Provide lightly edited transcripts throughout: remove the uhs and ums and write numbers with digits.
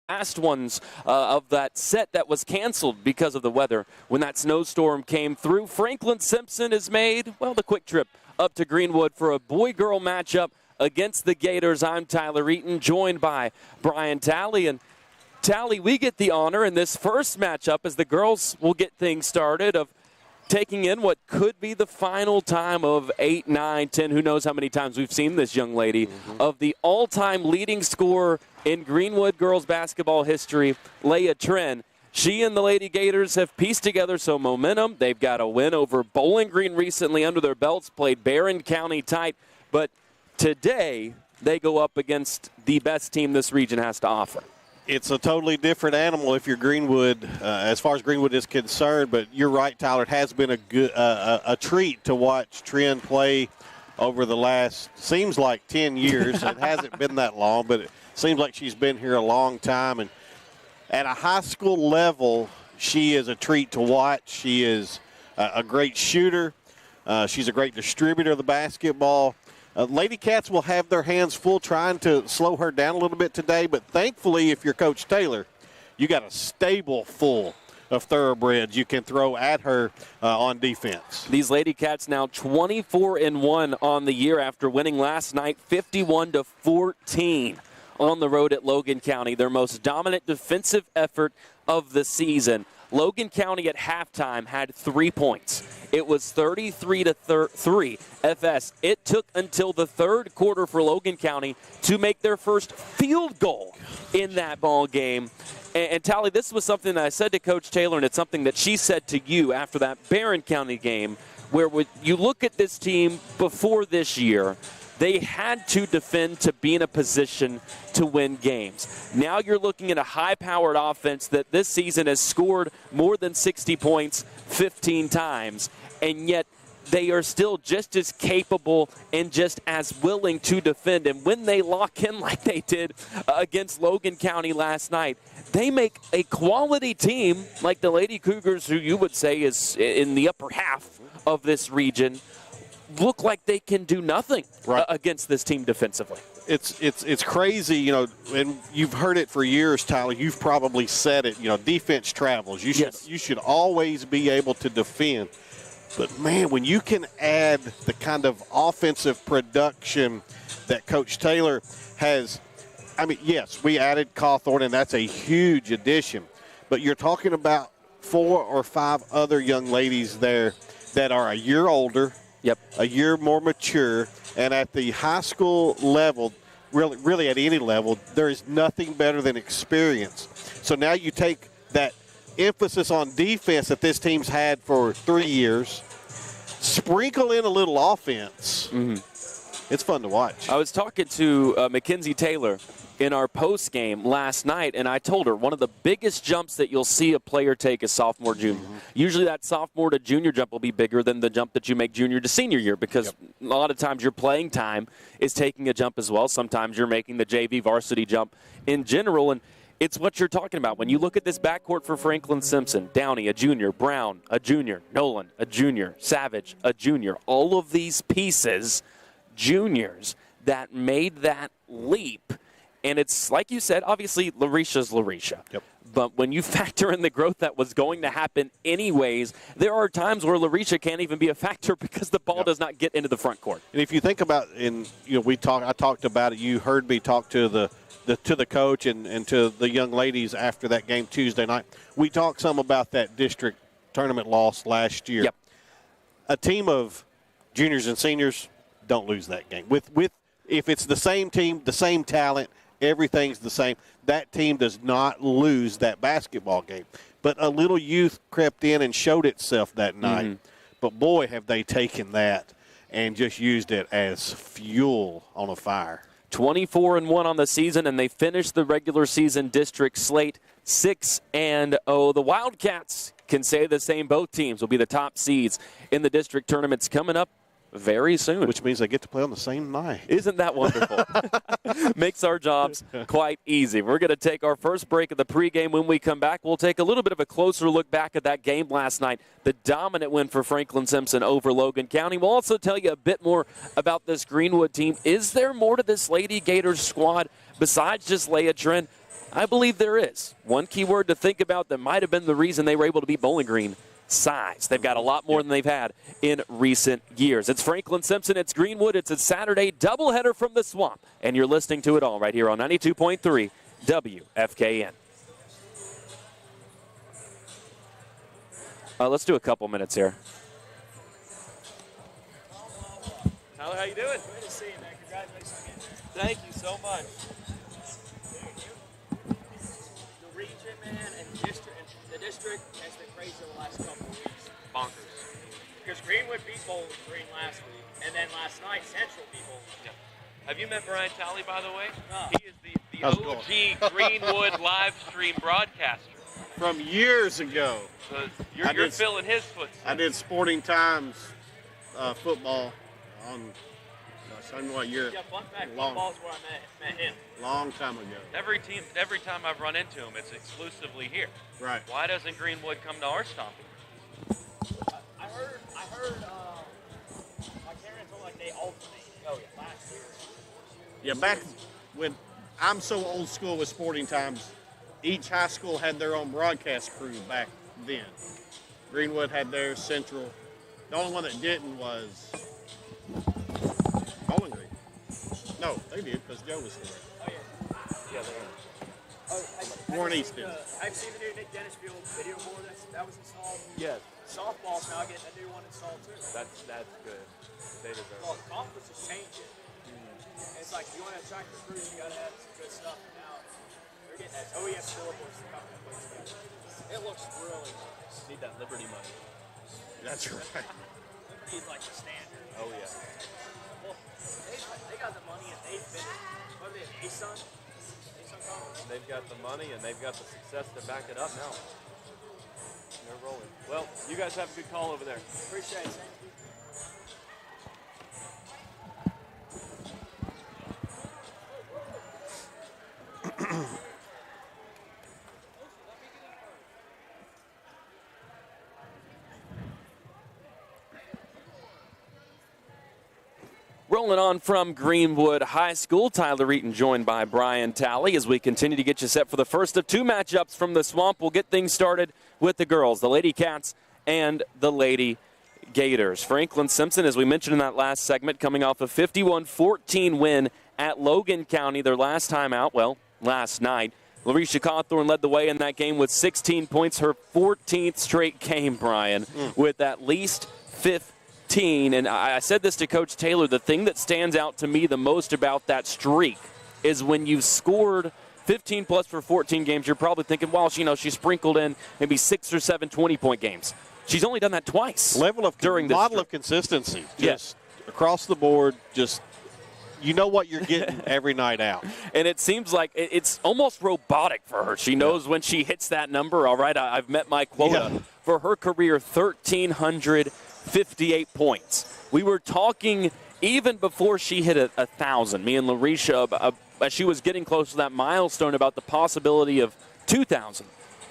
last ones of that set that was canceled because of the weather when that snowstorm came through. Franklin-Simpson has made, well, the quick trip up to Greenwood for a boy-girl matchup against the Gators. I'm Tyler Eaton, joined by Brian Talley. And Talley, we get the honor in this first matchup as the girls will get things started of taking in what could be the final time of 8, 9, 10, who knows how many times we've seen this young lady, of the all-time leading scorer in Greenwood girls basketball history, Leah Tren. She and the Lady Gators have pieced together some momentum. They've got a win over Bowling Green recently under their belts, played Barron County tight, but today they go up against the best team this region has to offer. It's a totally different animal if you're Greenwood, as far as Greenwood is concerned. But you're right, Tyler. It has been a treat to watch Tren play over the last, seems like 10 years. It hasn't been that long, but it seems like she's been here a long time. And at a high school level, she is a treat to watch. She is a great shooter. She's a great distributor of the basketball. Lady Cats will have their hands full trying to slow her down a little bit today, but thankfully, if you're Coach Taylor, you got a stable full of thoroughbreds you can throw at her on defense. These Lady Cats now 24-1 on the year after winning last night 51-14 on the road at Logan County, their most dominant defensive effort of the season. Logan County at halftime had 3 points. It was 33-3 FS. It took until the third quarter for Logan County to make their first field goal in that ball game. And Tally, this was something that I said to Coach Taylor, and it's something that she said to you after that Barron County game, where when you look at this team before this year, they had to defend to be in a position to win games. Now you're looking at a high-powered offense that this season has scored more than 60 points 15 times, and yet they are still just as capable and just as willing to defend. And when they lock in like they did against Logan County last night, they make a quality team like the Lady Cougars, who you would say is in the upper half of this region, look like they can do nothing against this team defensively. It's crazy, you know, and you've heard it for years, Tyler. You've probably said it, you know, defense travels. You should always be able to defend. But, man, when you can add the kind of offensive production that Coach Taylor has, I mean, yes, we added Cawthorn, and that's a huge addition. But you're talking about 4 or 5 other young ladies there that are a year older, a year more mature, and at the high school level, really at any level, there is nothing better than experience. So now you take that emphasis on defense that this team's had for 3 years, sprinkle in a little offense. It's fun to watch. I was talking to Mackenzie Taylor in our post game last night, and I told her one of the biggest jumps that you'll see a player take is sophomore, junior. Usually that sophomore to junior jump will be bigger than the jump that you make junior to senior year, because a lot of times your playing time is taking a jump as well. Sometimes you're making the JV varsity jump in general, and it's what you're talking about. When you look at this backcourt for Franklin-Simpson, Downey, a junior, Brown, a junior, Nolan, a junior, Savage, a junior, all of these pieces, juniors, that made that leap. And it's, like you said, obviously Larisha's Larisha. But when you factor in the growth that was going to happen anyways, there are times where Larisha can't even be a factor because the ball does not get into the front court. And if you think about, and you know, I talked about it. You heard me talk to the coach and to the young ladies after that game Tuesday night. We talked some about that district tournament loss last year. A team of juniors and seniors don't lose that game. If it's the same team, the same talent, everything's the same, that team does not lose that basketball game. But a little youth crept in and showed itself that night. But, boy, have they taken that and just used it as fuel on a fire. 24-1 on the season, and they finished the regular season district slate 6-0. The Wildcats can say the same. Both teams will be the top seeds in the district tournaments coming up very soon. Which means they get to play on the same night. Isn't that wonderful? Makes our jobs quite easy. We're going to take our first break of the pregame. When we come back, we'll take a little bit of a closer look back at that game last night, the dominant win for Franklin-Simpson over Logan County. We'll also tell you a bit more about this Greenwood team. Is there more to this Lady Gators squad besides just Leah Tren? I believe there is. One key word to think about that might have been the reason they were able to beat Bowling Green: size. They've got a lot more than they've had in recent years. It's Franklin-Simpson, it's Greenwood, it's a Saturday doubleheader from the Swamp, and you're listening to it all right here on 92.3 WFKN. Let's do a couple minutes here. Tyler, how you doing? Good to see you, man. Congratulations again. Thank you so much. The region, man, and the district has been crazy the last couple of weeks. Bonkers. Because Greenwood beat Bowling Green last week, and then last night Central beat Bowling Green. Yeah. Have you met Brian Talley, by the way? No. He is the OG Greenwood live stream broadcaster. From years ago. So you're filling his footsteps. I did Sporting Times football on, I don't know what year. Yeah, fun fact, football's where I met him. Long time ago. Every time I've run into him, it's exclusively here. Right. Why doesn't Greenwood come to our stomping? I heard, my parents told like they alternate. Oh yeah, last year. Yeah, back when I'm so old school with Sporting Times, each high school had their own broadcast crew back then. Greenwood had theirs, Central. The only one that didn't was Bowling Green. No, they did because Joe was there. Oh yeah. Yeah, they are. Warren East did. I've seen the new Nick Dennisfield video board that was installed. Yes, Softball's now getting a new one installed too. that's good. They deserve Well, the conference is changing. It's like, you want to attract the crews, you got to have some good stuff. And now they're getting that OES scoreboards to come and play together. It looks really nice. Need that Liberty money. That's right. He's like the standard. Oh yeah. Well, they got the money and they've been, what are they, the ASUN? ASUN conference? They've got the money and they've got the success to back it up now. They're rolling. Well, you guys have a good call over there. Appreciate it. Thank you. Rolling on from Greenwood High School, Tyler Eaton joined by Brian Talley as we continue to get you set for the first of two matchups from the Swamp. We'll get things started with the girls, the Lady Cats and the Lady Gators. Franklin-Simpson, as we mentioned in that last segment, coming off a 51-14 win at Logan County their last time out, well, last night. Larisha Cawthorn led the way in that game with 16 points, her 14th straight game, Brian, with at least 15. And I said this to Coach Taylor, the thing that stands out to me the most about that streak is when you've scored 15 plus for 14 games, you're probably thinking, well, she sprinkled in maybe 6 or 7 20-point games. She's only done that twice. Model of consistency. Just across the board, just you know what you're getting every night out. And it seems like it's almost robotic for her. She knows when she hits that number, all right, I've met my quota. For her career, 1,358 points. We were talking even before she hit 1,000, me and Larisha, as she was getting close to that milestone, about the possibility of 2,000.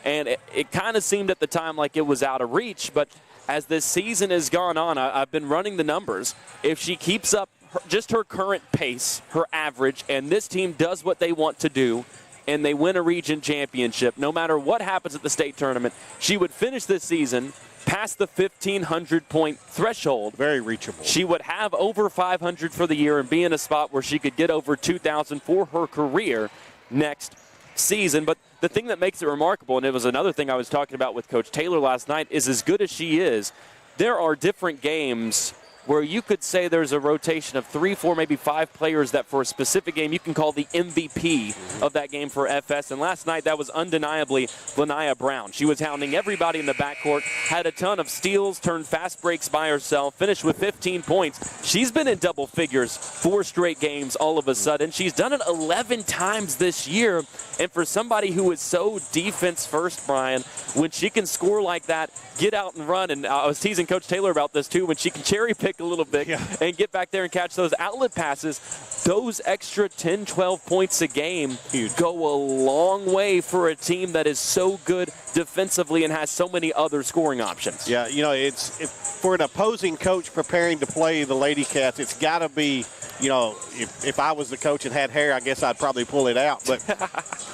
And it kind of seemed at the time like it was out of reach, but as this season has gone on, I've been running the numbers. If she keeps up just her current pace, her average, and this team does what they want to do, and they win a region championship, no matter what happens at the state tournament, she would finish this season past the 1,500-point threshold. Very reachable. She would have over 500 for the year and be in a spot where she could get over 2,000 for her career next season. But the thing that makes it remarkable, and it was another thing I was talking about with Coach Taylor last night, is as good as she is, there are different games where you could say there's a rotation of 3, 4, maybe 5 players that for a specific game you can call the MVP of that game for FS. And last night that was undeniably Lanaya Brown. She was hounding everybody in the backcourt, had a ton of steals, turned fast breaks by herself, finished with 15 points. She's been in double figures 4 straight games all of a sudden. She's done it 11 times this year. And for somebody who is so defense first, Brian, when she can score like that, get out and run, and I was teasing Coach Taylor about this too, when she can cherry pick a little bit and get back there and catch those outlet passes. Those extra 10, 12 points a game go a long way for a team that is so good defensively and has so many other scoring options. Yeah, for an opposing coach preparing to play the Lady Cats, it's got to be, if I was the coach and had hair, I guess I'd probably pull it out. But,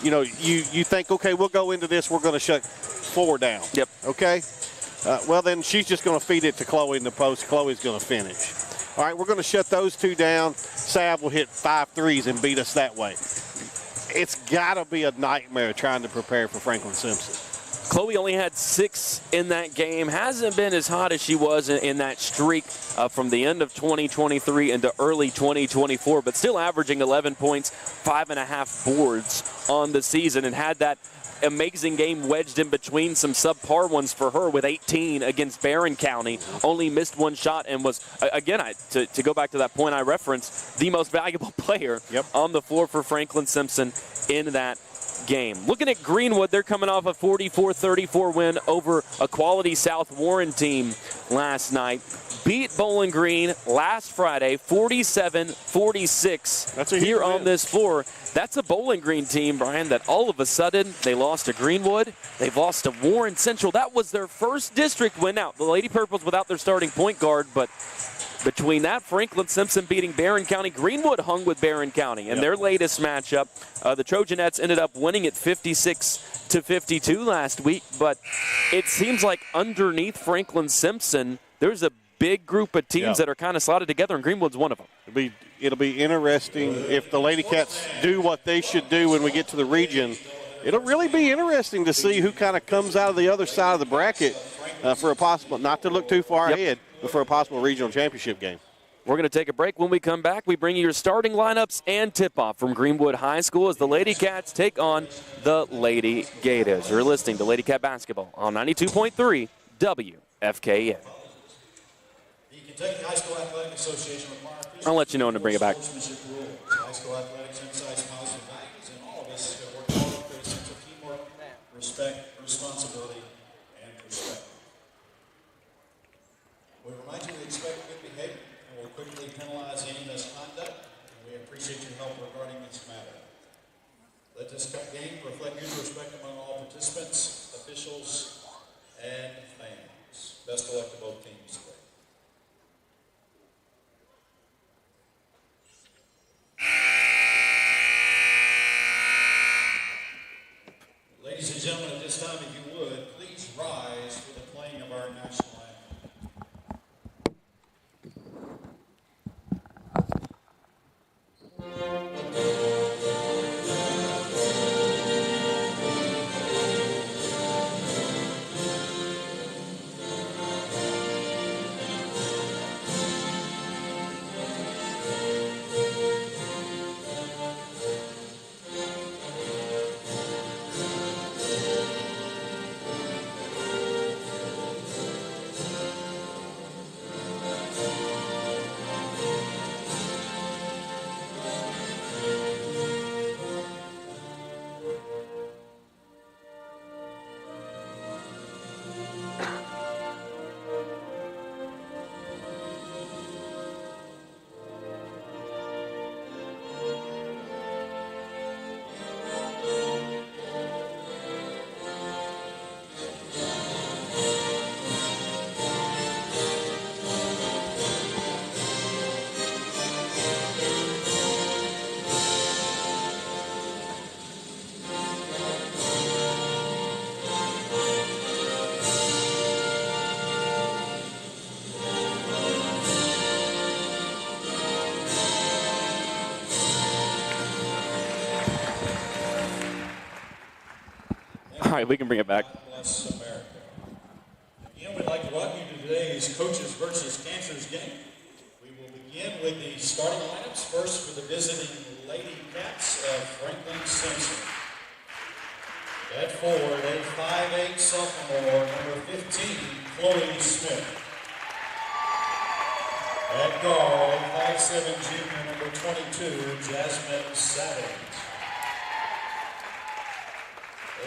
you think, okay, we'll go into this, we're going to shut 4 down. Yep. Okay? Well, then she's just going to feed it to Chloe in the post. Chloe's going to finish. All right, we're going to shut those 2 down. Sav will hit 5 threes and beat us that way. It's got to be a nightmare trying to prepare for Franklin-Simpson. Chloe only had 6 in that game. Hasn't been as hot as she was in that streak from the end of 2023 into early 2024, but still averaging 11 points, 5.5 boards on the season, and had that amazing game wedged in between some subpar ones for her with 18 against Barron County. Only missed 1 shot and was, again, to go back to that point I referenced, the most valuable player on the floor for Franklin-Simpson in that game. Looking at Greenwood, they're coming off a 44-34 win over a quality South Warren team last night. Beat Bowling Green last Friday, 47-46 here on this floor. That's a Bowling Green team, Brian, that all of a sudden they lost to Greenwood. They've lost to Warren Central. That was their first district win out. The Lady Purples without their starting point guard, but between that, Franklin-Simpson beating Barron County. Greenwood hung with Barron County in their latest matchup. The Trojanettes ended up winning it 56-52 last week, but it seems like underneath Franklin-Simpson, there's a big group of teams that are kind of slotted together, and Greenwood's one of them. It'll be interesting if the Lady Cats do what they should do when we get to the region. It'll really be interesting to see who kind of comes out of the other side of the bracket for a possible, not to look too far ahead, but for a possible regional championship game. We're going to take a break. When we come back, we bring you your starting lineups and tip-off from Greenwood High School as the Lady Cats take on the Lady Gators. You're listening to Lady Cat Basketball on 92.3 WFKN. Kentucky High School Athletic Association I'll let you know when to bring it back. High school athletics emphasize positive values, and all of us have worked hard for a sense of teamwork, respect, responsibility, and perspective. We remind you we expect good behavior and will quickly penalize any misconduct, and we appreciate your help regarding this matter. Let this game reflect mutual respect among all participants, officials, and fans. Best of luck to both teams today. Ladies and gentlemen, at this time, if you would, please rise for the playing of our national All right, we can bring it back. God bless America. Again, we'd like to welcome you to today's Coaches versus Cancers game. We will begin with the starting lineups. First for the visiting Lady Cats of Franklin-Simpson. At forward, a 5'8" sophomore, number 15, Chloe Smith. At guard, a 5'7" junior, number 22, Jasmine Savage.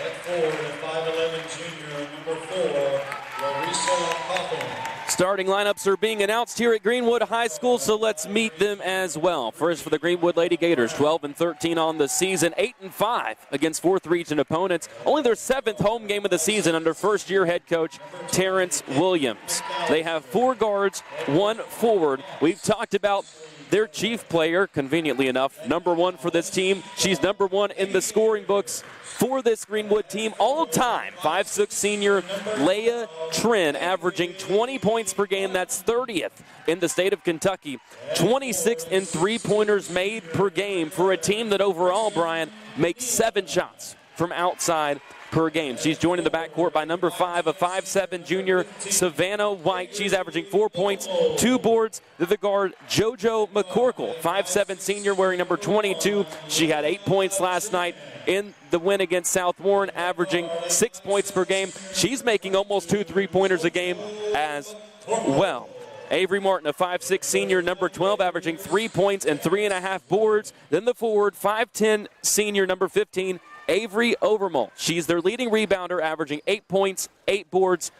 At forward, a 5'11" junior, number 4, Larissa Coughlin. Starting lineups are being announced here at Greenwood High School, so let's meet them as well. First for the Greenwood Lady Gators, 12-13 on the season, 8-5 against 4th region opponents. Only their 7th home game of the season under first-year head coach Terrence Williams. They have 4 guards, 1 forward. We've talked about their chief player, conveniently enough, #1 for this team. She's #1 in the scoring books for this Greenwood team all time. 5'6" senior Leah Trin, averaging 20 points per game. That's 30th in the state of Kentucky. 26th in three-pointers made per game for a team that overall, Brian, makes 7 shots from outside per game. She's joined in the backcourt by #5, a 5'7" junior, Savannah White. She's averaging 4 points, 2 boards. The guard, JoJo McCorkle, 5'7" senior, wearing number 22. She had 8 points last night in the win against South Warren, averaging 6 points per game. She's making almost 2 three-pointers a game as well. Avery Martin, a 5'6" senior, number 12, averaging 3 points and 3.5 boards. Then the forward, 5'10" senior, number 15, Avery Overmall. She's their leading rebounder, averaging 8 points, 8 boards.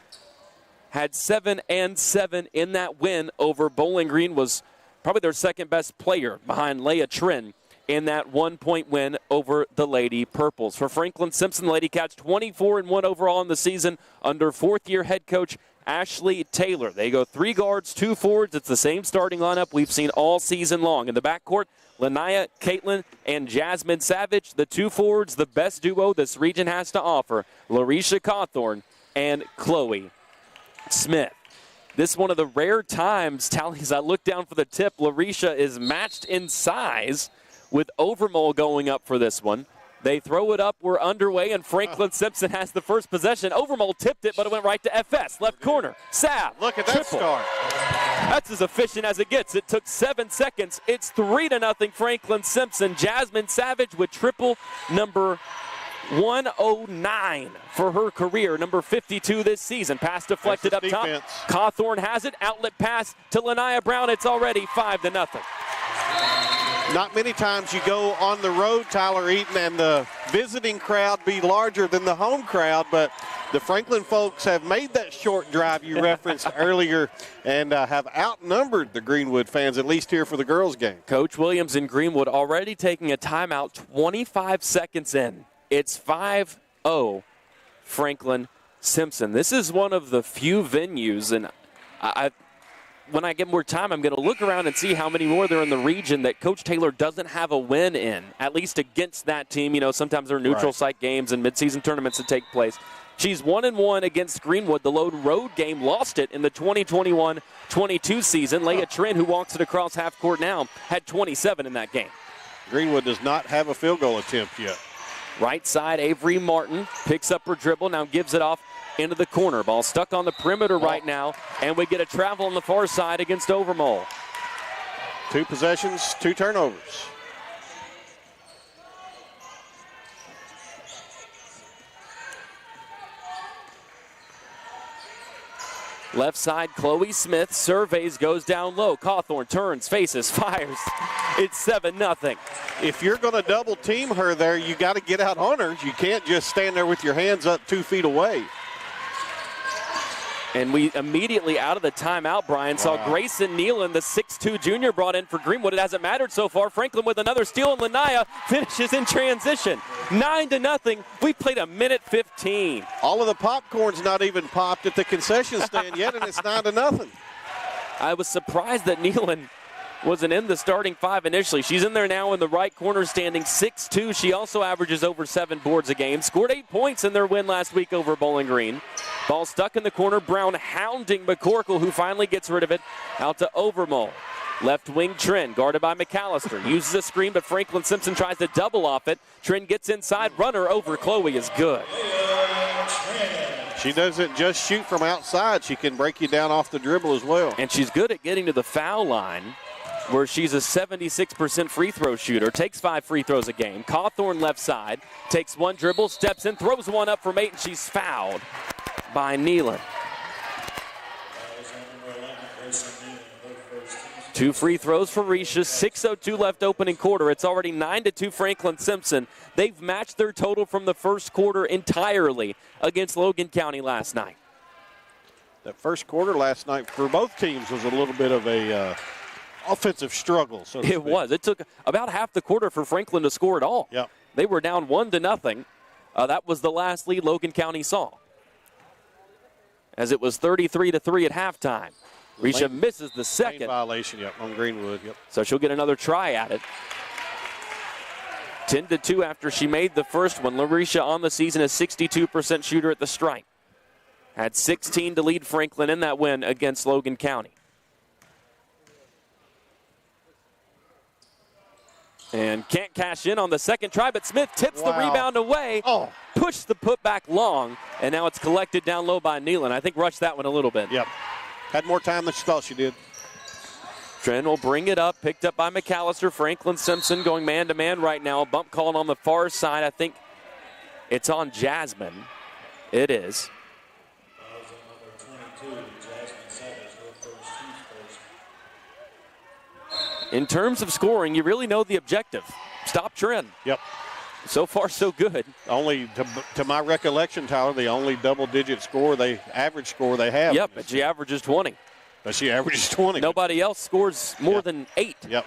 Had 7 and 7 in that win over Bowling Green. Was probably their second best player behind Leah Trin in that 1-point win over the Lady Purples. For Franklin-Simpson, the Lady Cats 24-1 overall in the season under 4th-year head coach Ashley Taylor. They go 3 guards, 2 forwards. It's the same starting lineup we've seen all season long. In the backcourt, Lanaya, Caitlin, and Jasmine Savage. The 2 forwards, the best duo this region has to offer, Larisha Cawthorn and Chloe Smith. This is one of the rare times, Tally, as I look down for the tip, Larisha is matched in size with Overmall going up for this one. They throw it up, we're underway, and Franklin-Simpson has the first possession. Overmall tipped it, but it went right to FS, left corner. Sav, look at that triple. start. That's as efficient as it gets. It took 7 seconds. It's 3-0 Franklin-Simpson. Jasmine Savage with triple number 109 for her career, number 52 this season. Pass deflected up top. Cawthorn has it. Outlet pass to Lanaya Brown. It's already 5-0. Not many times you go on the road, Tyler Eaton, and the visiting crowd be larger than the home crowd, but the Franklin folks have made that short drive you referenced earlier and have outnumbered the Greenwood fans, at least here for the girls' game. Coach Williams in Greenwood already taking a timeout 25 seconds in. It's 5-0 Franklin-Simpson. This is one of the few venues, and when I get more time, I'm going to look around and see how many more there are in the region that Coach Taylor doesn't have a win in, at least against that team. You know, sometimes there are neutral site games and midseason tournaments that take place. She's 1-1 against Greenwood. The Lode road game lost it in the 2021-22 season. Leah Trin, who walks it across half court now, had 27 in that game. Greenwood does not have a field goal attempt yet. Right side, Avery Martin picks up her dribble, now gives it off into the corner. Ball stuck on the perimeter right now, and we get a travel on the far side against Overmall. 2 possessions, 2 turnovers. Left side, Chloe Smith surveys, goes down low. Cawthorn turns, faces, fires. It's 7-0. If you're going to double team her there, you got to get out on her. You can't just stand there with your hands up 2 feet away. And we immediately out of the timeout, Brian, saw Grayson Nealon, the 6'2 junior, brought in for Greenwood. It hasn't mattered so far. Franklin with another steal, and Lanaya finishes in transition. 9-0. We played a minute 15. All of the popcorn's not even popped at the concession stand yet, and it's 9-0. I was surprised that Nealon wasn't in the starting 5 initially. She's in there now in the right corner, standing 6'2". She also averages over 7 boards a game. Scored 8 points in their win last week over Bowling Green. Ball stuck in the corner. Brown hounding McCorkle, who finally gets rid of it. Out to Overmall. Left wing Trin, guarded by McAllister. Uses a screen, but Franklin-Simpson tries to double off it. Trin gets inside. Runner over Chloe is good. She doesn't just shoot from outside. She can break you down off the dribble as well. And she's good at getting to the foul line, where she's a 76% free throw shooter, takes 5 free throws a game. Cawthorn left side, takes 1 dribble, steps in, throws one up from 8, and she's fouled by Nealon. 2 free throws for Risha, 6:02 left opening quarter. It's already 9-2 Franklin-Simpson. They've matched their total from the first quarter entirely against Logan County last night. That first quarter last night for both teams was a little bit of a offensive struggle. So to It speak. was. It took about half the quarter for Franklin to score at all. Yep. They were down 1-0. That was the last lead Logan County saw, as it was 33-3 at halftime. Risha misses the Lane second, violation, on Greenwood, so she'll get another try at it. 10-2 after she made the first one. Larisha on the season, a 62% shooter at the stripe. Had 16 to lead Franklin in that win against Logan County. And can't cash in on the second try, but Smith tips the rebound away. Oh. Pushed the putback long, and now it's collected down low by Nealon. I think rushed that one a little bit. Yep. Had more time than she thought she did. Tren will bring it up, picked up by McAllister. Franklin-Simpson going man-to-man right now. Bump called on the far side. I think it's on Jasmine. It is. In terms of scoring, you really know the objective. Stop Tren. Yep. So far, so good. Only, to my recollection, Tyler, the only double-digit average score they have. Yep, but she averages 20. But she averages 20. Nobody else scores more than 8. Yep.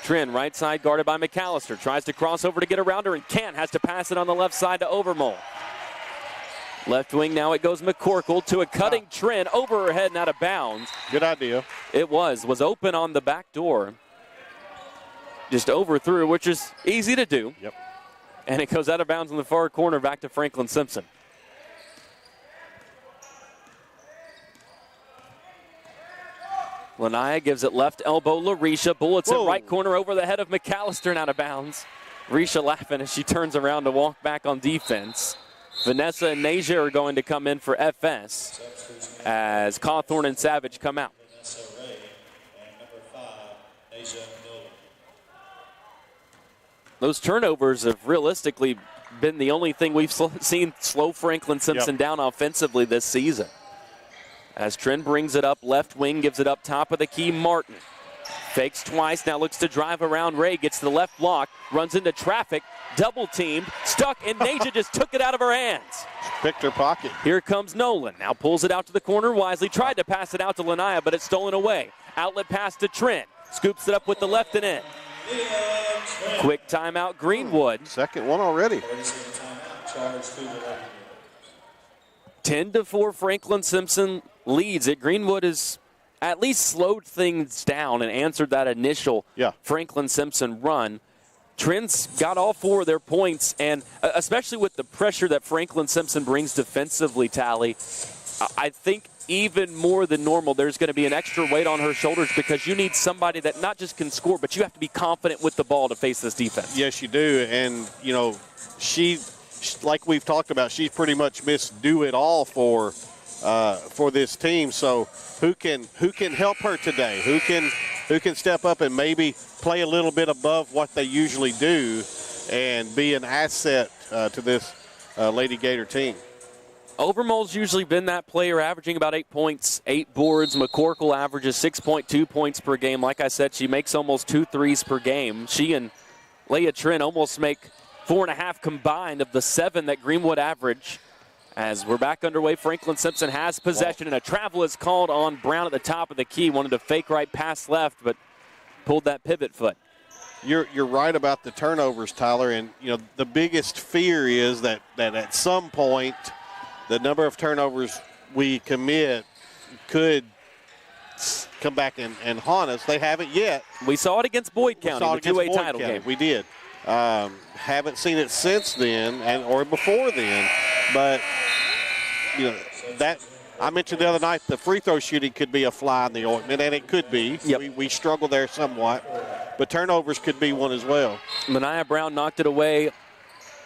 Tren, right side, guarded by McAllister. Tries to cross over to get around her and can't. Has to pass it on the left side to Overmole. Left wing, now it goes McCorkle to a cutting Tren over her head and out of bounds. Good idea. It was open on the back door. Just overthrew, which is easy to do. Yep. And it goes out of bounds in the far corner back to Franklin-Simpson. Lanaya gives it left elbow, Larisha. Bullets in right corner over the head of McAllister and out of bounds. Risha laughing as she turns around to walk back on defense. Vanessa and Nasia are going to come in for FS as Cawthorn and Savage come out. Those turnovers have realistically been the only thing we've seen slow Franklin-Simpson down offensively this season. As Tren brings it up, left wing, gives it up top of the key, Martin. Fakes twice, now looks to drive around Ray, gets the left block, runs into traffic, double teamed, stuck, and Naja just took it out of her hands. Picked her pocket. Here comes Nolan, now pulls it out to the corner wisely, tried to pass it out to Lanaya, but it's stolen away. Outlet pass to Tren, scoops it up with the left and in. Quick timeout, Greenwood. Second one already. 10-4 Franklin-Simpson leads it. Greenwood has at least slowed things down and answered that initial Franklin-Simpson run. Tren's got all 4 of their points, and especially with the pressure that Franklin-Simpson brings defensively, Tally, I think even more than normal, there's going to be an extra weight on her shoulders because you need somebody that not just can score, but you have to be confident with the ball to face this defense. Yes, you do. And, you know, she, like we've talked about, she's pretty much missed do it all for this team. So who can help her today? Who can step up and maybe play a little bit above what they usually do and be an asset to this Lady Gator team? Overmole's usually been that player, averaging about 8 points, 8 boards. McCorkle averages 6.2 points per game. Like I said, she makes almost 2 threes per game. She and Leah Tren almost make 4.5 combined of the 7 that Greenwood average. As we're back underway, Franklin-Simpson has possession, and a travel is called on Brown at the top of the key. Wanted to fake right, pass left, but pulled that pivot foot. You're right about the turnovers, Tyler. And, you know, the biggest fear is that at some point – the number of turnovers we commit could come back and haunt us. They haven't yet. We saw it against Boyd County, the 2A title game. We did. Haven't seen it since then or before then. But, you know, that I mentioned the other night the free throw shooting could be a fly in the ointment, and it could be. Yep. We struggle there somewhat. But turnovers could be one as well. Mania Brown knocked it away.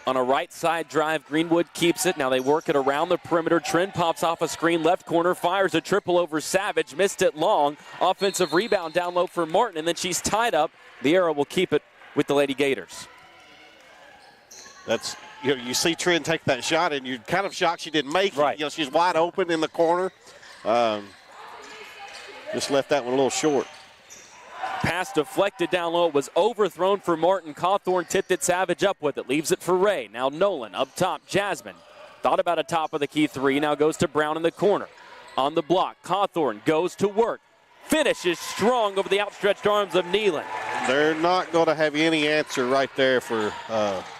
On a right side drive, Greenwood keeps it. Now they work it around the perimeter. Tren pops off a screen, left corner, fires a triple over Savage. Missed it long. Offensive rebound down low for Martin, and then she's tied up. The arrow will keep it with the Lady Gators. That's, you know, you see Tren take that shot, and you're kind of shocked she didn't make it. Right. You know, she's wide open in the corner. Just left that one a little short. Pass deflected down low. It was overthrown for Martin. Cawthorn tipped it. Savage up with it. Leaves it for Ray. Now Nolan up top. Jasmine thought about a top of the key 3. Now goes to Brown in the corner. On the block, Cawthorn goes to work. Finishes strong over the outstretched arms of Nealon. They're not going to have any answer right there for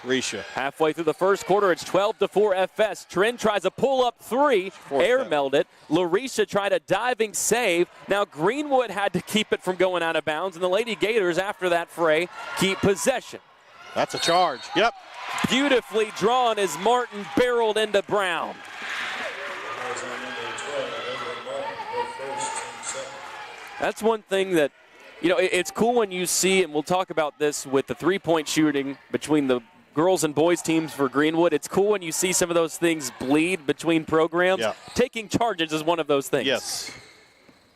Risha. Halfway through the first quarter, it's 12-4 FS. Trent tries a pull-up three, air-mailed it. Larisha tried a diving save. Now Greenwood had to keep it from going out of bounds, and the Lady Gators, after that fray, keep possession. That's a charge. Yep. Beautifully drawn as Martin barreled into Brown. That's one thing that, it's cool when you see, and we'll talk about this with the three-point shooting between the girls and boys teams for Greenwood. It's cool when you see some of those things bleed between programs. Yeah. Taking charges is one of those things. Yes.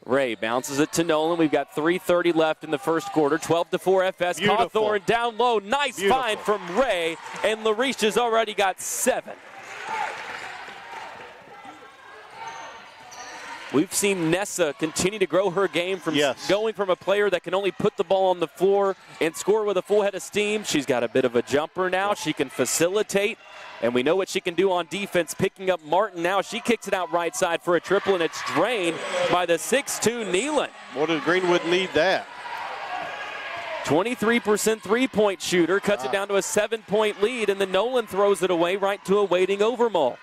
Ray bounces it to Nolan. We've got 3:30 left in the first quarter. 12-4 FS. Beautiful. Cawthorn down low. Nice find from Ray, and Larisha's already got 7. We've seen Nessa continue to grow her game from going from a player that can only put the ball on the floor and score with a full head of steam. She's got a bit of a jumper now. She can facilitate, and we know what she can do on defense. Picking up Martin now. She kicks it out right side for a triple, and it's drained by the 6'2 Nealon. What did Greenwood need that? 23% three-point shooter. Cuts it down to a 7-point lead, and then Nolan throws it away right to a waiting Overmall.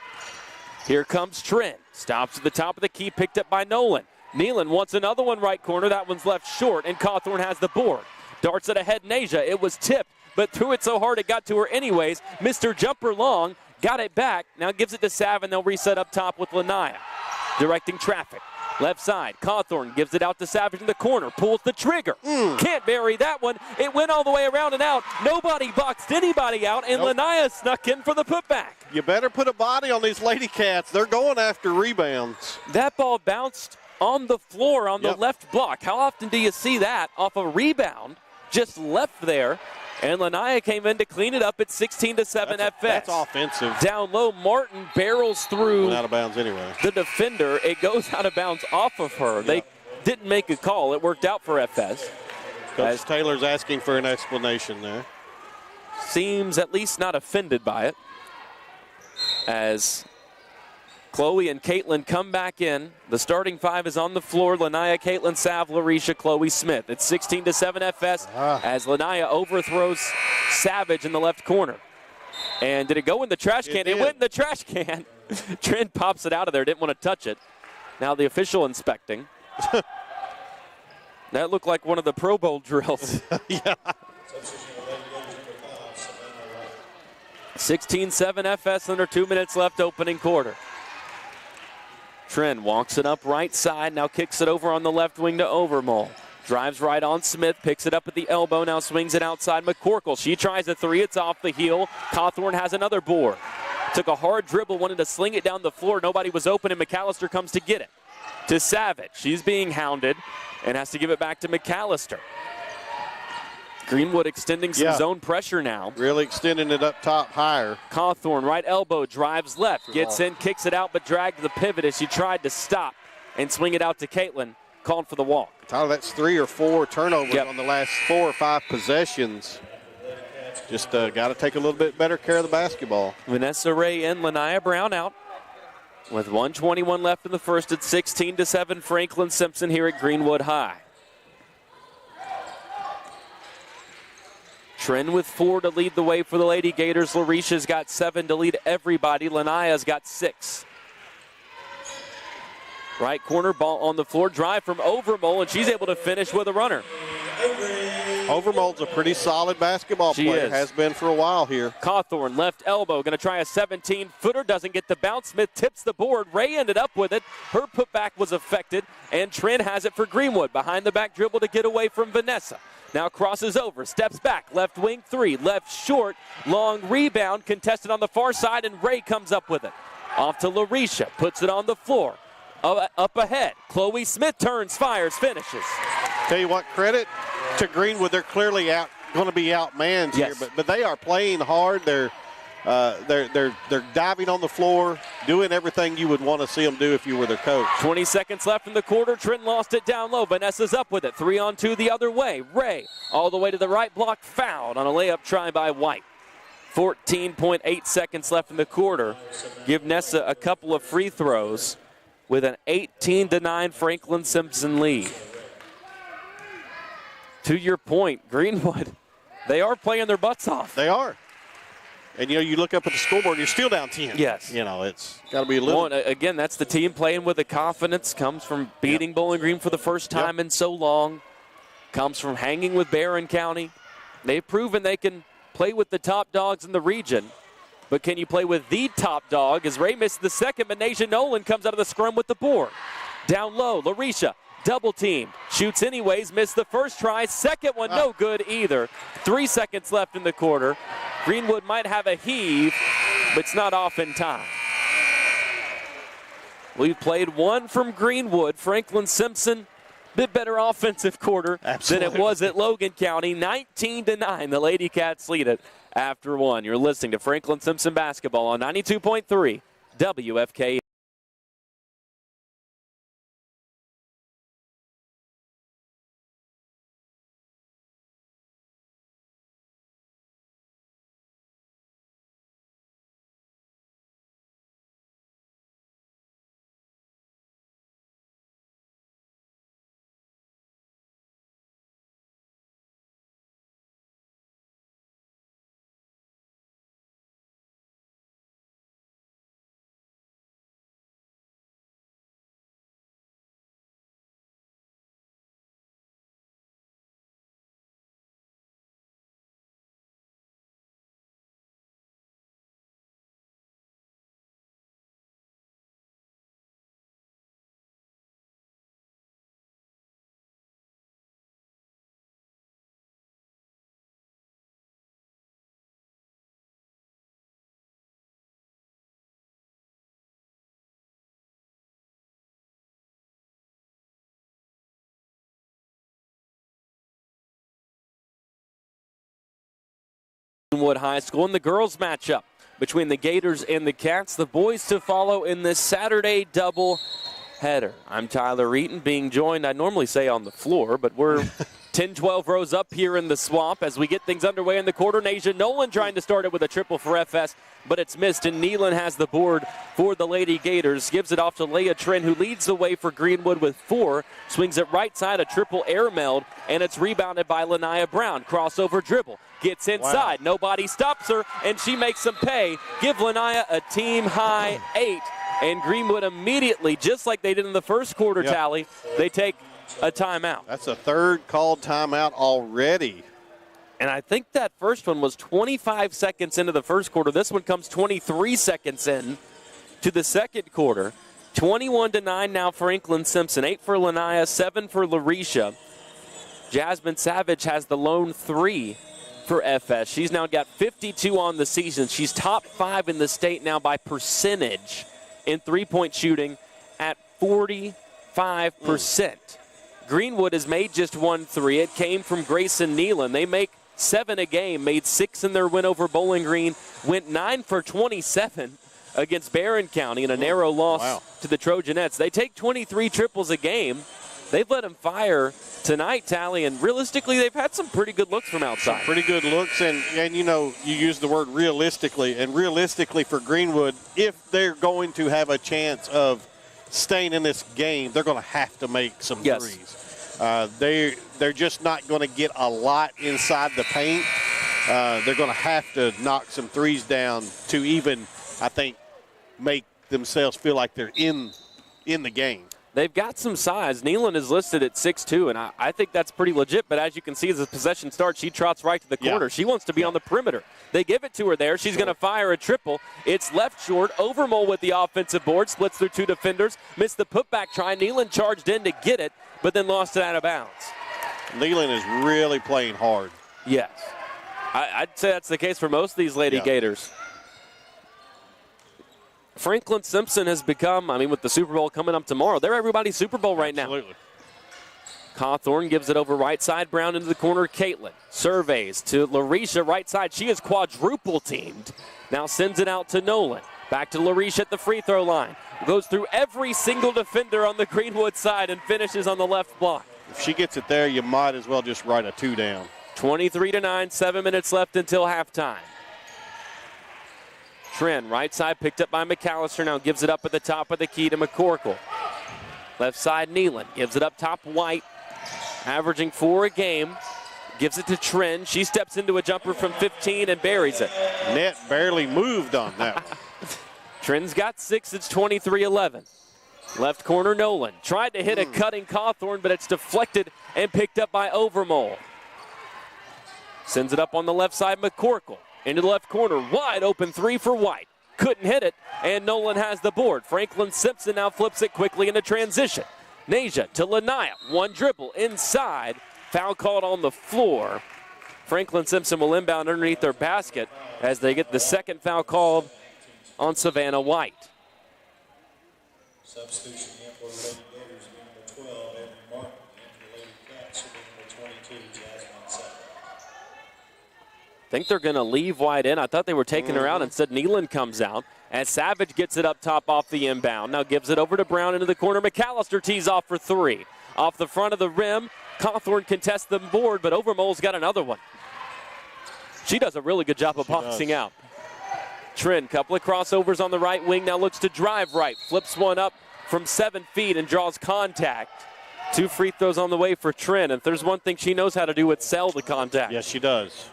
Here comes Trent. Stops at the top of the key, picked up by Nolan. Nealon wants another one right corner. That one's left short, and Cawthorn has the board. Darts it ahead in Asia. It was tipped, but threw it so hard it got to her anyways. Mr. Jumper Long got it back. Now gives it to Sav, and they'll reset up top with Lanaya. Directing traffic. Left side, Cawthorn gives it out to Savage in the corner. Pulls the trigger. Can't bury that one. It went all the way around and out. Nobody boxed anybody out, and Lanaya snuck in for the putback. You better put a body on these Lady Cats. They're going after rebounds. That ball bounced on the floor on the left block. How often do you see that off a rebound just left there? And Lanaya came in to clean it up at 16-7 FS. That's offensive. Down low, Martin barrels through. Went out of bounds anyway. The defender. It goes out of bounds off of her. They didn't make a call. It worked out for FS. Coach Taylor's asking for an explanation there. Seems at least not offended by it. As Chloe and Caitlin come back in. The starting 5 is on the floor. Lanaya, Caitlin, Sav, Larisha, Chloe Smith. It's 16-7 FS as Lanaya overthrows Savage in the left corner. And did it go in the trash can? It went in the trash can. Trent pops it out of there. Didn't want to touch it. Now the official inspecting. That looked like one of the Pro Bowl drills. 16-7 FS, under 2 minutes left, opening quarter. Trent walks it up right side, now kicks it over on the left wing to Overmall. Drives right on Smith, picks it up at the elbow, now swings it outside McCorkle. She tries a three, it's off the heel. Cawthorn has another board. Took a hard dribble, wanted to sling it down the floor. Nobody was open, and McAllister comes to get it. To Savage, she's being hounded and has to give it back to McAllister. Greenwood extending some zone pressure now. Really extending it up top higher. Cawthorn, right elbow, drives left, gets in, kicks it out, but dragged the pivot as she tried to stop and swing it out to Caitlin, called for the walk. Tyler, that's 3 or 4 turnovers on the last 4 or 5 possessions. Just got to take a little bit better care of the basketball. Vanessa Ray in, Lanaya Brown out. With 1:21 left in the first, it's 16-7 Franklin-Simpson here at Greenwood High. Trent with 4 to lead the way for the Lady Gators. Larisha's got 7 to lead everybody. Lanaya's got 6. Right corner, ball on the floor. Drive from Overmall, and she's able to finish with a runner. Overmall's a pretty solid basketball player. Has been for a while here. Cawthorn, left elbow, going to try a 17-footer. Doesn't get the bounce. Smith tips the board. Ray ended up with it. Her putback was affected, and Trent has it for Greenwood. Behind the back dribble to get away from Vanessa. Now crosses over, steps back, left wing 3, left short, long rebound, contested on the far side, and Ray comes up with it. Off to Larisha, puts it on the floor. Up ahead, Chloe Smith turns, fires, finishes. Tell you what, credit to Greenwood. They're clearly going to be outmanned here, but they are playing hard. They're diving on the floor, doing everything you would want to see them do if you were their coach. 20 seconds left in the quarter. Trent lost it down low. Vanessa's up with it. 3-on-2 the other way. Ray all the way to the right block, fouled on a layup try by White. 14.8 seconds left in the quarter. Give Nessa a couple of free throws. with an 18-9 Franklin-Simpson lead. To your point, Greenwood, they are playing their butts off. They are. And, you look up at the scoreboard, you're still down 10. Yes. It's got to be a little. Again, that's the team playing with the confidence, comes from beating Bowling Green for the first time in so long, comes from hanging with Barron County. They've proven they can play with the top dogs in the region, but can you play with the top dog? As Ray misses the second, but Nasia Nolan comes out of the scrum with the board. Down low, Larisha, double team, shoots anyways, missed the first try. Second one, no good either. 3 seconds left in the quarter. Greenwood might have a heave, but it's not off in time. We've played one from Greenwood. Franklin-Simpson, bit better offensive quarter than it was at Logan County. 19-9, the Lady Cats lead it after one. You're listening to Franklin-Simpson basketball on 92.3 WFK. Greenwood High School in the girls matchup between the Gators and the Cats. The boys to follow in this Saturday double header. I'm Tyler Eaton, being joined, I normally say on the floor, but we're 10-12 rows up here in the swamp as we get things underway in the quarter. Nasia Nolan trying to start it with a triple for FS, but it's missed, and Nealon has the board for the Lady Gators. Gives it off to Leah Trin, who leads the way for Greenwood with 4. Swings it right side, a triple air meld, and it's rebounded by Lanaya Brown. Crossover dribble. Gets inside. Wow. Nobody stops her, and she makes them pay. Give Lanaya a team-high 8. And Greenwood immediately, just like they did in the first quarter tally, they take a timeout. That's a third called timeout already. And I think that first one was 25 seconds into the first quarter. This one comes 23 seconds in to the second quarter. 21-9 now Franklin-Simpson. 8 for Lanaya, 7 for Larisha. Jasmine Savage has the lone 3 for FS. She's now got 52 on the season. She's top 5 in the state now by percentage in three-point shooting at 45%. Greenwood has made just 1 3. It came from Grayson Nealon. They make 7 a game, made 6 in their win over Bowling Green, went 9 for 27 against Barron County in a narrow loss to the Trojanettes. They take 23 triples a game. They've let them fire tonight, Tally, and realistically, they've had some pretty good looks from outside. Some pretty good looks, and you use the word realistically, and realistically for Greenwood, if they're going to have a chance of staying in this game, they're going to have to make some threes. They're just not going to get a lot inside the paint. They're going to have to knock some threes down to even, I think, make themselves feel like they're in the game. They've got some size. Nealon is listed at 6'2", and I think that's pretty legit. But as you can see, as the possession starts, she trots right to the corner. She wants to be on the perimeter. They give it to her there. She's going to fire a triple. It's left short. Overmole with the offensive board. Splits through 2 defenders. Missed the putback try. Nealon charged in to get it, but then lost it out of bounds. Nealon is really playing hard. Yes. I'd say that's the case for most of these Lady Gators. Franklin-Simpson has become, with the Super Bowl coming up tomorrow, they're everybody's Super Bowl right now. Absolutely. Cawthorn gives it over right side. Brown into the corner. Caitlin surveys to Larisha right side. She is quadruple teamed. Now sends it out to Nolan. Back to Larisha at the free throw line. Goes through every single defender on the Greenwood side and finishes on the left block. If she gets it there, you might as well just write a 2 down. 23-9, 7 minutes left until halftime. Trin, right side, picked up by McAllister, now gives it up at the top of the key to McCorkle. Left side, Nealon gives it up top, White, averaging 4 a game. Gives it to Trin. She steps into a jumper from 15 and buries it. Net barely moved on that one. Trin's got 6. It's 23-11. Left corner, Nolan. Tried to hit a cutting Cawthorn, but it's deflected and picked up by Overmole. Sends it up on the left side, McCorkle. Into the left corner, wide open 3 for White. Couldn't hit it, and Nolan has the board. Franklin-Simpson now flips it quickly into transition. Nasia to Lanaya. One dribble inside. Foul called on the floor. Franklin-Simpson will inbound underneath their basket as they get the second foul called on Savannah White. Substitution in for the Lady Gators, number 12, Evan Martin, and the Lady Cats, number 22, Jasmine Savage. I think they're going to leave White in. I thought they were taking her out. Instead, Nealon comes out as Savage gets it up top off the inbound. Now gives it over to Brown into the corner. McAllister tees off for 3. Off the front of the rim, Cawthorn contests the board, but Overmole's got another one. She does a really good job of boxing out. Trin, couple of crossovers on the right wing, now looks to drive right. Flips one up from 7 feet and draws contact. 2 free throws on the way for Trin. And if there's one thing she knows how to do, it's sell the contact. Yes, she does.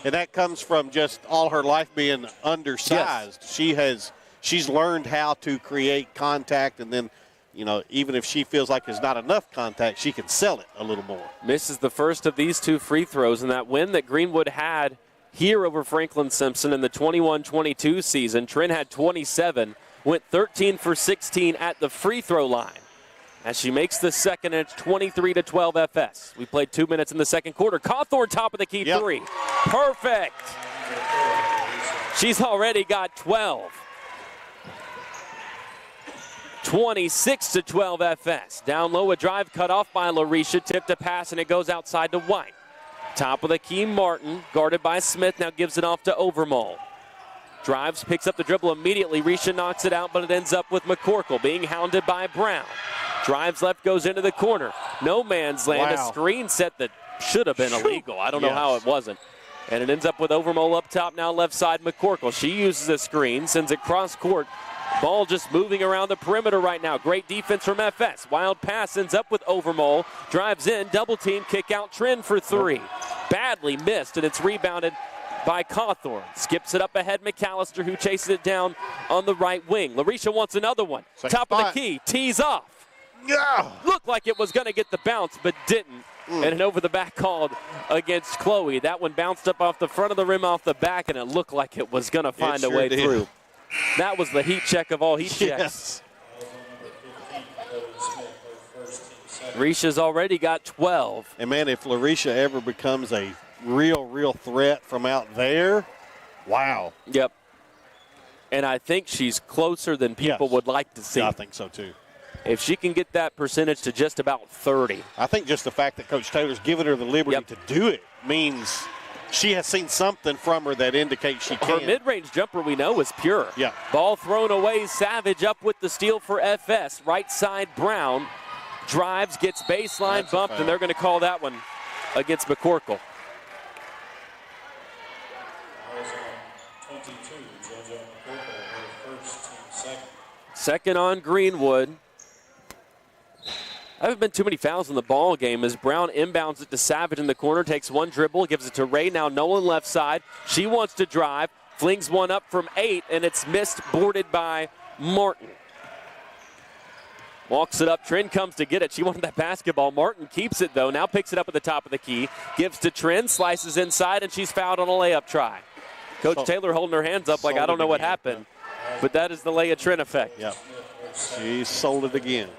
And that comes from just all her life being undersized. Yes. She's learned how to create contact, and then, you know, even if she feels like there's not enough contact, she can sell it a little more. Misses the first of these 2 free throws, and that win that Greenwood had here over Franklin-Simpson in the 21-22 season. Trin had 27, went 13 for 16 at the free throw line. As she makes the second, and it's 23-12 FS. We played 2 minutes in the second quarter. Cawthorn top of the key 3. Perfect. She's already got 12. 26-12 FS. Down low, a drive cut off by Larisha. Tipped a pass, and it goes outside to White. Top of the key, Martin, guarded by Smith, now gives it off to Overmole. Drives, picks up the dribble immediately. Risha knocks it out, but it ends up with McCorkle being hounded by Brown. Drives left, goes into the corner. No man's land, a screen set that should have been illegal. I don't know how it wasn't. And it ends up with Overmole up top now, left side, McCorkle. She uses a screen, sends it cross court. Ball just moving around the perimeter right now. Great defense from FS. Wild pass ends up with Overmole. Drives in, double team, kick out, Trin for 3. Badly missed, and it's rebounded by Cawthorn. Skips it up ahead, McAllister, who chases it down on the right wing. Larisha wants another one. Top of the key, tees off. Looked like it was going to get the bounce, but didn't. And an over-the-back called against Chloe. That one bounced up off the front of the rim, off the back, and it looked like it was going to find a way through. That was the heat check of all heat checks. Risha's already got 12. And, man, if Larisha ever becomes a real threat from out there, wow. Yep. And I think she's closer than people would like to see. I think so, too. If she can get that percentage to just about 30. I think just the fact that Coach Taylor's given her the liberty to do it means she has seen something from her that indicates she can. Her mid-range jumper, we know, is pure. Yeah. Ball thrown away. Savage up with the steal for FS. Right side, Brown. Drives, gets baseline bumped, and they're going to call that one against McCorkle. Second on Greenwood. There haven't been too many fouls in the ball game as Brown inbounds it to Savage in the corner, takes one dribble, gives it to Ray. Now Nolan left side. She wants to drive, flings one up from 8, and it's missed, boarded by Martin. Walks it up. Trin comes to get it. She wanted that basketball. Martin keeps it, though. Now picks it up at the top of the key. Gives to Trin, slices inside, and she's fouled on a layup try. Coach Taylor holding her hands up like, I don't know what happened. But that is the Leia Trin effect. Yep. She sold it again.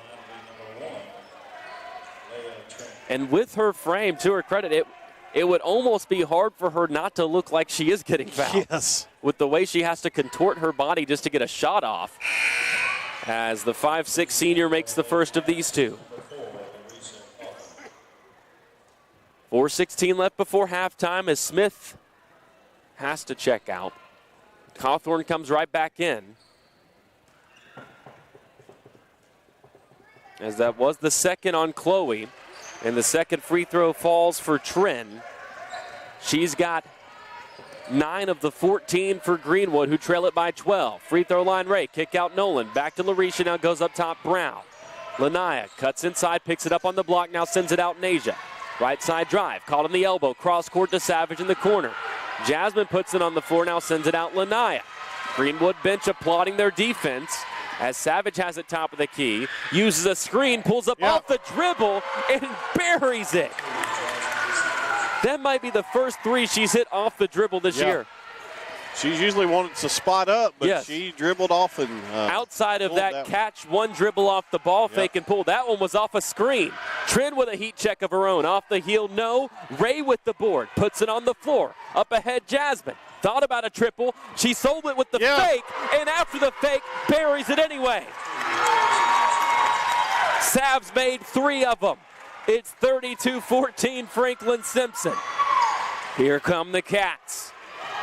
And with her frame, to her credit, it would almost be hard for her not to look like she is getting fouled. Yes. With the way she has to contort her body just to get a shot off. As the 5'6" senior makes the first of these 2. 4:16 left before halftime as Smith has to check out. Cawthorn comes right back in. As that was the second on Chloe. And the second free throw falls for Trin. She's got 9 of the 14 for Greenwood, who trail it by 12. Free throw line, Ray. Kick out Nolan. Back to Larisha. Now goes up top, Brown. Lanaya cuts inside, picks it up on the block, now sends it out Nasia. Right side drive, caught on the elbow, cross court to Savage in the corner. Jasmine puts it on the floor, now sends it out Lanaya. Greenwood bench applauding their defense as Savage has it top of the key, uses a screen, pulls up off the dribble, and buries it. That might be the first three she's hit off the dribble this year. She's usually wanted to spot up, but she dribbled off and outside of that catch, one dribble off the ball fake and pull. That one was off a screen. Trin with a heat check of her own. Off the heel, no. Ray with the board. Puts it on the floor. Up ahead, Jasmine. Thought about a triple. She sold it with the fake, and after the fake, buries it anyway. Savs made 3 of them. It's 32-14 Franklin-Simpson. Here come the Cats.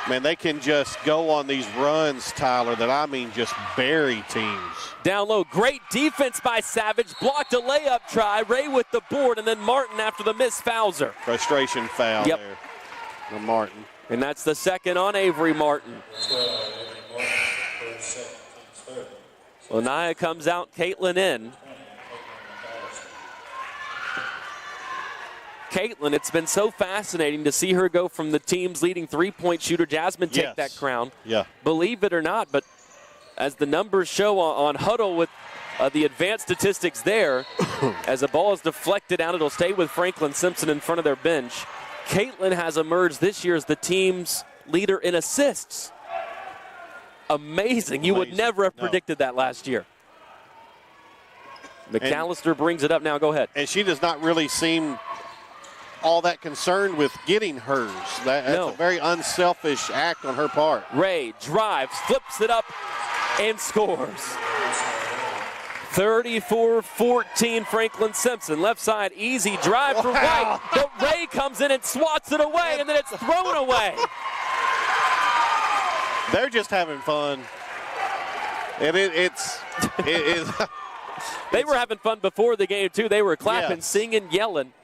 Man, they can just go on these runs, Tyler, that I mean just bury teams. Down low, great defense by Savage. Blocked a layup try. Ray with the board, and then Martin after the miss fouls her. Frustration foul there from Martin. And that's the second on Avery Martin. Lanaya comes out, Caitlin in. Caitlin, it's been so fascinating to see her go from the team's leading three-point shooter, Jasmine, take that crown. Believe it or not, but as the numbers show on Huddle with the advanced statistics there, as the ball is deflected out, it'll stay with Franklin-Simpson in front of their bench. Caitlin has emerged this year as the team's leader in assists. Amazing. You would never have predicted that last year. McAllister brings it up now. Go ahead. And she does not really seem all that concerned with getting hers. That's a very unselfish act on her part. Ray drives, flips it up, and scores. 34-14 Franklin-Simpson. Left side, easy drive for White. But Ray comes in and swats it away, and then it's thrown away. They're just having fun. And they were having fun before the game, too. They were clapping, singing, yelling.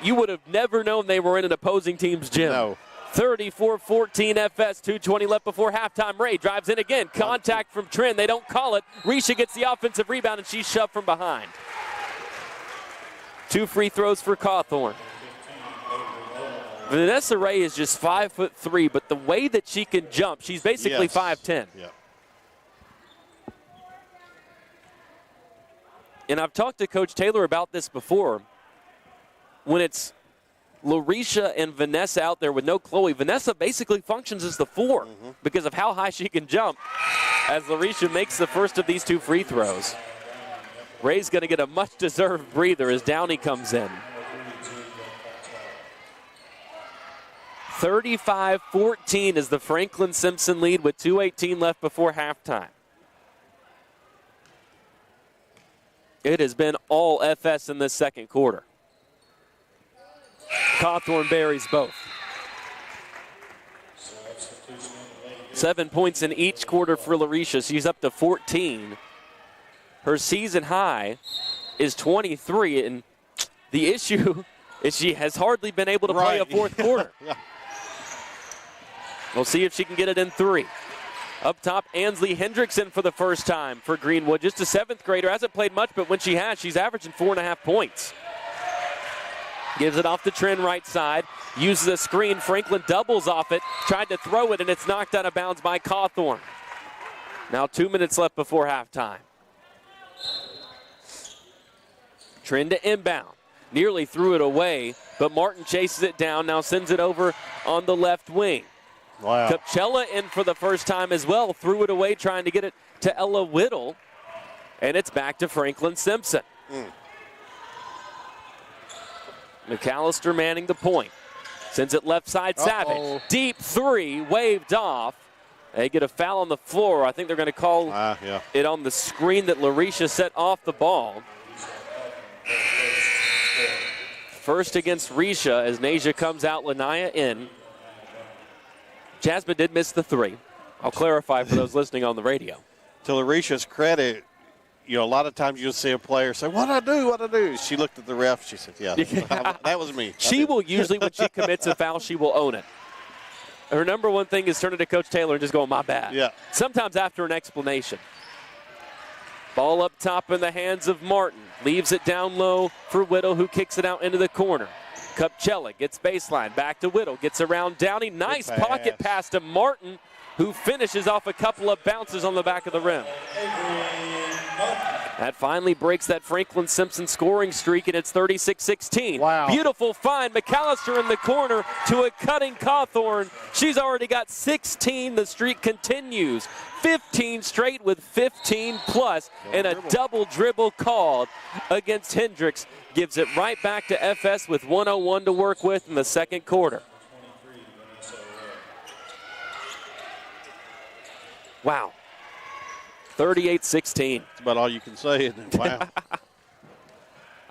You would have never known they were in an opposing team's gym. No. 34-14 FS, 2:20 left before halftime. Ray drives in again. Contact from Trin. They don't call it. Risha gets the offensive rebound, and she's shoved from behind. 2 free throws for Cawthorn. Vanessa Ray is just 5'3", but the way that she can jump, she's basically 5'10". And I've talked to Coach Taylor about this before. When it's Larisha and Vanessa out there with no Chloe, Vanessa basically functions as the 4 because of how high she can jump as Larisha makes the first of these 2 free throws. Ray's going to get a much-deserved breather as Downey comes in. 35-14 is the Franklin-Simpson lead with 2:18 left before halftime. It has been all FS in this second quarter. Cawthorn buries both. 7 points in each quarter for Larisha. She's up to 14. Her season high is 23, and the issue is she has hardly been able to play a fourth quarter. We'll see if she can get it in 3. Up top, Ansley Hendrickson for the first time for Greenwood. Just a 7th grader. Hasn't played much, but when she has, she's averaging 4.5 points. Gives it off the Trin right side. Uses a screen. Franklin doubles off it. Tried to throw it, and it's knocked out of bounds by Cawthorn. Now 2 minutes left before halftime. Trin to inbound. Nearly threw it away, but Martin chases it down. Now sends it over on the left wing. Wow. Capchella in for the first time as well. Threw it away trying to get it to Ella Whittle. And it's back to Franklin-Simpson. McAllister manning the point. Sends it left side, Savage. Deep 3, waved off. They get a foul on the floor. I think they're going to call it on the screen that Larisha set off the ball. First against Risha as Nasia comes out, Lanaya in. Jasmine did miss the 3. I'll clarify for those listening on the radio. To Larisha's credit, a lot of times you'll see a player say, what'd I do? She looked at the ref. She said, that was me. She will usually, when she commits a foul, she will own it. Her number one thing is turning to Coach Taylor and just going, my bad. Yeah. Sometimes after an explanation. Ball up top in the hands of Martin. Leaves it down low for Whittle, who kicks it out into the corner. Kupchella gets baseline. Back to Whittle. Gets around Downey. Nice pocket pass to Martin, who finishes off a couple of bounces on the back of the rim. That finally breaks that Franklin-Simpson scoring streak, and it's 36-16. Wow. Beautiful find. McAllister in the corner to a cutting Cawthorn. She's already got 16. The streak continues. 15 straight with 15 plus, and a double dribble called against Hendricks. Gives it right back to FS with 1:01 to work with in the second quarter. Wow. 38-16. That's about all you can say, isn't it? Wow.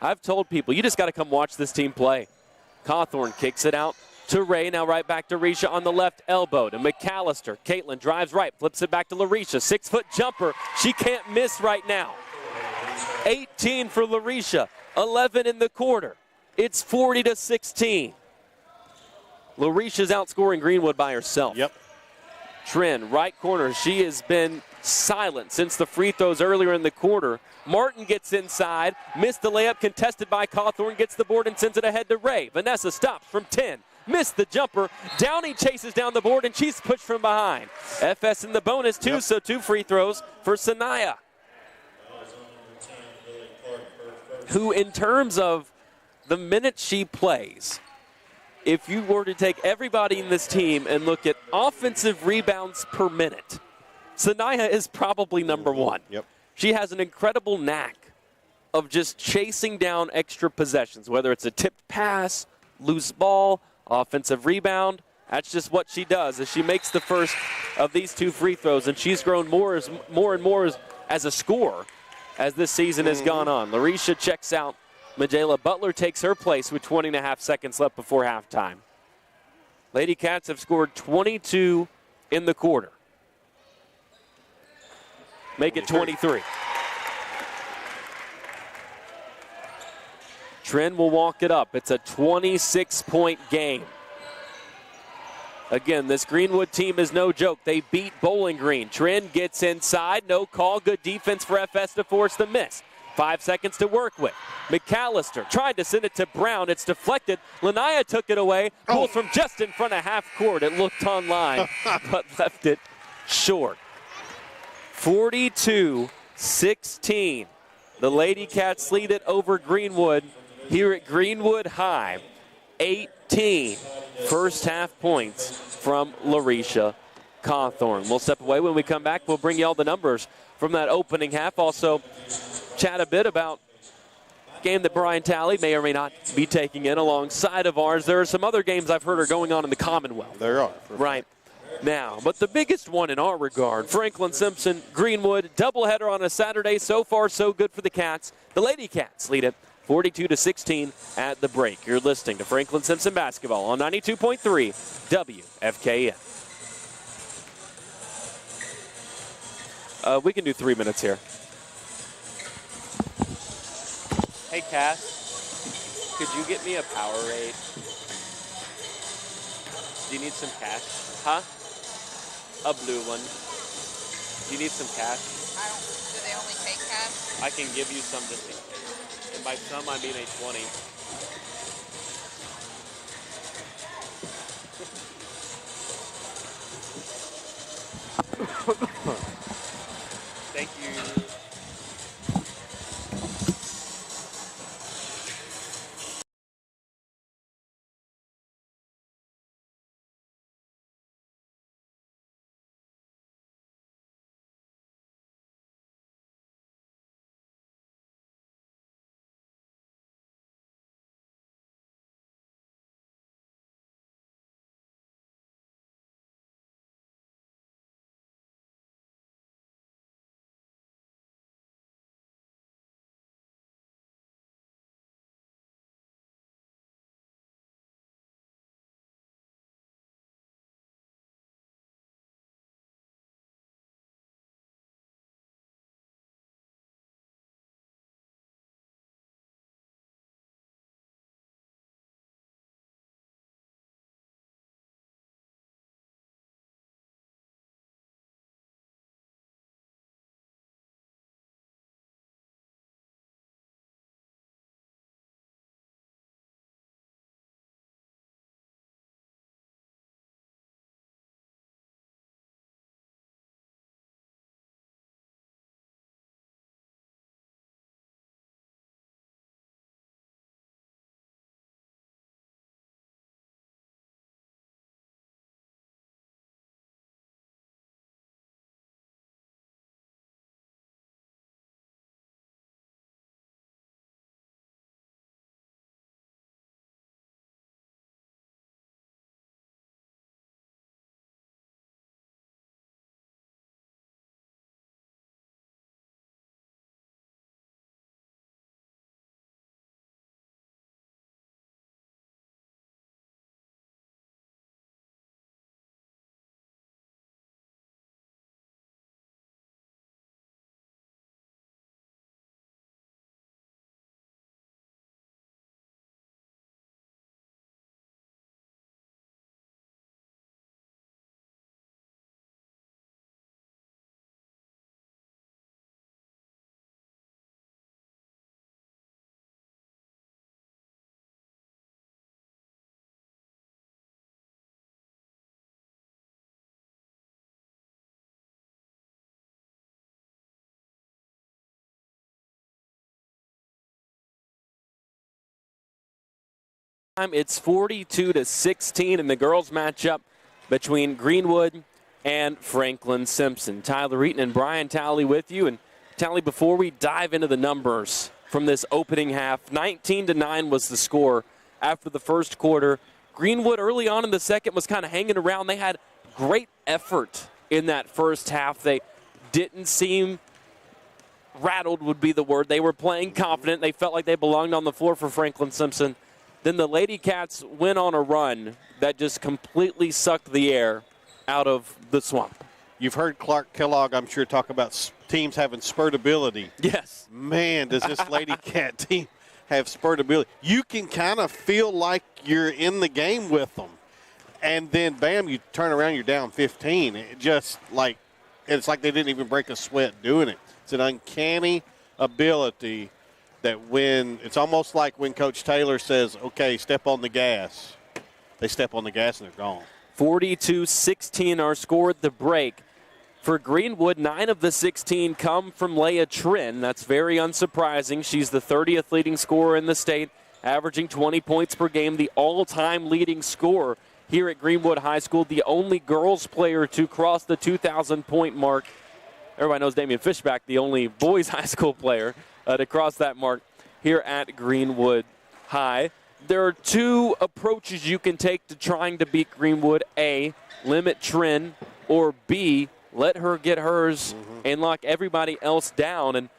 I've told people, you just got to come watch this team play. Cawthorn kicks it out to Ray. Now right back to Risha on the left elbow to McAllister. Caitlin drives right, flips it back to Larisha. 6-foot jumper. She can't miss right now. 18 for Larisha. 11 in the quarter. It's 40-16. Larisha's outscoring Greenwood by herself. Yep. Trin, right corner. She has been silent since the free throws earlier in the quarter. Martin gets inside, missed the layup, contested by Cawthorn, gets the board and sends it ahead to Ray. Vanessa stops from 10, missed the jumper. Downey chases down the board, and she's pushed from behind. FS in the bonus, too, so 2 free throws for Sanaya, who, in terms of the minutes she plays, if you were to take everybody in this team and look at offensive rebounds per minute, Sanaya is probably number 1. Yep. She has an incredible knack of just chasing down extra possessions, whether it's a tipped pass, loose ball, offensive rebound. That's just what she does as she makes the first of these 2 free throws, and she's grown more and more as a scorer as this season has gone on. Larisha checks out. Majayla Butler takes her place with 20.5 seconds left before halftime. Lady Cats have scored 22 in the quarter. Make it 23. Trin will walk it up. It's a 26-point game. Again, this Greenwood team is no joke. They beat Bowling Green. Trin gets inside. No call. Good defense for FS to force the miss. 5 seconds to work with. McAllister tried to send it to Brown. It's deflected. Lanaya took it away. Pulls from just in front of half court. It looked online, but left it short. 42-16. The Lady Cats lead it over Greenwood here at Greenwood High. 18 first half points from Larisha Cawthorn. We'll step away. When we come back, we'll bring you all the numbers from that opening half. Also, chat a bit about game that Brian Talley may or may not be taking in alongside of ours. There are some other games I've heard are going on in the Commonwealth. There are. Right now. But the biggest one in our regard, Franklin-Simpson, Greenwood, doubleheader on a Saturday. So far, so good for the Cats. The Lady Cats lead it 42-16 at the break. You're listening to Franklin-Simpson basketball on 92.3 WFKN. We can do 3 minutes here. Hey, Cass, could you get me a Powerade? Do you need some cash? Huh? A blue one. Do you need some cash? Do they only take cash? I can give you some just in case. And by some, I mean a 20. Thank you. It's 42-16 in the girls matchup between Greenwood and Franklin-Simpson. Tyler Eaton and Brian Talley with you. And Talley, before we dive into the numbers from this opening half, 19-9 was the score after the first quarter. Greenwood early on in the second was kind of hanging around. They had great effort in that first half. They didn't seem rattled would be the word. They were playing confident. They felt like they belonged on the floor for Franklin-Simpson. Then the Lady Cats went on a run that just completely sucked the air out of the swamp. You've heard Clark Kellogg, I'm sure, talk about teams having spurt ability. Yes. Man, does this Lady Cat team have spurt ability. You can kind of feel like you're in the game with them. And then, bam, you turn around, you're down 15. It's like they didn't even break a sweat doing it. It's an uncanny ability that it's almost like when Coach Taylor says, okay, step on the gas. They step on the gas and they're gone. 42-16 our score at the break. For Greenwood, 9 of the 16 come from Leah Trin. That's very unsurprising. She's the 30th leading scorer in the state, averaging 20 points per game, the all-time leading scorer here at Greenwood High School, the only girls player to cross the 2,000-point mark. Everybody knows Damian Fishback, the only boys high school player to cross that mark here at Greenwood High. There are two approaches you can take to trying to beat Greenwood. A, limit Trin, or B, let her get hers and lock everybody else down. And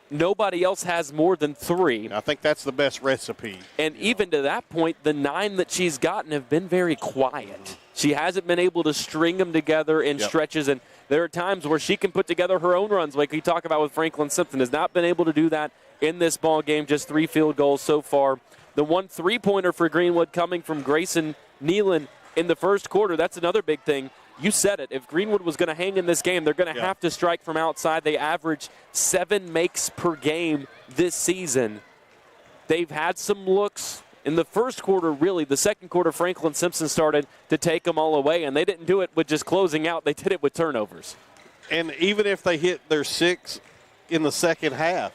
nobody else has more than 3. I think that's the best recipe. And even to that point, the 9 that she's gotten have been very quiet. She hasn't been able to string them together in stretches, and there are times where she can put together her own runs, like we talk about with Franklin-Simpson. Has not been able to do that in this ball game, just 3 field goals so far. The 1 3-pointer for Greenwood coming from Grayson Nealon in the first quarter. That's another big thing. You said it. If Greenwood was going to hang in this game, they're going to have to strike from outside. They average 7 makes per game this season. They've had some looks in the first quarter, really. The second quarter, Franklin-Simpson started to take them all away, and they didn't do it with just closing out. They did it with turnovers. And even if they hit their 6 in the second half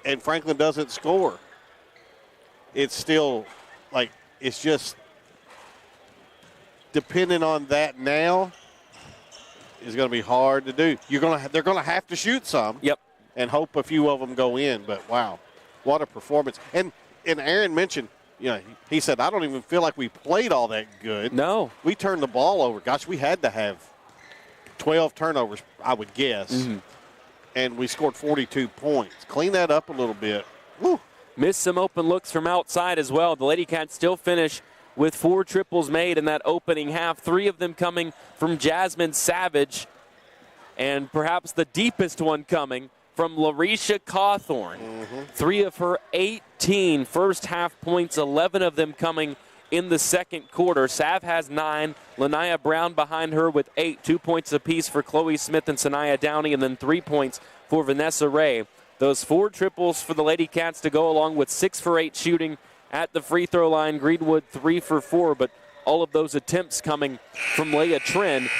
and Franklin doesn't score, it's still it's just depending on that now is going to be hard to do. They're going to have to shoot some. Yep. And hope a few of them go in. But wow, what a performance! And Aaron mentioned, he said, I don't even feel like we played all that good. No, we turned the ball over. Gosh, we had to have 12 turnovers, I would guess. And we scored 42 points. Clean that up a little bit. Woo. Missed some open looks from outside as well. The Lady Cats still finish with 4 triples made in that opening half, 3 of them coming from Jasmine Savage, and perhaps the deepest one coming from Larisha Cawthorn. 3 of her 18 first half points, 11 of them coming in the second quarter. Sav has 9. Lanaya Brown behind her with 8. 2 points apiece for Chloe Smith and Sanaya Downey, and then 3 points for Vanessa Ray. Those 4 triples for the Lady Cats to go along with 6 for 8 shooting at the free throw line. Greenwood 3 for 4, but all of those attempts coming from Leah Trin.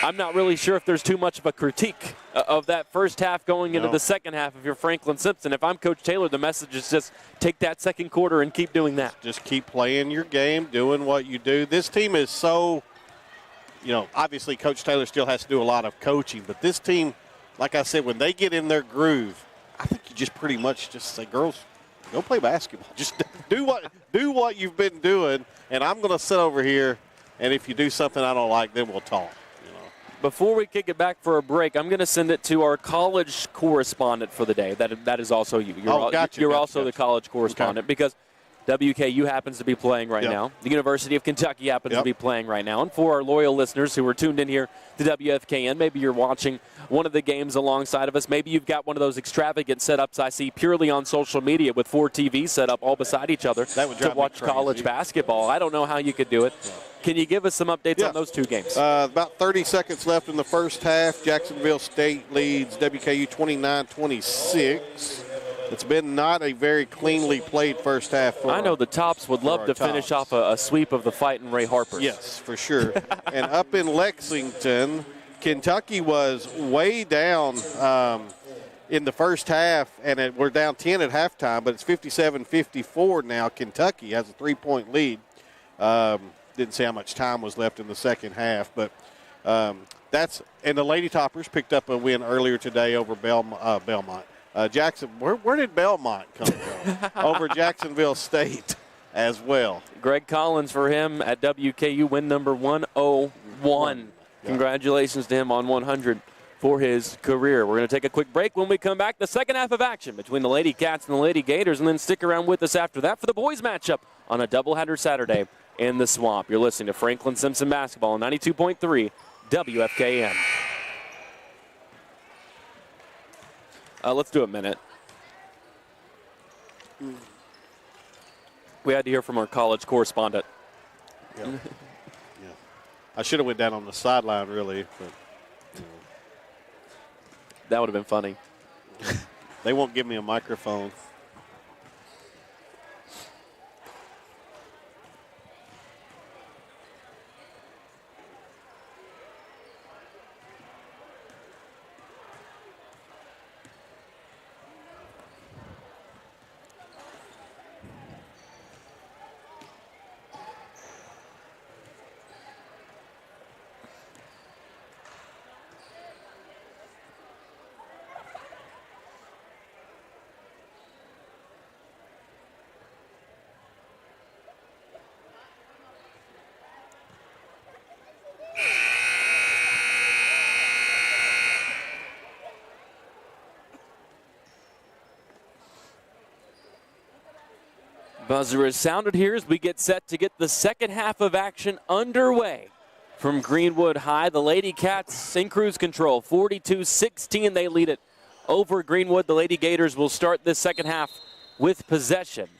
I'm not really sure if there's too much of a critique of that first half going into the second half if you're Franklin-Simpson. If I'm Coach Taylor, the message is just take that second quarter and keep doing that. Just keep playing your game, doing what you do. This team is so, obviously Coach Taylor still has to do a lot of coaching, but this team, like I said, when they get in their groove, I think you just pretty much just say, girls, go play basketball. Just do what you've been doing, and I'm going to sit over here, and if you do something I don't like, then we'll talk. Before we kick it back for a break, I'm going to send it to our college correspondent for the day. That is also you. You're also the college correspondent because WKU happens to be playing right now. The University of Kentucky happens to be playing right now. And for our loyal listeners who are tuned in here to WFKN, maybe you're watching one of the games alongside of us. Maybe you've got one of those extravagant setups I see purely on social media with 4 TVs set up all beside each other to watch college basketball. I don't know how you could do it. Can you give us some updates on those 2 games? About 30 seconds left in the first half. Jacksonville State leads WKU 29-26. It's been not a very cleanly played first half. I know the Tops would love to finish off a sweep of the Fightin' Ray Harpers. Yes, for sure. And up in Lexington, Kentucky was way down in the first half, and we're down 10 at halftime, but it's 57-54 now. Kentucky has a 3-point lead. Didn't see how much time was left in the second half, but and the Lady Toppers picked up a win earlier today over Belmont. Jackson, where did Belmont come from? Over Jacksonville State as well. Greg Collins for him at WKU, win number 101. Congratulations to him on 100 for his career. We're going to take a quick break. When we come back, the second half of action between the Lady Cats and the Lady Gators, and then stick around with us after that for the boys matchup on a doubleheader Saturday in the Swamp. You're listening to Franklin-Simpson basketball on 92.3 WFKN. Let's do a minute. We had to hear from our college correspondent. Yeah. I should have went down on the sideline, really. But, that would have been funny. They won't give me a microphone. Buzzer is sounded here as we get set to get the second half of action underway. From Greenwood High, the Lady Cats in cruise control, 42-16. They lead it over Greenwood. The Lady Gators will start this second half with possession.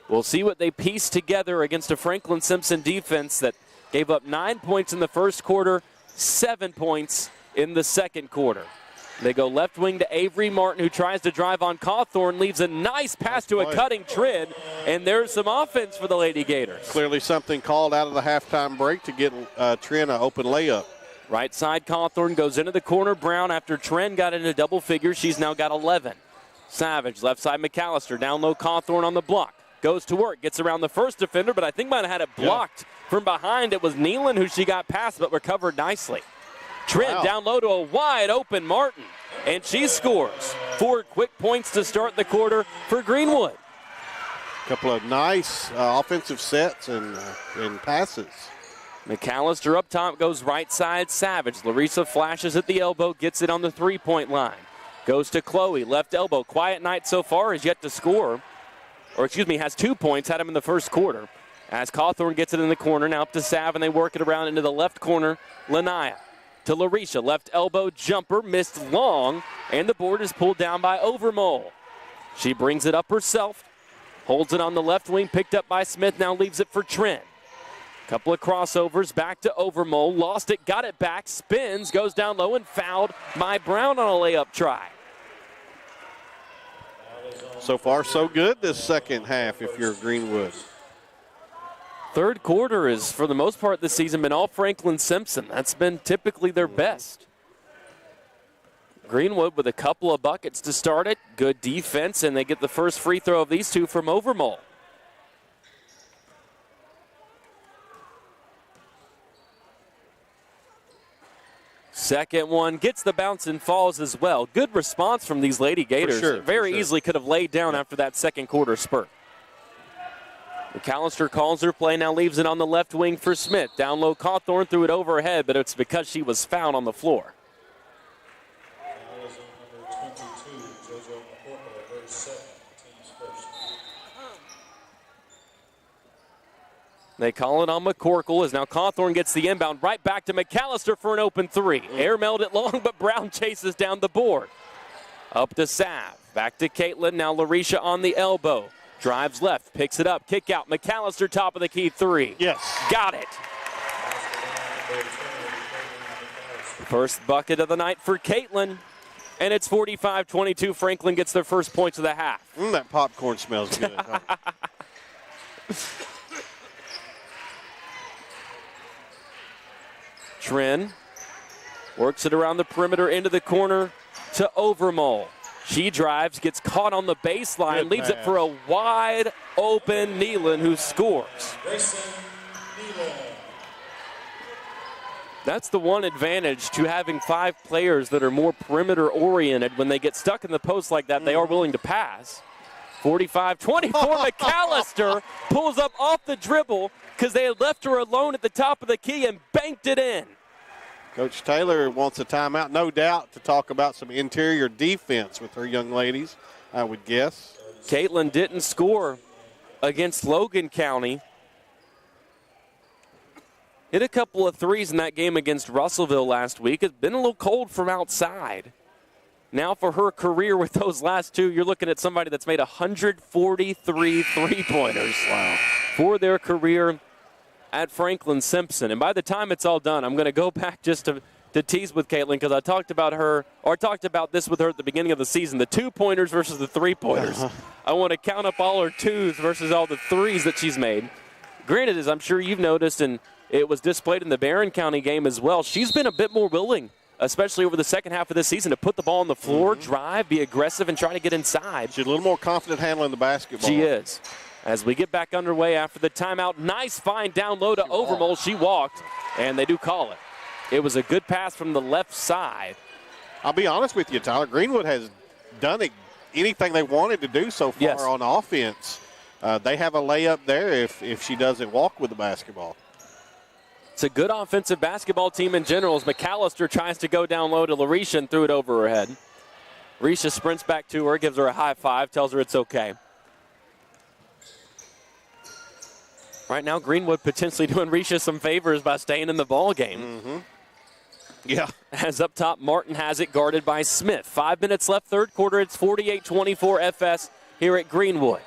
We'll see what they piece together against a Franklin-Simpson defense that gave up 9 points in the first quarter, 7 points in the second quarter. They go left wing to Avery Martin, who tries to drive on Cawthorn, leaves a nice pass to a cutting Trid, and there's some offense for the Lady Gators. Clearly something called out of the halftime break to get Trin an open layup. Right side, Cawthorn goes into the corner. Brown, after Trin got into double figures, she's now got 11. Savage, left side McAllister, down low Cawthorn on the block. Goes to work, gets around the first defender, but I think might have had it blocked from behind. It was Nealon who she got past, but recovered nicely. Trin down low to a wide open Martin, and she scores. 4 quick points to start the quarter for Greenwood. A couple of nice offensive sets and passes. McAllister up top, goes right side, Savage. Larissa flashes at the elbow, gets it on the three-point line. Goes to Chloe, left elbow. Quiet night so far, has yet to score. Or excuse me, has 2 points, had him in the first quarter. As Cawthorn gets it in the corner, now up to Sav, and they work it around into the left corner. Lanaya to Larisha, left elbow jumper, missed long, and the board is pulled down by Overmole. She brings it up herself, holds it on the left wing, picked up by Smith, now leaves it for Trin. Couple of crossovers, back to Overmole, lost it, got it back, spins, goes down low, and fouled by Brown on a layup try. So far, so good this second half if you're Greenwood. Third quarter is, for the most part this season, been all Franklin-Simpson. That's been typically their best. Greenwood with a couple of buckets to start it. Good defense, and they get the first free throw of these two from Overmole. Second one gets the bounce and falls as well. Good response from these Lady Gators. Very easily could have laid down after that second quarter spurt. McAllister calls her play, now leaves it on the left wing for Smith. Down low, Cawthorn threw it overhead, but it's because she was fouled on the floor. They call it on McCorkle as now Cawthorn gets the inbound right back to McAllister for an open three. Air mailed it long, but Brown chases down the board. Up to Sav, back to Caitlin, now Larisha on the elbow. Drives left, picks it up, kick out. McAllister top of the key three. Yes. Got it. First bucket of the night for Caitlin. And it's 45-22. Franklin gets their first points of the half. That popcorn smells good. Trin works it around the perimeter into the corner to Overmole. She drives, gets caught on the baseline, leaves it for a wide open Nealon, who scores. That's the one advantage to having 5 players that are more perimeter oriented. When they get stuck in the post like that, they are willing to pass. 45-24, McAllister pulls up off the dribble because they had left her alone at the top of the key and banked it in. Coach Taylor wants a timeout, no doubt, to talk about some interior defense with her young ladies, I would guess. Caitlin didn't score against Logan County. Hit a couple of threes in that game against Russellville last week. It's been a little cold from outside. Now for her career with those last 2, you're looking at somebody that's made 143 three-pointers for their career at Franklin-Simpson. And by the time it's all done, I'm going to go back just to tease with Caitlin, because I talked about this with her at the beginning of the season, the 2-pointers versus the 3-pointers. I want to count up all her 2s versus all the 3s that she's made. Granted, as I'm sure you've noticed, and it was displayed in the Barron County game as well, she's been a bit more willing, especially over the second half of this season, to put the ball on the floor, drive, be aggressive, and try to get inside. She's a little more confident handling the basketball. She is. As we get back underway after the timeout, nice find down low to Overmole. She walked, and they do call it. It was a good pass from the left side. I'll be honest with you, Tyler. Greenwood has done anything they wanted to do so far on offense. They have a layup there if she doesn't walk with the basketball. It's a good offensive basketball team in general as McAllister tries to go down low to LaRisha and threw it over her head. Risha sprints back to her, gives her a high five, tells her it's okay. Right now, Greenwood potentially doing Risha some favors by staying in the ball game. Yeah. As up top, Martin has it guarded by Smith. 5 minutes left, third quarter. It's 48-24 FS here at Greenwood.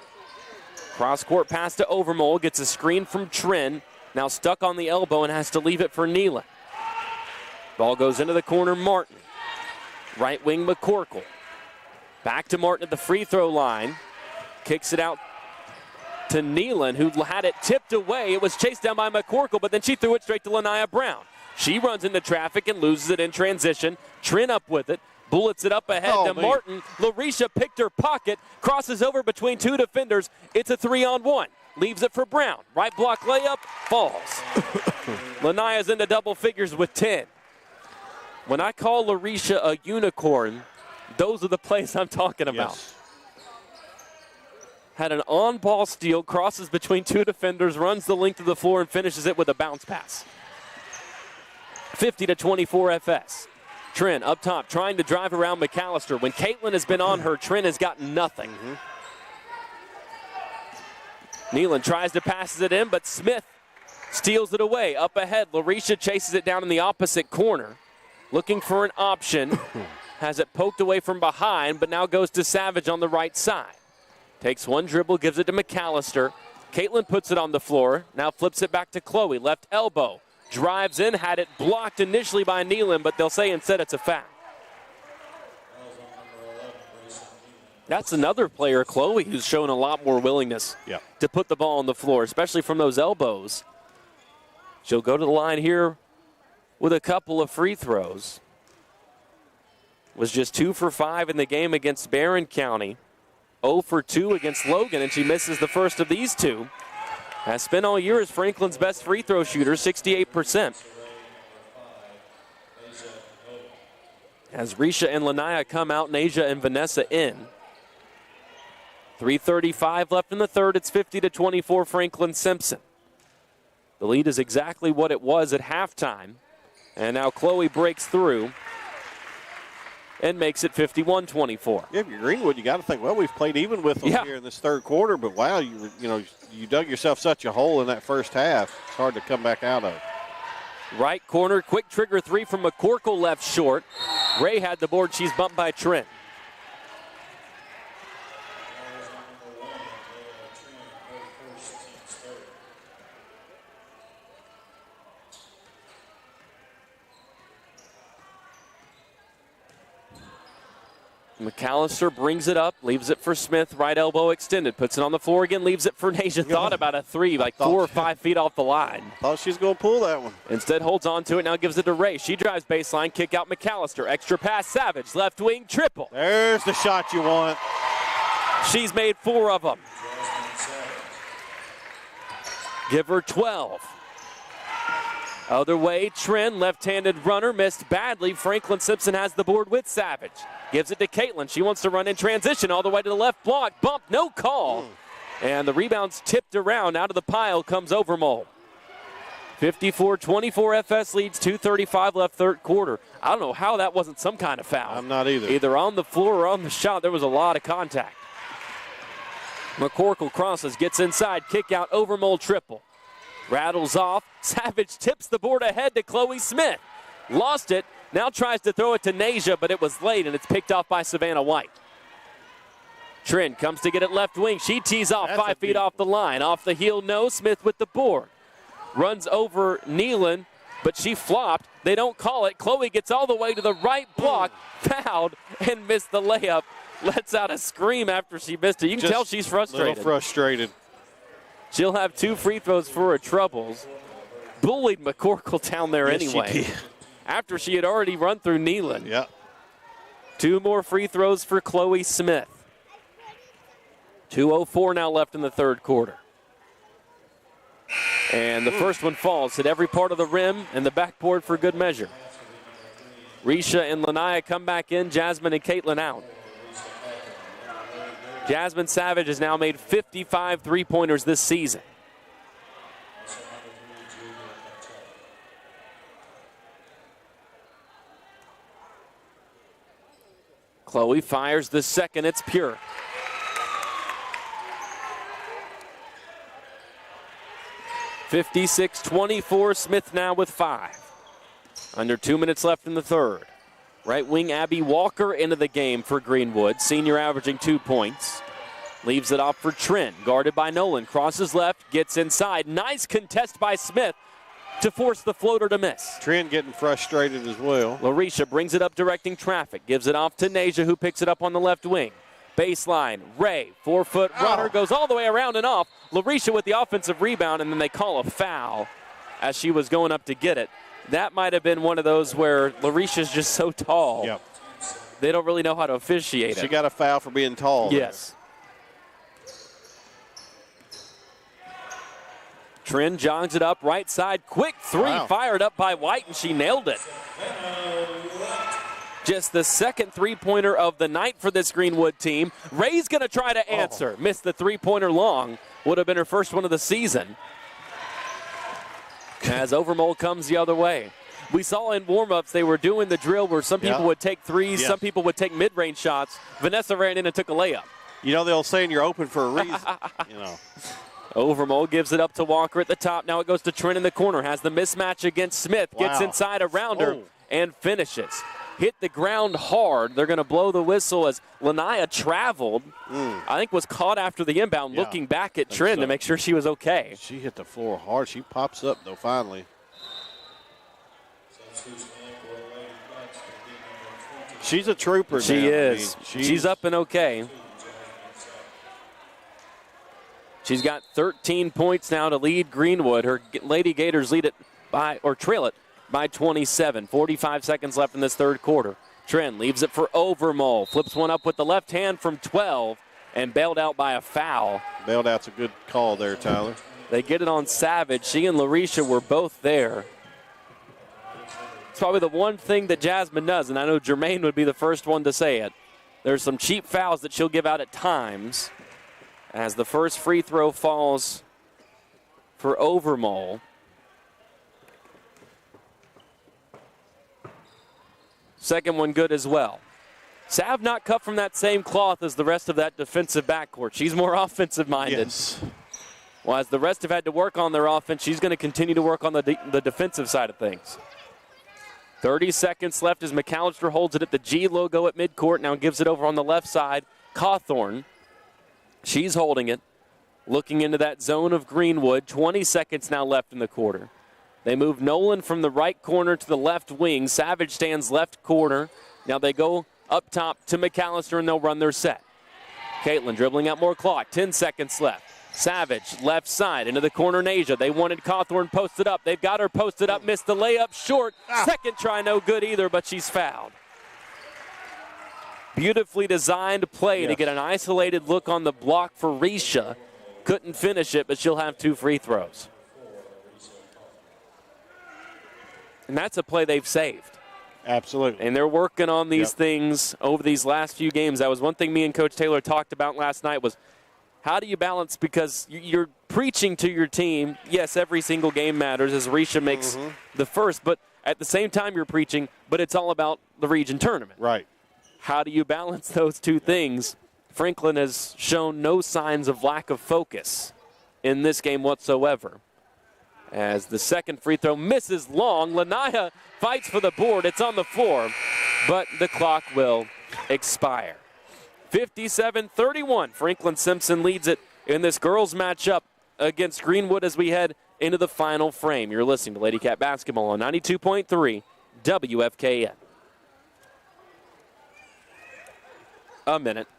Cross-court pass to Overmole. Gets a screen from Trin. Now stuck on the elbow and has to leave it for Nealon. Ball goes into the corner, Martin. Right wing, McCorkle. Back to Martin at the free throw line. Kicks it out to Nealon, who had it tipped away. It was chased down by McCorkle, but then she threw it straight to Lanaya Brown. She runs into traffic and loses it in transition. Trin up with it. Bullets it up ahead to Martin. LaRisha picked her pocket, crosses over between 2 defenders. It's a 3-on-1. Leaves it for Brown. Right block layup, falls. Lanaya's into double figures with 10. When I call LaRisha a unicorn, those are the plays I'm talking about. Yes. Had an on-ball steal, crosses between 2 defenders, runs the length of the floor, and finishes it with a bounce pass. 50-24 FS. Trin up top, trying to drive around McAllister. When Caitlin has been on her, Trin has gotten nothing. Nealon tries to pass it in, but Smith steals it away. Up ahead, LaRisha chases it down in the opposite corner. Looking for an option. Has it poked away from behind, but now goes to Savage on the right side. Takes one dribble, gives it to McAllister. Caitlin puts it on the floor. Now flips it back to Chloe. Left elbow. Drives in, had it blocked initially by Nealon, but they'll say instead it's a foul. That's another player, Chloe, who's shown a lot more willingness to put the ball on the floor, especially from those elbows. She'll go to the line here with a couple of free throws. Was just 2 for 5 in the game against Barron County. 0 for 2 against Logan, and she misses the first of these 2. Has spent all year as Franklin's best free throw shooter, 68%. As Risha and Lanaya come out, and Asia and Vanessa in. 3:35 left in the third. It's 50-24 Franklin-Simpson. The lead is exactly what it was at halftime. And now Chloe breaks through and makes it 51-24. Yeah, if you're Greenwood, you got to think, well, we've played even with them here in this third quarter, but wow, you dug yourself such a hole in that first half. It's hard to come back out of. Right corner, quick trigger 3 from McCorkle, left short. Ray had the board. She's bumped by Trent. McAllister brings it up, leaves it for Smith, right elbow extended, puts it on the floor again, leaves it for Nasia. Thought about a three, like 4 or 5 feet off the line. Thought she was going to pull that one. Instead holds on to it, now gives it to Ray. She drives baseline, kick out McAllister. Extra pass, Savage, left wing, triple. There's the shot you want. She's made 4 of them. Give her 12. Other way, Trent, left-handed runner, missed badly. Franklin-Simpson has the board with Savage. Gives it to Caitlin. She wants to run in transition all the way to the left block. Bump, no call. And the rebound's tipped around. Out of the pile comes Overmole. 54-24 FS leads, 2:35 left third quarter. I don't know how that wasn't some kind of foul. I'm not either. Either on the floor or on the shot, there was a lot of contact. McCorkle crosses, gets inside, kick out, Overmole triple. Rattles off. Savage tips the board ahead to Chloe Smith. Lost it. Now tries to throw it to Nasia, but it was late, and it's picked off by Savannah White. Trent comes to get it left wing. She tees off 5 feet off the line. Off the heel, no. Smith with the board. Runs over Nealon, but she flopped. They don't call it. Chloe gets all the way to the right block, fouled, and missed the layup. Lets out a scream after she missed it. You can tell she's frustrated. A little frustrated. She'll have 2 free throws for her troubles. Bullied McCorkle down there anyway. She did. After she had already run through Nealon. Yeah. 2 more free throws for Chloe Smith. 2:04 now left in the third quarter. And the first one falls. Hit every part of the rim and the backboard for good measure. Risha and Lanaya come back in. Jasmine and Caitlin out. Jasmine Savage has now made 55 three-pointers this season. Chloe fires the second. It's pure. (56-24). Smith now with 5. Under 2 minutes left in the third. Right wing Abby Walker into the game for Greenwood. Senior averaging 2 points. Leaves it off for Trent. Guarded by Nolan. Crosses left. Gets inside. Nice contest by Smith to force the floater to miss. Trent getting frustrated as well. Larisha brings it up directing traffic. Gives it off to Nasia, who picks it up on the left wing. Baseline. Ray, 4-foot runner, goes all the way around and off. Larisha with the offensive rebound, and then they call a foul as she was going up to get it. That might have been one of those where Larisha's just so tall. Yep. They don't really know how to officiate it. She got a foul for being tall. Yes. Trin jogs it up, right side, quick three, fired up by White, and she nailed it. Just the second three-pointer of the night for this Greenwood team. Ray's going to try to answer. Missed the three-pointer long. Would have been her first one of the season. As Overmole comes the other way. We saw in warm-ups they were doing the drill where some people would take threes, some people would take mid-range shots. Vanessa ran in and took a layup. You know, they'll say you're open for a reason. You know. Overmole gives it up to Walker at the top. Now it goes to Trent in the corner. Has the mismatch against Smith. Gets inside around her and finishes. Hit the ground hard. They're going to blow the whistle as Lanaya traveled. I think was caught after the inbound, looking back at Trent to make sure she was okay. She hit the floor hard. She pops up, though, finally. She's a trooper. She is. I mean, she's up and okay. She's got 13 points now to lead Greenwood. Her Lady Gators lead it by, or trail it by 27. 45 seconds left in this third quarter. Trent leaves it for Overmole. Flips one up with the left hand from 12 and bailed out by a foul. Bailed out's a good call there, Tyler. They get it on Savage. She and Larisha were both there. It's probably the one thing that Jasmine does, and I know Jermaine would be the first one to say it. There's some cheap fouls that she'll give out at times. As the first free throw falls for Overmole. Second one good as well. Sav not cut from that same cloth as the rest of that defensive backcourt. She's more offensive-minded. Yes. While as the rest have had to work on their offense, she's going to continue to work on the defensive side of things. 30 seconds left as McAllister holds it at the G logo at midcourt. Now gives it over on the left side. Cawthorn. She's holding it, looking into that zone of Greenwood. 20 seconds now left in the quarter. They move Nolan from the right corner to the left wing. Savage stands left corner. Now they go up top to McAllister, and they'll run their set. Caitlin dribbling out more clock. 10 seconds left. Savage, left side, into the corner, Nasia. They wanted Cawthorn posted up. They've got her posted up. Missed the layup short. Second try, no good either, but she's fouled. Beautifully designed play to get an isolated look on the block for Risha. Couldn't finish it, but she'll have 2 free throws. And that's a play they've saved. Absolutely. And they're working on these things over these last few games. That was one thing me and Coach Taylor talked about last night was how do you balance, because you're preaching to your team, yes, every single game matters as Risha makes the first, but at the same time you're preaching, but it's all about the region tournament. Right. How do you balance those two things? Franklin has shown no signs of lack of focus in this game whatsoever. As the second free throw misses long, Lanaya fights for the board. It's on the floor, but the clock will expire. 57-31. Franklin-Simpson leads it in this girls matchup against Greenwood as we head into the final frame. You're listening to Lady Cat Basketball on 92.3 WFKN. A minute.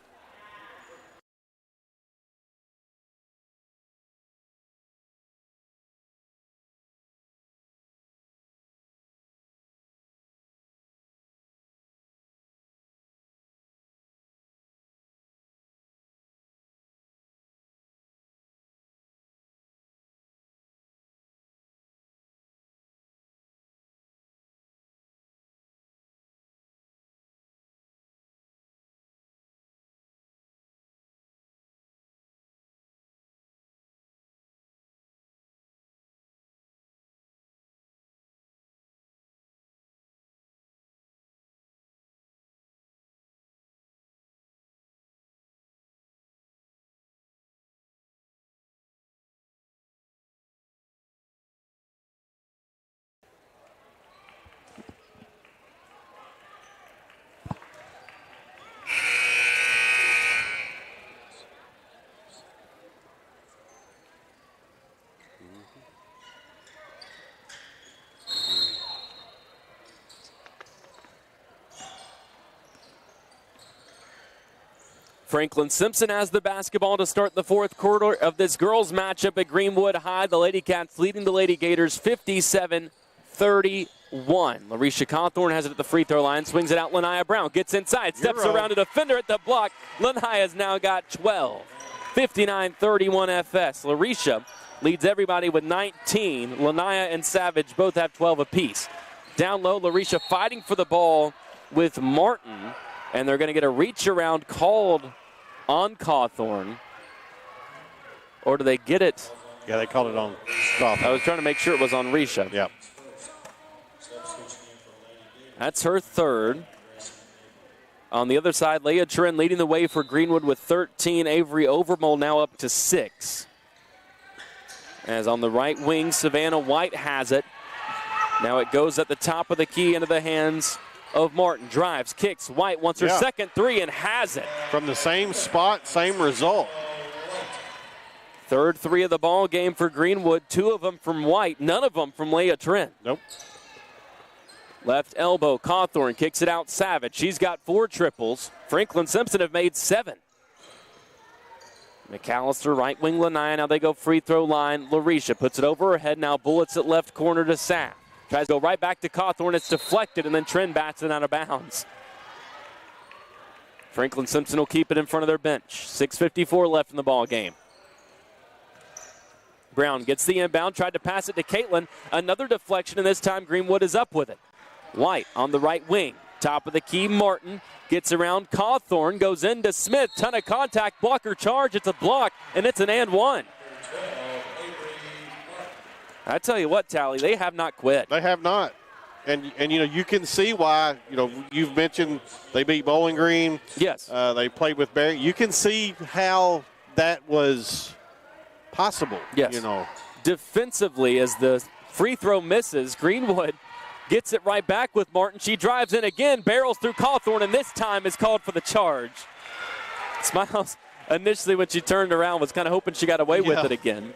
Franklin-Simpson has the basketball to start the fourth quarter of this girls matchup at Greenwood High. The Lady Cats leading the Lady Gators 57-31. Larisha Cawthorn has it at the free throw line, swings it out. Lanaya Brown gets inside, steps around a defender at the block. Lanaya's now got 12. 59-31 FS. Larisha leads everybody with 19. Lanaya and Savage both have 12 apiece. Down low, Larisha fighting for the ball with Martin. And they're going to get a reach around called on Cawthorn. Or do they get it? Yeah, they called it on Cawthorn. I was trying to make sure it was on Risha. Yep. That's her third. On the other side, Leah Trin leading the way for Greenwood with 13. Avery Overmole now up to 6. As on the right wing, Savannah White has it. Now it goes at the top of the key into the hands of Martin. Drives, kicks. White wants her second three and has it. From the same spot, same result. Third three of the ball game for Greenwood. 2 of them from White, none of them from Leah Trent. Nope. Left elbow, Cawthorn kicks it out. Savage. She's got 4 triples. Franklin-Simpson have made 7. McAllister, right wing, Lanaya. Now they go free throw line. Larisha puts it over her head. Now bullets at left corner to Sapp. Tries to go right back to Cawthorn. It's deflected, and then Trent bats it out of bounds. Franklin-Simpson will keep it in front of their bench. 6:54 left in the ball game. Brown gets the inbound, tried to pass it to Caitlin. Another deflection, and this time Greenwood is up with it. White on the right wing. Top of the key, Martin gets around Cawthorn, goes into Smith. Ton of contact, blocker charge. It's a block, and it's an and one. I tell you what, Tally, they have not quit. They have not. And you know, you can see why, you know, you've mentioned they beat Bowling Green. Yes. They played with Barry. You can see how that was possible. Yes. You know. Defensively, as the free throw misses, Greenwood gets it right back with Martin. She drives in again, barrels through Cawthorn, and this time is called for the charge. Smiles initially when she turned around was kind of hoping she got away with it again.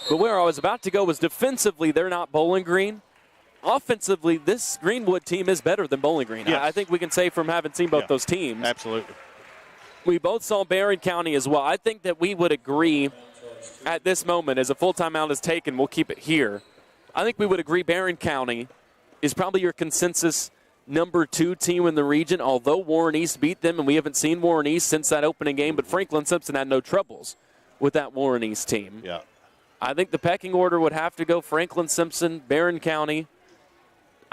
But where I was about to go was defensively, they're not Bowling Green. offensively, this Greenwood team is better than Bowling Green. Yes. I think we can say from having seen both those teams. Absolutely. We both saw Barron County as well. I think that we would agree at this moment, as a full timeout is taken, we'll keep it here. I think we would agree Barron County is probably your consensus number 2 team in the region, although Warren East beat them, and we haven't seen Warren East since that opening game, but Franklin-Simpson had no troubles with that Warren East team. Yeah. I think the pecking order would have to go Franklin-Simpson, Barron County.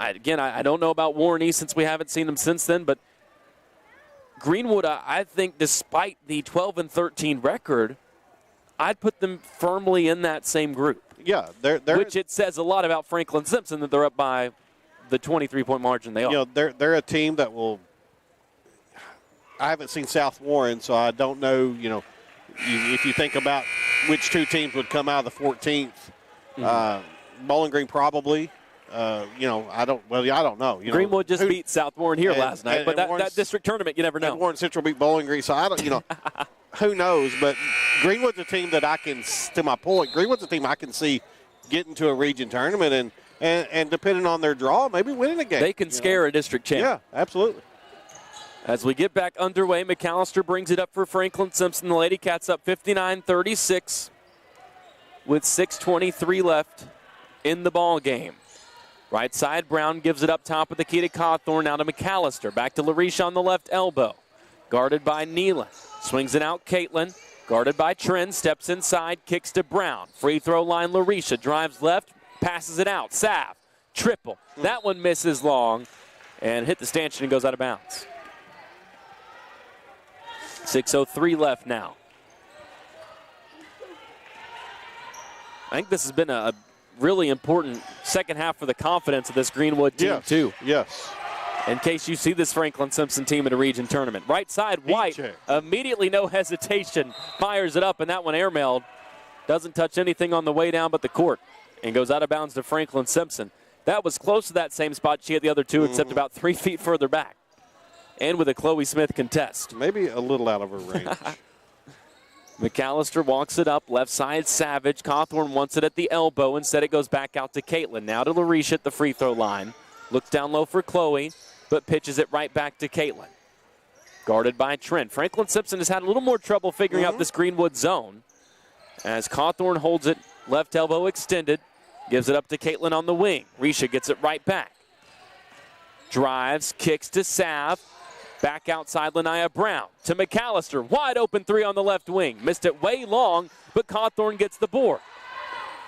I don't know about Warren East since we haven't seen them since then, but Greenwood, I think despite the 12-13 record, I'd put them firmly in that same group. Yeah, which it says a lot about Franklin-Simpson that they're up by the 23-point margin they are. You know, they're a team that will – I haven't seen South Warren, so I don't know, if you think about which 2 teams would come out of the 14th, Bowling Green probably. I don't know. Greenwood just beat South Warren here last night, but that district tournament, you never know. Warren Central beat Bowling Green, so I don't, who knows? But Greenwood's a team that I can, to my point, Greenwood's a team I can see getting to a region tournament and depending on their draw, maybe winning a game. They can scare a district champ. Yeah, absolutely. As we get back underway, McAllister brings it up for Franklin-Simpson. The Lady Cats up 59-36 with 6:23 left in the ball game. Right side, Brown gives it up top of the key to Cawthorn, now to McAllister. Back to LaRisha on the left elbow. Guarded by Nealon. Swings it out, Caitlin. Guarded by Trent, steps inside, kicks to Brown. Free throw line, LaRisha drives left, passes it out. Sav, triple. That one misses long and hit the stanchion and goes out of bounds. 6:03 left now. I think this has been a really important second half for the confidence of this Greenwood team, too. Yes. In case you see this Franklin-Simpson team at a region tournament. Right side, White, immediately no hesitation, fires it up, and that one airmailed. Doesn't touch anything on the way down but the court, and goes out of bounds to Franklin-Simpson. That was close to that same spot she had the other 2, except about 3 feet further back. And with a Chloe Smith contest. Maybe a little out of her range. McAllister walks it up, left side, Savage. Cawthorn wants it at the elbow. Instead, it goes back out to Caitlin. Now to LaRisha at the free throw line. Looks down low for Chloe, but pitches it right back to Caitlin. Guarded by Trent. Franklin-Simpson has had a little more trouble figuring out this Greenwood zone. As Cawthorn holds it, left elbow extended. Gives it up to Caitlin on the wing. Risha gets it right back. Drives, kicks to Sav. Back outside, Lanaya Brown to McAllister. Wide open 3 on the left wing. Missed it way long, but Cawthorn gets the board.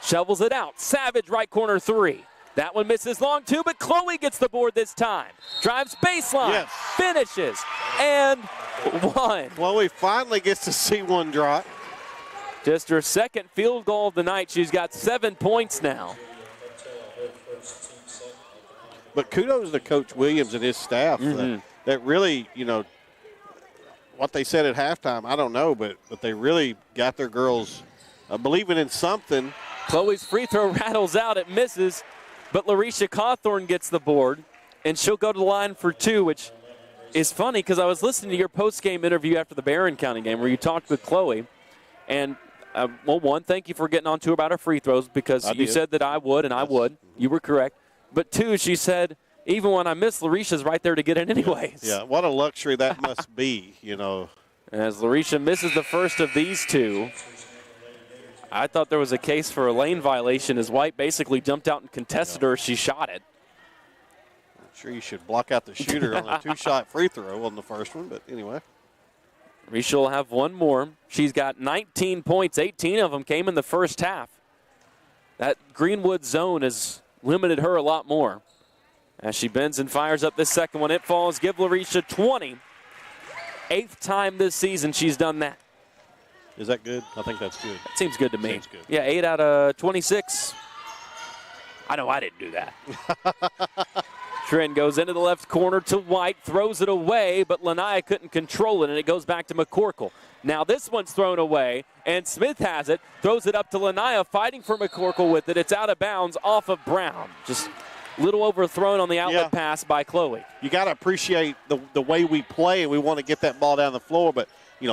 Shovels it out. Savage, right corner 3. That one misses long too, but Chloe gets the board this time. Drives baseline, finishes, and 1. Chloe finally gets to see one drop. Just her second field goal of the night. She's got 7 points now. But kudos to Coach Williams and his staff. That really, what they said at halftime, I don't know, but they really got their girls believing in something. Chloe's free throw rattles out. It misses, but LaRisha Cawthorn gets the board, and she'll go to the line for 2, which is funny because I was listening to your post-game interview after the Barron County game where you talked with Chloe. And, one, thank you for getting on to her about her free throws because you said that I would, and I would. You were correct. But 2, she said, even when I miss, LaRisha's right there to get in anyways. Yeah, what a luxury that must be, As LaRisha misses the first of these 2, I thought there was a case for a lane violation as White basically jumped out and contested her as she shot it. I'm sure you should block out the shooter on a 2-shot free throw on the first one, but anyway. LaRisha will have one more. She's got 19 points. 18 of them came in the first half. That Greenwood zone has limited her a lot more. As she bends and fires up this second one, it falls. Give LaRisha 20. 8th time this season she's done that. Is that good? I think that's good. That seems good to me. Seems good. Yeah, 8 out of 26. I know I didn't do that. Trent goes into the left corner to White, throws it away, but Lanaya couldn't control it, and it goes back to McCorkle. Now this one's thrown away, and Smith has it, throws it up to Lanaya, fighting for McCorkle with it. It's out of bounds off of Brown. Just little overthrown on the outlet pass by Chloe. You got to appreciate the way we play, and we want to get that ball down the floor, but,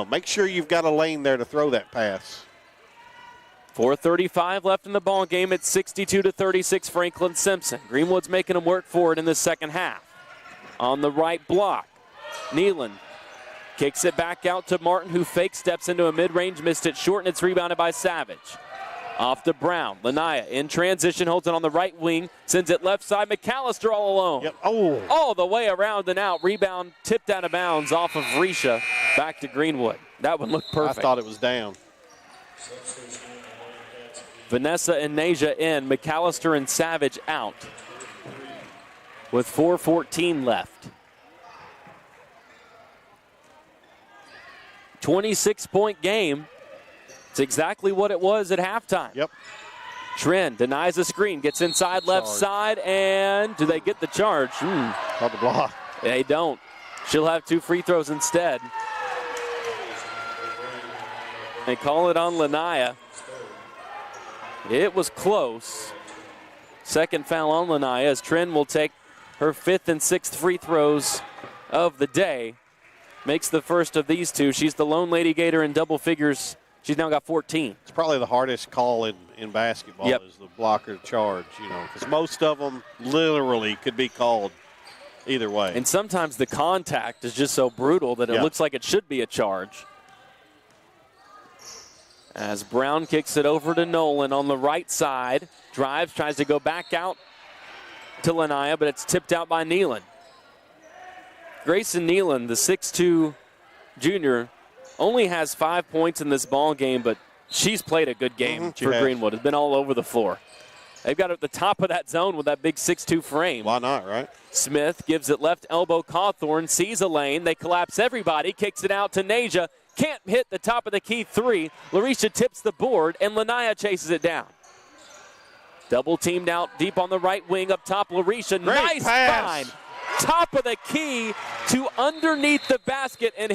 make sure you've got a lane there to throw that pass. 4:35 left in the ball game. It's 62-36 Franklin-Simpson. Greenwood's making them work for it in the second half. On the right block, Nealon kicks it back out to Martin, who fake steps into a mid-range, missed it short, and it's rebounded by Savage. Off to Brown. Lanaya in transition, holds it on the right wing, sends it left side. McAllister all alone. Yep. Oh. All the way around and out. Rebound tipped out of bounds off of Risha. Back to Greenwood. That one looked perfect. I thought it was down. Vanessa and Nasia in. McAllister and Savage out. With 4:14 left. 26-point game. It's exactly what it was at halftime. Yep. Trin denies the screen, gets inside left side, and do they get the charge? Called the block. They don't. She'll have 2 free throws instead. They call it on Lanaya. It was close. Second foul on Lanaya as Trin will take her 5th and 6th free throws of the day. Makes the first of these 2. She's the lone Lady Gator in double figures. She's now got 14. It's probably the hardest call in basketball is the blocker charge, because most of them literally could be called either way. And sometimes the contact is just so brutal that it looks like it should be a charge. As Brown kicks it over to Nolan on the right side. Drives, tries to go back out to Lanaya, but it's tipped out by Nealon. Grayson Nealon, the 6'2 junior, only has 5 points in this ball game, but she's played a good game for Greenwood. Has been all over the floor. They've got her at the top of that zone with that big 6'2 frame. Why not, right? Smith gives it left elbow. Cawthorn sees a lane. They collapse everybody. Kicks it out to Nasia. Can't hit the top of the key 3. Larisha tips the board, and Lanaya chases it down. Double teamed out deep on the right wing up top. Larisha, nice find. Top of the key to underneath the basket and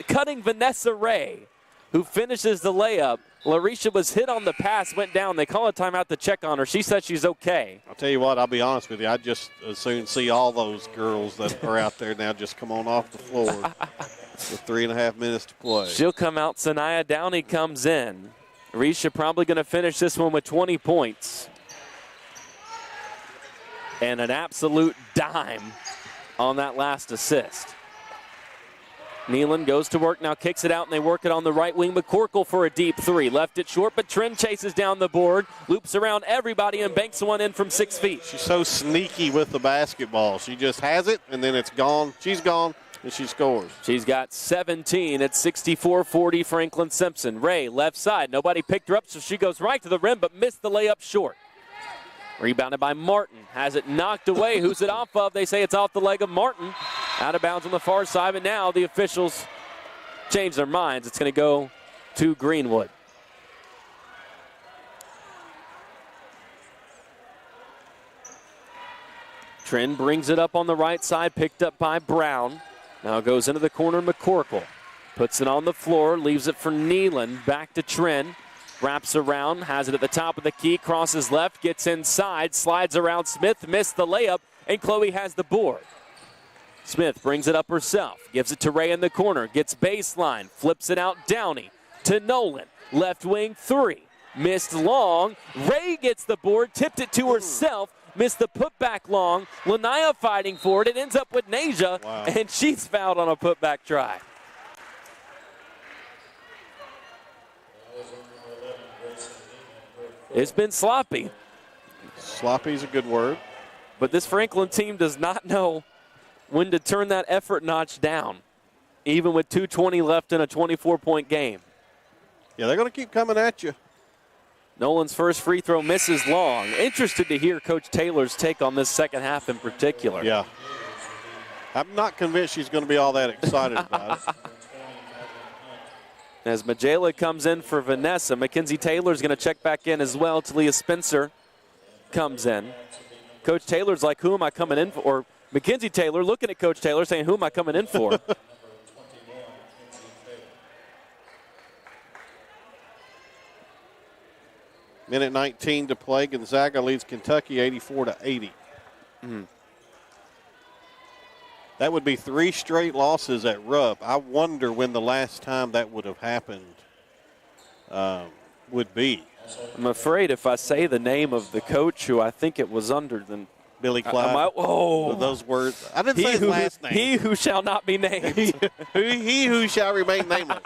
cutting Vanessa Ray, who finishes the layup. Larisha was hit on the pass, went down. They call a timeout to check on her. She said she's okay. I'll tell you what, I'll be honest with you. I just as soon see all those girls that are out there now just come on off the floor with 3.5 minutes to play. She'll come out. Sanaya Downey comes in. Risha probably going to finish this one with 20 points. And an absolute dime on that last assist. Nealon goes to work now, kicks it out, and they work it on the right wing. McCorkle for a deep 3. Left it short, but Trin chases down the board, loops around everybody, and banks one in from 6 feet. She's so sneaky with the basketball. She just has it, and then it's gone. She's gone, and she scores. She's got 17 at 64-40 Franklin-Simpson. Ray, left side. Nobody picked her up, so she goes right to the rim, but missed the layup short. Rebounded by Martin. Has it knocked away. Who's it off of? They say it's off the leg of Martin. Out of bounds on the far side, but now the officials change their minds. It's going to go to Greenwood. Trin brings it up on the right side, picked up by Brown. Now goes into the corner, McCorkle. Puts it on the floor, leaves it for Nealon. Back to Trin. Wraps around, has it at the top of the key, crosses left, gets inside, slides around Smith, missed the layup, and Chloe has the board. Smith brings it up herself, gives it to Ray in the corner, gets baseline, flips it out Downey to Nolan. Left wing 3, missed long. Ray gets the board, tipped it to herself, missed the putback long. Lanaya fighting for it. It ends up with Nasia, and she's fouled on a putback try. It's been sloppy. Sloppy is a good word. But this Franklin team does not know when to turn that effort notch down, even with 2:20 left in a 24-point game. Yeah, they're going to keep coming at you. Nolan's first free throw misses long. Interested to hear Coach Taylor's take on this second half in particular. Yeah. I'm not convinced she's going to be all that excited about it. As Majela comes in for Vanessa, Mackenzie Taylor's going to check back in as well. Talia Spencer comes in. Coach Taylor's like, who am I coming in for? Or Mackenzie Taylor looking at Coach Taylor saying, who am I coming in for? Minute 19 to play. Gonzaga leads Kentucky 84-80. That would be 3 straight losses at Rupp. I wonder when the last time that would have happened would be. I'm afraid if I say the name of the coach who I think it was under, then Billy Clyde. Those words. I didn't say his last name. He who shall not be named. he who shall remain nameless.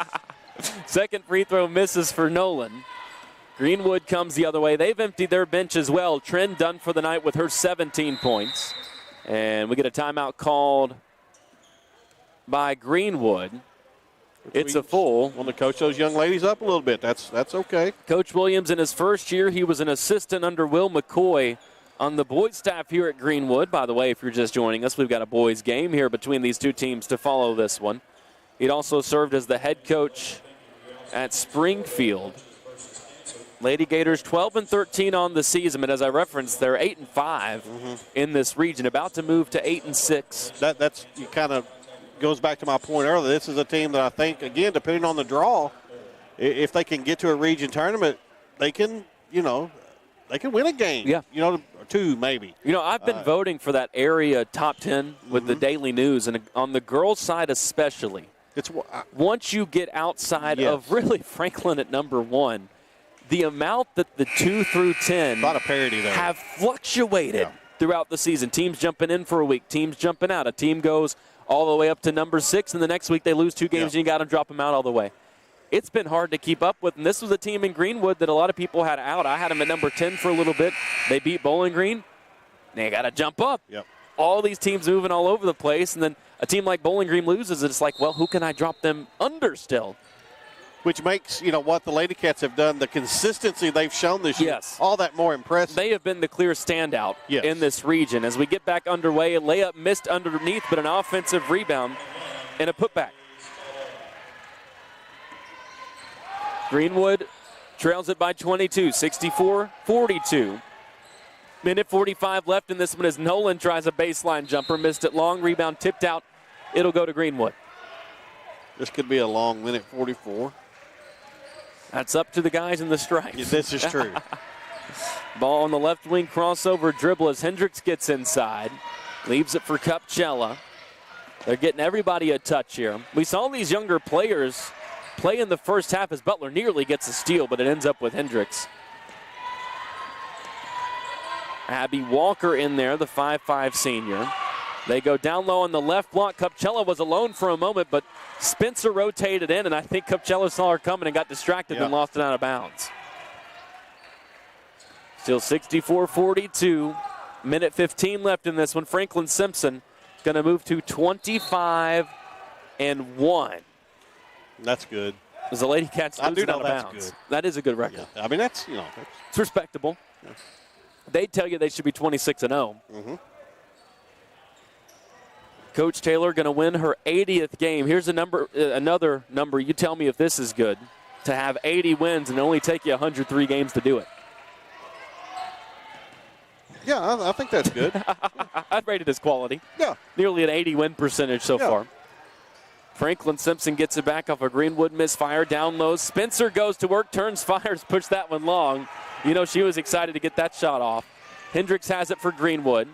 Second free throw misses for Nolan. Greenwood comes the other way. They've emptied their bench as well. Trin done for the night with her 17 points. And we get a timeout called by Greenwood. It's a full. Want to coach those young ladies up a little bit. That's okay. Coach Williams, in his first year, he was an assistant under Will McCoy on the boys staff here at Greenwood. By the way, if you're just joining us, we've got a boys game here between these two teams to follow this one. He'd also served as the head coach at Springfield. Lady Gators 12-13 on the season, but as I referenced, they're 8-5 in this region, about to move to 8-6. That's kind of goes back to my point earlier. This is a team that I think, again, depending on the draw, if they can get to a region tournament, they can, they can win a game. Yeah. Or two maybe. I've been voting for that area top 10 with the Daily News, and on the girls' side especially. Once you get outside of really Franklin at number 1, the amount that the 2 through 10 a lot of parity there have fluctuated throughout the season. Teams jumping in for a week, teams jumping out. A team goes all the way up to number 6, and the next week they lose 2 games and you got to drop them out all the way. It's been hard to keep up with, and this was a team in Greenwood that a lot of people had out. I had them at number 10 for a little bit. They beat Bowling Green. They got to jump up. Yep. All these teams moving all over the place, and then a team like Bowling Green loses, and it's like, well, who can I drop them under still? Which makes, what the Lady Cats have done, the consistency they've shown this year, all that more impressive. They have been the clear standout in this region. As we get back underway, a layup missed underneath, but an offensive rebound and a putback. Greenwood trails it by 22, 64-42. Minute 45 left in this one as Nolan tries a baseline jumper, missed it long, rebound tipped out. It'll go to Greenwood. This could be a long minute 44. That's up to the guys in the stripes. Yeah, this is true. Ball on the left wing, crossover dribble as Hendricks gets inside. Leaves it for Cupchella. They're getting everybody a touch here. We saw these younger players play in the first half as Butler nearly gets a steal, but it ends up with Hendricks. Abby Walker in there, the 5'5 senior. They go down low on the left block. Cupchella was alone for a moment, but Spencer rotated in, and I think Cupchella saw her coming and got distracted and lost it out of bounds. Still 64-42. Minute 15 left in this one. Franklin-Simpson going to move to 25-1. That's good. As the Lady Cats lose it out of bounds. Good. That is a good record. Yeah. I mean, it's respectable. Yeah. They tell you they should be 26-0. Coach Taylor going to win her 80th game. Here's another number. You tell me if this is good. To have 80 wins and only take you 103 games to do it. Yeah, I think that's good. I'd rate it as quality. Yeah. Nearly an 80 win percentage so far. Franklin-Simpson gets it back off a Greenwood misfire. Down low. Spencer goes to work, turns, fires, push that one long. She was excited to get that shot off. Hendricks has it for Greenwood.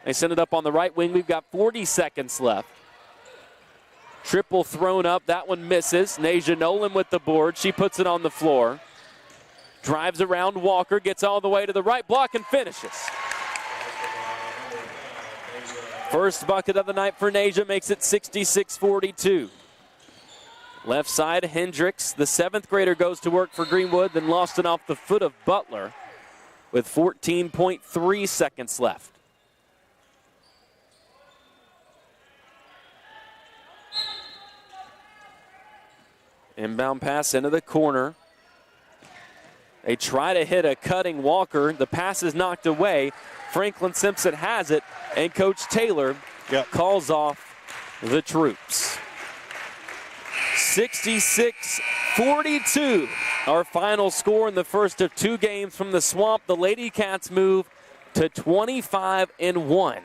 They send it up on the right wing. We've got 40 seconds left. Triple thrown up. That one misses. Nasia Nolan with the board. She puts it on the floor. Drives around Walker. Gets all the way to the right block and finishes. First bucket of the night for Nasia makes it 66-42. Left side, Hendricks. The 7th grader goes to work for Greenwood, then lost it off the foot of Butler with 14.3 seconds left. Inbound pass into the corner. They try to hit a cutting Walker. The pass is knocked away. Franklin-Simpson has it, and Coach Taylor calls off the troops. 66-42, our final score in the first of 2 games from the Swamp. The Lady Cats move to 25-1.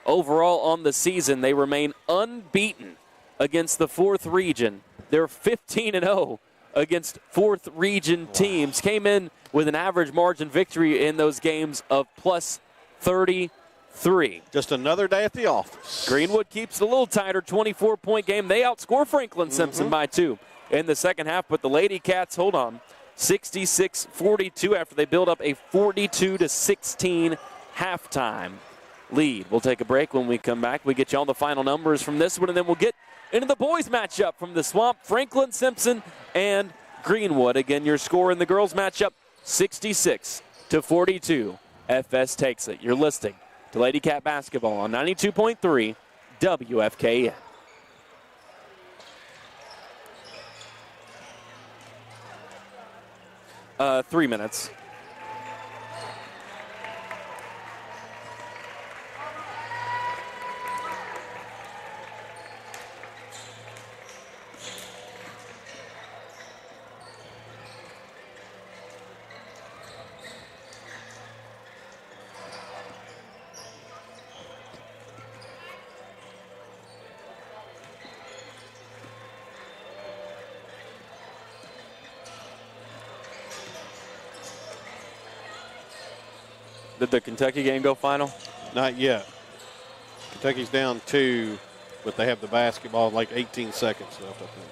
Overall on the season, they remain unbeaten against the 4th region. They're 15-0 against 4th region teams. Came in with an average margin victory in those games of plus 33. Just another day at the office. Greenwood keeps it a little tighter, 24-point game. They outscore Franklin-Simpson by 2 in the second half, but the Lady Cats, hold on, 66-42 after they build up a 42-16 halftime lead. We'll take a break. When we come back, we get you all the final numbers from this one, and then we'll get into the boys matchup from the Swamp, Franklin-Simpson and Greenwood. Again, your score in the girls matchup, 66-42. FS takes it. You're listening to Lady Cat Basketball on 92.3 WFKN. Three minutes. Did the Kentucky game go final? Not yet. Kentucky's down 2, but they have the basketball, like 18 seconds left, I think.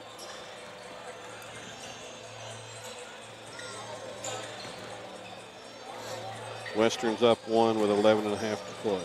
Western's up 1 with 11.5 to play.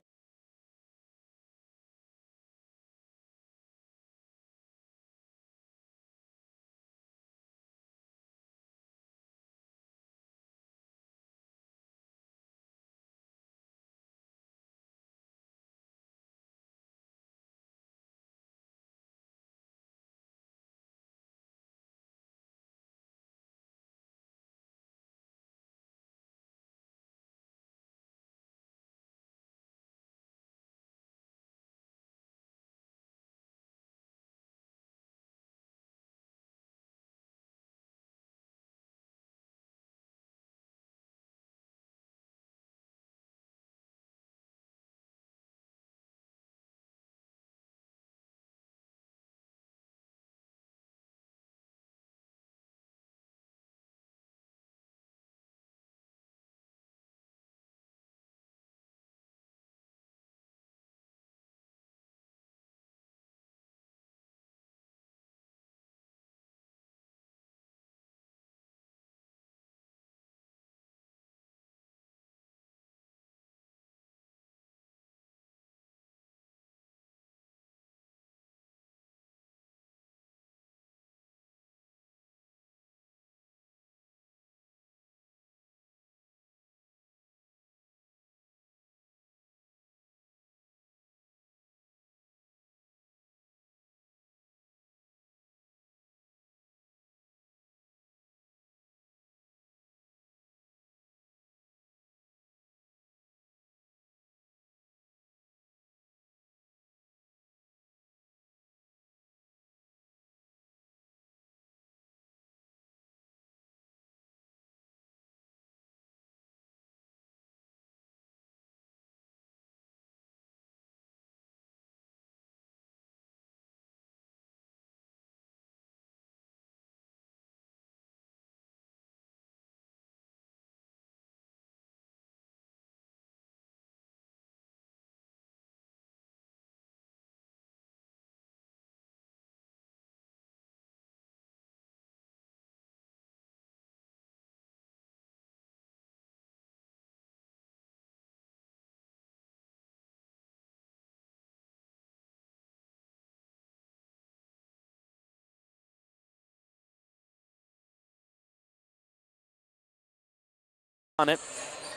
On it.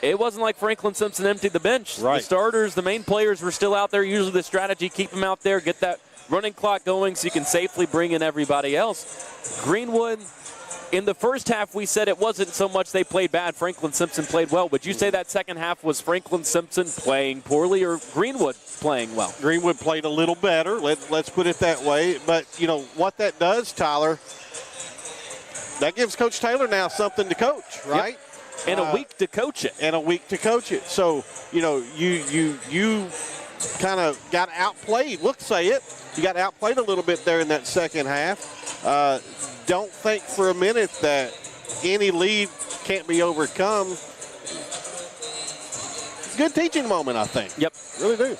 It wasn't like Franklin-Simpson emptied the bench. Right. The starters, the main players were still out there. Usually the strategy, keep them out there, get that running clock going so you can safely bring in everybody else. Greenwood, in the first half, we said it wasn't so much they played bad. Franklin-Simpson played well. Would you say that second half was Franklin-Simpson playing poorly or Greenwood playing well? Greenwood played a little better. Let's put it that way. But, you know, what that does, Tyler, that gives Coach Taylor now something to coach, right? Yep. And a week to coach it. So, you know, you kind of got outplayed. We'll say it. You got outplayed a little bit there in that second half. Don't think for a minute that any lead can't be overcome. Good teaching moment, I think. Yep. Really do.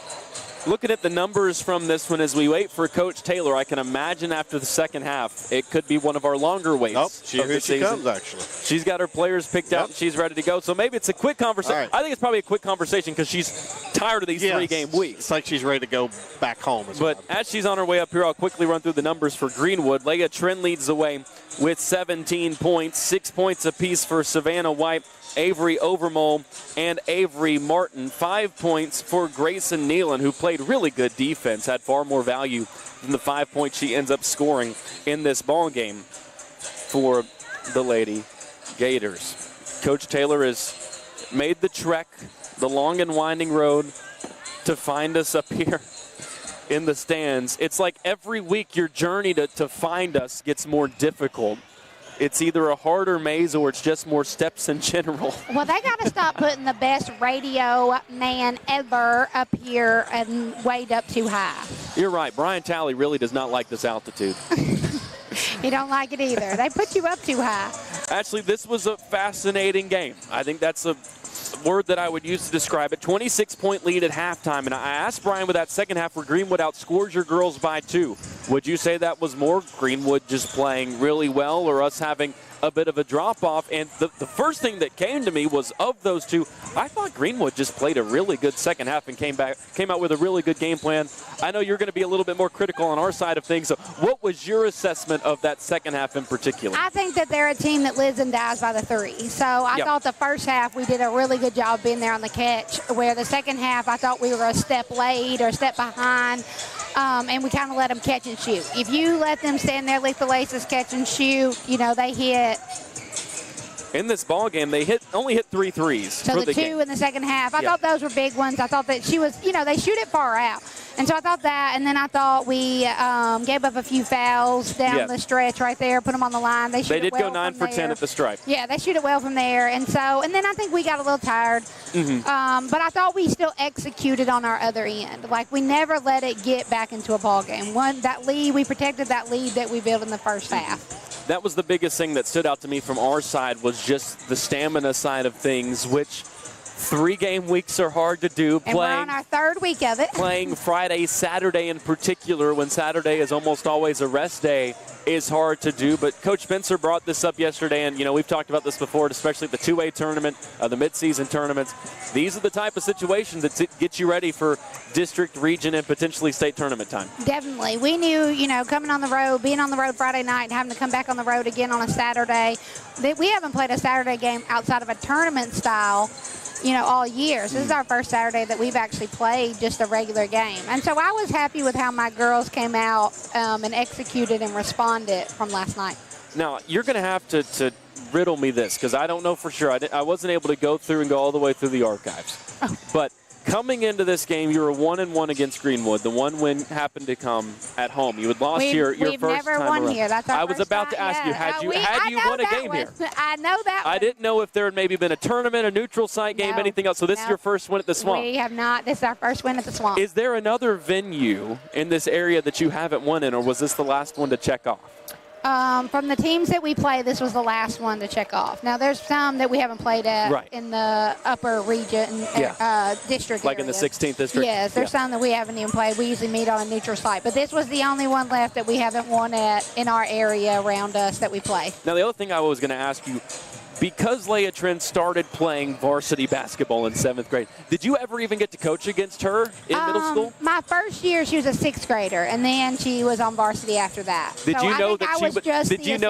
Looking at the numbers from this one as we wait for Coach Taylor, I can imagine after the second half, it could be one of our longer waits. Nope, here she season. comes, actually. She's got her players picked out, and she's ready to go. So maybe it's a quick conversation. Right. I think it's probably a quick conversation because she's tired of these 3-game weeks. It's like she's ready to go back home. But as she's on her way up here, I'll quickly run through the numbers for Greenwood. Leah Trin leads the way with 17 points, 6 points apiece for Savannah White, Avery Overmole, and Avery Martin. 5 points for Grayson Nealon, who played really good defense, had far more value than the 5 points she ends up scoring in this ball game for the Lady Gators. Coach Taylor has made the trek, the long and winding road to find us up here in the stands. It's like every week your journey to find us gets more difficult. It's either a harder maze or it's just more steps in general. Well, they got to stop putting the best radio man ever up here and weighed up too high. You're right. Brian Talley really does not like this altitude. He don't like it either. They put you up too high. Actually, this was a fascinating game. I think that's a word that I would use to describe it. 26-point lead at halftime. And I asked Brian with that second half where Greenwood outscored your girls by 2. Would you say that was more Greenwood just playing really well or us having a bit of a drop-off? And the first thing that came to me was, of those two, I thought Greenwood just played a really good second half and came out with a really good game plan. I know you're going to be a little bit more critical on our side of things. So what was your assessment of that second half in particular? I think that they're a team that lives and dies by the 3. So I thought the first half we did a really good job being there on the catch, where the second half I thought we were a step late or a step behind. And we kind of let them catch and shoot. If you let them stand there, lick the laces, catch and shoot, they hit. In this ball game, they only hit 3 threes. So for the 2 game. in the second half, I thought those were big ones. I thought that she was, they shoot it far out. And so I thought that, and then I thought we gave up a few fouls down the stretch right there, put them on the line. They did go 9 for 10 at the stripe. Yeah, they shoot it well from there. And then I think we got a little tired. But I thought we still executed on our other end. Like, we never let it get back into a ball game. That lead, we protected that lead that we built in the first half. That was the biggest thing that stood out to me from our side, was just the stamina side of things, which 3-game weeks are hard to do. And we're on our 3rd week of it. Playing Friday, Saturday in particular, when Saturday is almost always a rest day, is hard to do. But Coach Spencer brought this up yesterday, and, we've talked about this before, especially the 2A tournament, the midseason tournaments. These are the type of situations that get you ready for district, region, and potentially state tournament time. Definitely. We knew, coming on the road, being on the road Friday night and having to come back on the road again on a Saturday, that we haven't played a Saturday game outside of a tournament style all year. So this is our first Saturday that we've actually played just a regular game. And so I was happy with how my girls came out and executed and responded from last night. Now, you're going to have to riddle me this, because I don't know for sure. I wasn't able to go through and go all the way through the archives. Oh. But coming into this game, you were 1-1 against Greenwood. The one win happened to come at home. You had lost your first time We've never won around. here. That's our I was first about time. to ask you, had you won a game here? I know that one. I didn't know if there had maybe been a tournament, a neutral site game, anything else. So this is your first win at the Swamp. We have not. This is our first win at the Swamp. Is there another venue in this area that you haven't won in, or was this the last one to check off? From the teams that we play, this was the last one to check off. Now, there's some that we haven't played at in the upper region district Like area. in the 16th district? Yes, there's some that we haven't even played. We usually meet on a neutral site. But this was the only one left that we haven't won at in our area around us that we play. Now, the other thing I was going to ask you, because Leah Trent started playing varsity basketball in 7th grade, did you ever even get to coach against her in middle school? My first year, she was a 6th grader, and then she was on varsity after that. Did you know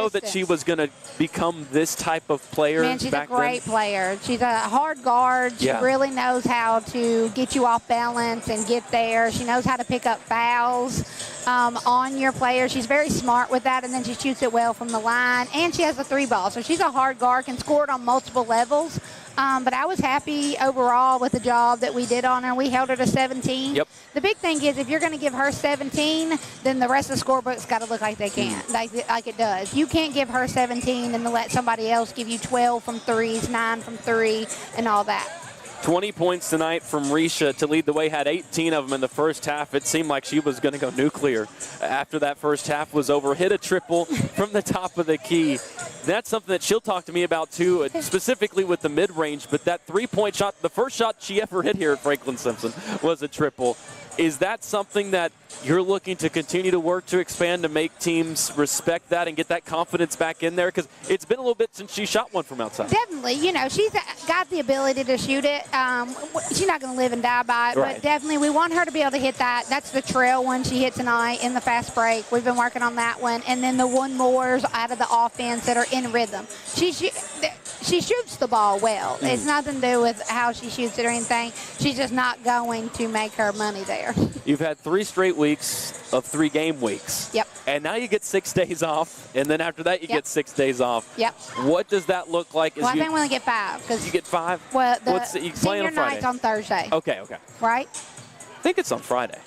that she was going to become this type of player? Man, she's back a great player. She's a hard guard. She really knows how to get you off balance and get there. She knows how to pick up fouls on your player. She's very smart with that, and then she shoots it well from the line, and she has a 3-ball. So she's a hard guard, can score it on multiple levels. But I was happy overall with the job that we did on her. We held her to 17. Yep. The big thing is if you're going to give her 17, then the rest of the scorebook's got to look like they can, like it does. You can't give her 17 and then let somebody else give you 12 from threes, 9 from 3, and all that. 20 points tonight from Risha to lead the way, had 18 of them in the first half. It seemed like she was going to go nuclear after that first half was over. Hit a triple from the top of the key. That's something that she'll talk to me about, too, specifically with the mid-range. But that three-point shot, the first shot she ever hit here at Franklin-Simpson was a triple. Is that something that you're looking to continue to work to expand to make teams respect that and get that confidence back in there? Because it's been a little bit since she shot one from outside. Definitely. You know, she's got the ability to shoot it. She's not going to live and die by it, Right. but definitely we want her to be able to hit that. That's the trail one she hit tonight in the fast break. We've been working on that one. And then the one mores out of the offense that are in rhythm. She shoots the ball well. It's nothing to do with how she shoots it or anything. She's just not going to make her money there. You've had 3 straight weeks of 3 game weeks. Yep. And now you get 6 days off, and then after that you get 6 days off. Yep. What does that look like? Well, I think we only get 5. Cause you get 5? Well, the you playing senior on Friday? night's on Thursday. Okay. Right? I think it's on Friday.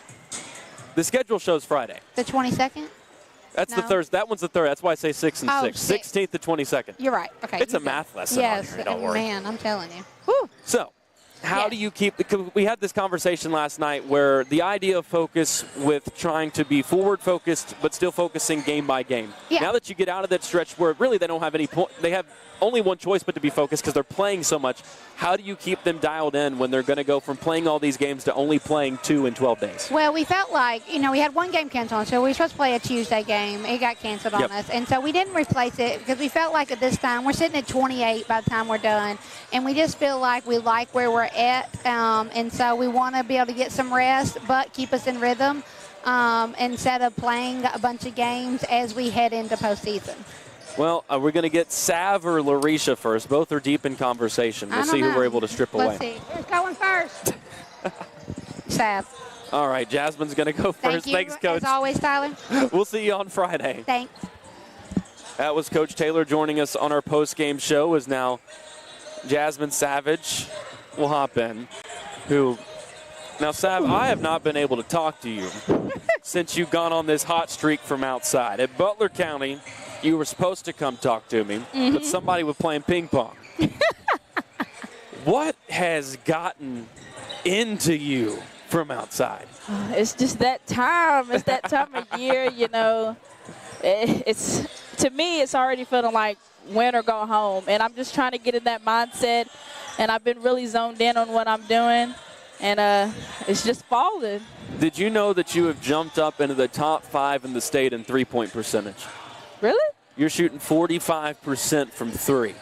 The schedule shows Friday. The 22nd? That's No. the Thursday. That one's the third. That's why I say 6 and 6. 6. 16th to 22nd. You're right. Okay. It's a math lesson. Yes. On here, don't worry. Man, I'm telling you. Whew. So, how do you keep – we had this conversation last night where the idea of focus with trying to be forward-focused but still focusing game by game. Yeah. Now that you get out of that stretch where really they don't have any point – they have only one choice but to be focused because they're playing so much, how do you keep them dialed in when they're going to go from playing all these games to only playing 2 in 12 days? Well, we felt like, we had one game canceled, so we were supposed to play a Tuesday game. It got canceled on us, and so we didn't replace it because we felt like at this time, we're sitting at 28 by the time we're done, and we just feel like we like where we're at, and so we want to be able to get some rest but keep us in rhythm instead of playing a bunch of games as we head into postseason. Well, we're going to get Sav or Larisha first. Both are deep in conversation. We'll see who we're able to strip away. Let's see. Who's going first? Sav. All right, Jasmine's going to go first. Thanks, Coach. As always, Tyler. We'll see you on Friday. Thanks. That was Coach Taylor joining us on our post-game show. Is now Jasmine Savage will hop in. Now, Sav, I have not been able to talk to you since you've gone on this hot streak from outside. At Butler County, you were supposed to come talk to me, but somebody was playing ping pong. What has gotten into you from outside? It's just that time. It's that time of year, It's to me, it's already feeling like win or go home. And I'm just trying to get in that mindset. And I've been really zoned in on what I'm doing. And it's just falling. Did you know that you have jumped up into the top 5 in the state in three-point percentage? Really? You're shooting 45% from 3.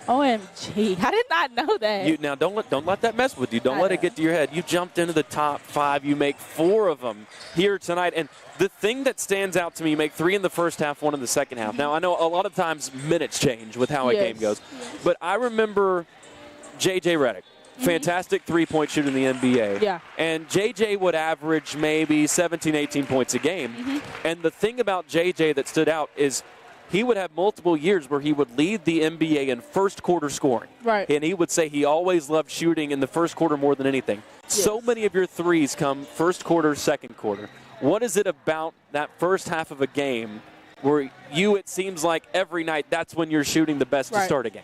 OMG. I did not know that. Now, don't let that mess with you. Don't let it get to your head. You jumped into the top 5. You make 4 of them here tonight. And the thing that stands out to me, you make 3 in the first half, 1 in the second half. Now, I know a lot of times minutes change with how a game goes. But I remember J.J. Redick. Fantastic three-point shooter in the NBA. Yeah. And J.J. would average maybe 17, 18 points a game. And the thing about J.J. that stood out is he would have multiple years where he would lead the NBA in first quarter scoring. Right. And he would say he always loved shooting in the first quarter more than anything. Yes. So many of your threes come first quarter, second quarter. What is it about that first half of a game where it seems like every night that's when you're shooting the best to start a game?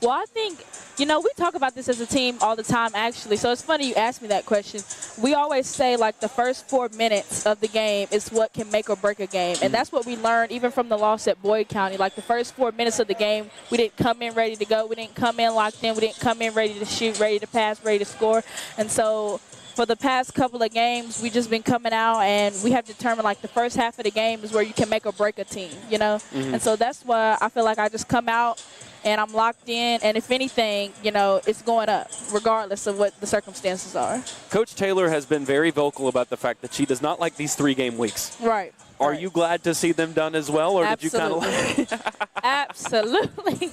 Well, I think, we talk about this as a team all the time, actually. So it's funny you asked me that question. We always say, the first 4 minutes of the game is what can make or break a game. And that's what we learned even from the loss at Boyd County. The first 4 minutes of the game, we didn't come in ready to go. We didn't come in locked in. We didn't come in ready to shoot, ready to pass, ready to score. And so for the past couple of games, we've just been coming out, and we have determined, the first half of the game is where you can make or break a team, And so that's why I feel like I just come out, and I'm locked in, and if anything, it's going up, regardless of what the circumstances are. Coach Taylor has been very vocal about the fact that she does not like these 3-game weeks. Right. Are you glad to see them done as well, or Absolutely. did you kind of Absolutely.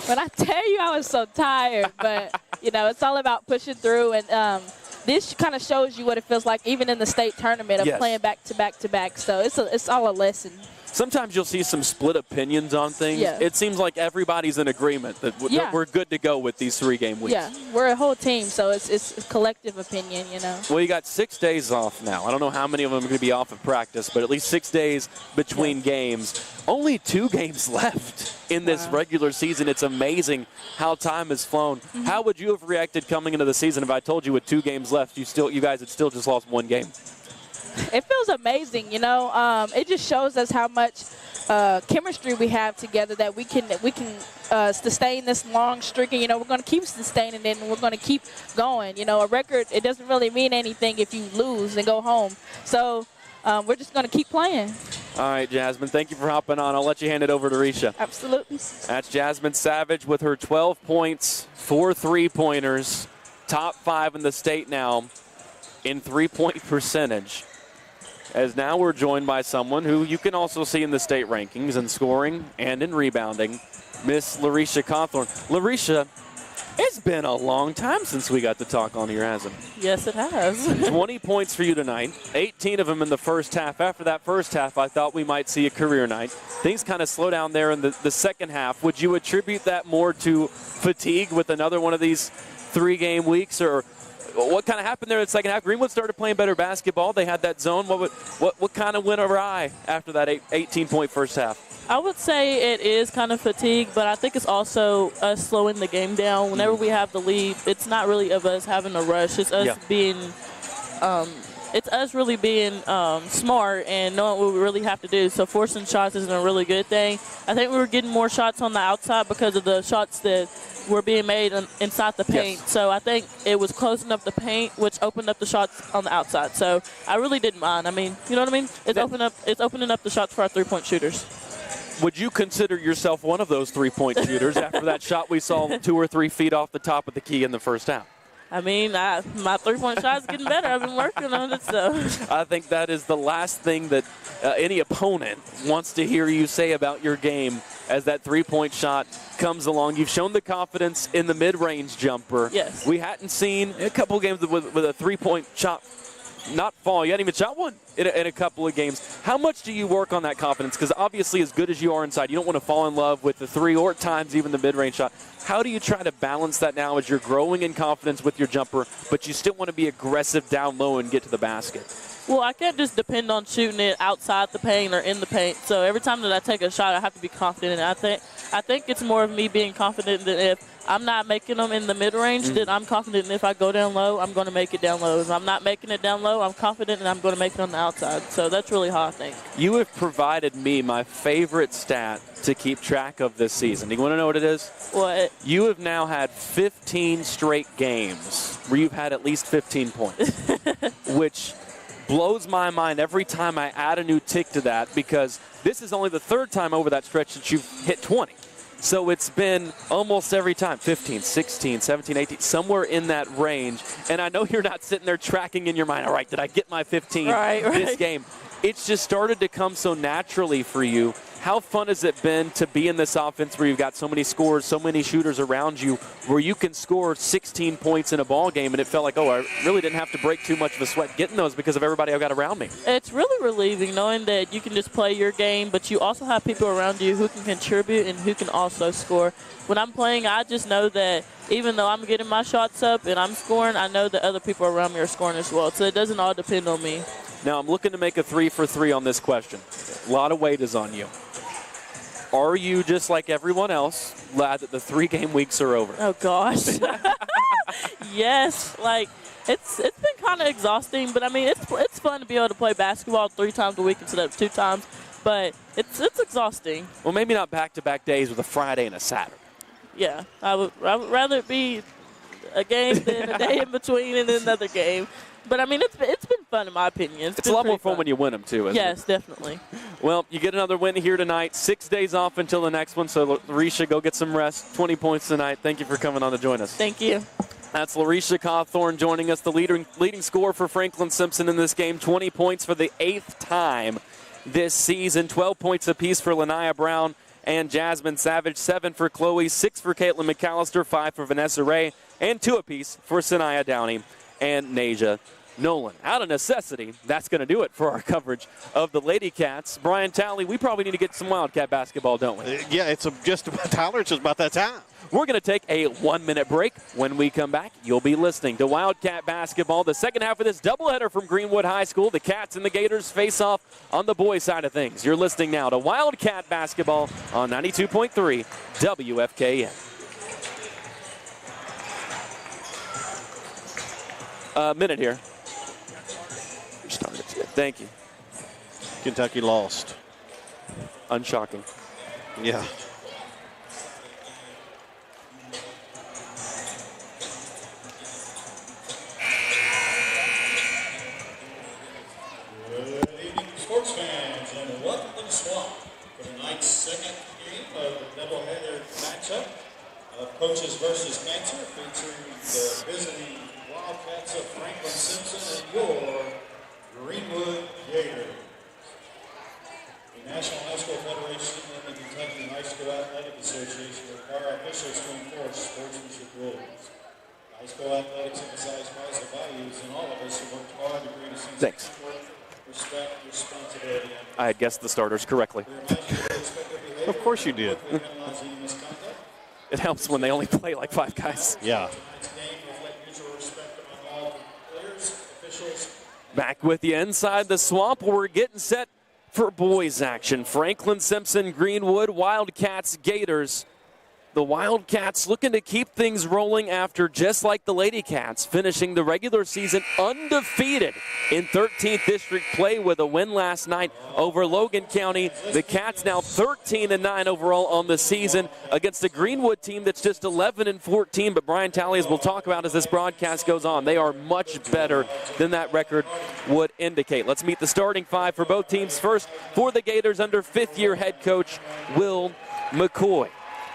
When I tell you I was so tired, but, it's all about pushing through, and this kind of shows you what it feels like even in the state tournament of playing back to back to back. So it's all a lesson. Sometimes you'll see some split opinions on things. Yeah. It seems like everybody's in agreement that we're good to go with these 3-game weeks. Yeah, we're a whole team, so it's a collective opinion, Well, you got 6 days off now. I don't know how many of them are going to be off of practice, but at least 6 days between games. Only 2 games left in this regular season. It's amazing how time has flown. How would you have reacted coming into the season if I told you with 2 games left, you guys had still just lost 1 game? It feels amazing, you know. It just shows us how much chemistry we have together, that we can sustain this long streak. And, you know, we're going to keep sustaining it, and we're going to keep going. You know, a record, it doesn't really mean anything if you lose and go home. So we're just going to keep playing. All right, Jasmine, thank you for hopping on. I'll let you hand it over to Risha. Absolutely. That's Jasmine Savage with her 12 points, 4 3-pointers, top 5 in the state now in three-point percentage. As now we're joined by someone who you can also see in the state rankings in scoring and in rebounding, Miss Larisha Cawthorn. Larisha, it's been a long time since we got to talk on here, hasn't it? Yes, it has. 20 points for you tonight, 18 of them in the first half. After that first half, I thought we might see a career night. Things kind of slow down there in the second half. Would you attribute that more to fatigue with another one of these 3-game weeks, or what kind of happened there in the second half? Greenwood started playing better basketball. They had that zone. What kind of went awry after that 18-point first half? I would say it is kind of fatigue, but I think it's also us slowing the game down. Whenever we have the lead, it's not really of us having a rush. It's us being really being smart and knowing what we really have to do. So forcing shots isn't a really good thing. I think we were getting more shots on the outside because of the shots that were being made inside the paint. Yes. So I think it was closing up the paint, which opened up the shots on the outside. So I really didn't mind. I mean, you know what I mean? It's opening up the shots for our three-point shooters. Would you consider yourself one of those three-point shooters after that shot we saw 2 or 3 feet off the top of the key in the first half? I mean, my three-point shot is getting better. I've been working on it, so. I think that is the last thing that any opponent wants to hear you say about your game as that three-point shot comes along. You've shown the confidence in the mid-range jumper. Yes. We hadn't seen a couple games with a three-point shot not fall. You hadn't even shot one in a couple of games. How much do you work on that confidence? Because obviously, as good as you are inside, you don't want to fall in love with the three or at times even the mid-range shot. How do you try to balance that now as you're growing in confidence with your jumper, but you still want to be aggressive down low and get to the basket? Well, I can't just depend on shooting it outside the paint or in the paint. So every time that I take a shot, I have to be confident. And I think it's more of me being confident that if I'm not making them in the mid-range, then I'm confident that if I go down low, I'm going to make it down low. If I'm not making it down low, I'm confident and I'm going to make it on the outside. So that's really how I think. You have provided me my favorite stat to keep track of this season. Do you want to know what it is? What? You have now had 15 straight games where you've had at least 15 points, which blows my mind every time I add a new tick to that, because this is only the third time over that stretch that you've hit 20. So it's been almost every time, 15, 16, 17, 18, somewhere in that range. And I know you're not sitting there tracking in your mind, all right, did I get my 15 this game? It's just started to come so naturally for you. How fun has it been to be in this offense where you've got so many scorers, so many shooters around you, where you can score 16 points in a ball game, and it felt like, oh, I really didn't have to break too much of a sweat getting those because of everybody I've got around me? It's really relieving knowing that you can just play your game, but you also have people around you who can contribute and who can also score. When I'm playing, I just know that even though I'm getting my shots up and I'm scoring, I know that other people around me are scoring as well. So it doesn't all depend on me. Now, I'm looking to make a 3 for 3 on this question. A lot of weight is on you. Are you just like everyone else glad that the 3-game weeks are over? Oh, gosh. Yes. Like, it's been kind of exhausting, but, I mean, it's fun to be able to play basketball 3 times a week instead of 2 times, but it's exhausting. Well, maybe not back-to-back days with a Friday and a Saturday. Yeah. I would rather it be a game than a day in between and another game. But, I mean, it's been fun in my opinion. It's a lot more fun when you win them, too, isn't it? Yes, definitely. Well, you get another win here tonight. 6 days off until the next one. So, Larisha, go get some rest. 20 points tonight. Thank you for coming on to join us. Thank you. That's Larisha Cawthorn joining us, the leading scorer for Franklin-Simpson in this game. 20 points for the 8th time this season. 12 points apiece for Lanaya Brown and Jasmine Savage. 7 for Chloe, 6 for Caitlin McAllister, 5 for Vanessa Ray, and 2 apiece for Sanaya Downey and Naja Nolan. Out of necessity, that's going to do it for our coverage of the Lady Cats. Brian Talley, we probably need to get some Wildcat basketball, don't we? Yeah, it's just about Tyler. It's just about that time. We're going to take a 1-minute break. When we come back, you'll be listening to Wildcat basketball. The second half of this doubleheader from Greenwood High School. The Cats and the Gators face off on the boys' side of things. You're listening now to Wildcat basketball on 92.3 WFKN. Minute here. Started. Thank you. Kentucky lost. Unshocking. Yeah. Good evening, sports fans, and welcome to the Swamp for tonight's second game of the doubleheader matchup of Coaches versus Cancer, featuring the visiting Wildcats of Franklin-Simpson and your Greenwood Gators. The National High School Federation and the Kentucky High School Athletic Association require officials to enforce sportsmanship rules. High school athletics emphasize positive values in all of us who work hard to create a sense of support, respect, responsibility. I had guessed the starters correctly. Of course you did. It helps when they only play like 5 guys. Yeah. Back with you inside the Swamp. We're getting set for boys action. Franklin-Simpson, Greenwood, Wildcats, Gators. The Wildcats looking to keep things rolling after, just like the Lady Cats, finishing the regular season undefeated in 13th district play with a win last night over Logan County. The Cats now 13-9 overall on the season against a Greenwood team that's just 11-14. But Brian Talley, as we'll talk about as this broadcast goes on, they are much better than that record would indicate. Let's meet the starting 5 for both teams. First, for the Gators, under 5th-year head coach Will McCoy.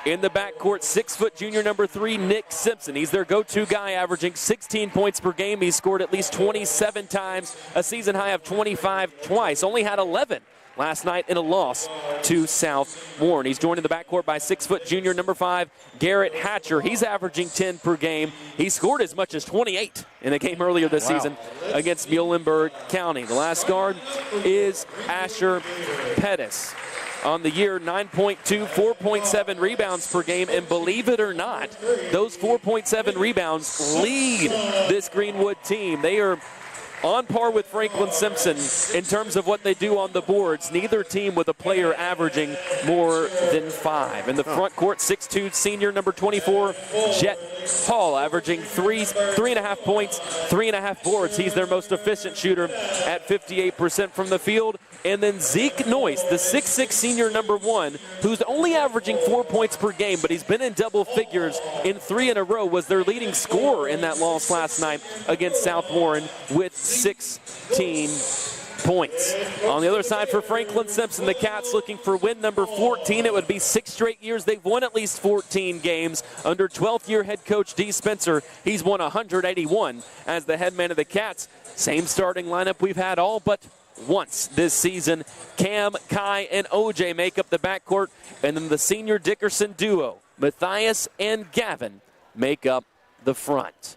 In the backcourt, 6-foot junior number 3, Nick Simpson. He's their go-to guy, averaging 16 points per game. He's scored at least 27 times, a season high of 25 twice. Only had 11 last night in a loss to South Warren. He's joined in the backcourt by 6-foot junior number 5, Garrett Hatcher. He's averaging 10 per game. He scored as much as 28 in a game earlier this season against Muhlenberg County. The last guard is Asher Pettis. On the year, 9.2, 4.7 rebounds per game, and believe it or not, those 4.7 rebounds lead this Greenwood team. They are on par with Franklin-Simpson in terms of what they do on the boards. Neither team with a player averaging more than 5. In the front court, 6'2", senior number 24, Jet Hall, averaging 3.5 points, 3.5 boards. He's their most efficient shooter at 58% from the field. And then Zeke Noyce, the 6'6", senior number 1, who's only averaging 4 points per game, but he's been in double figures in 3 in a row, was their leading scorer in that loss last night against South Warren with 16 points. On the other side for Franklin-Simpson, the Cats looking for win number 14. It would be 6 straight years they've won at least 14 games. Under 12th-year head coach Dee Spencer, he's won 181 as the head man of the Cats. Same starting lineup we've had all but once this season. Cam, Kai, and OJ make up the backcourt, and then the senior Dickerson duo, Matthias and Gavin, make up the front.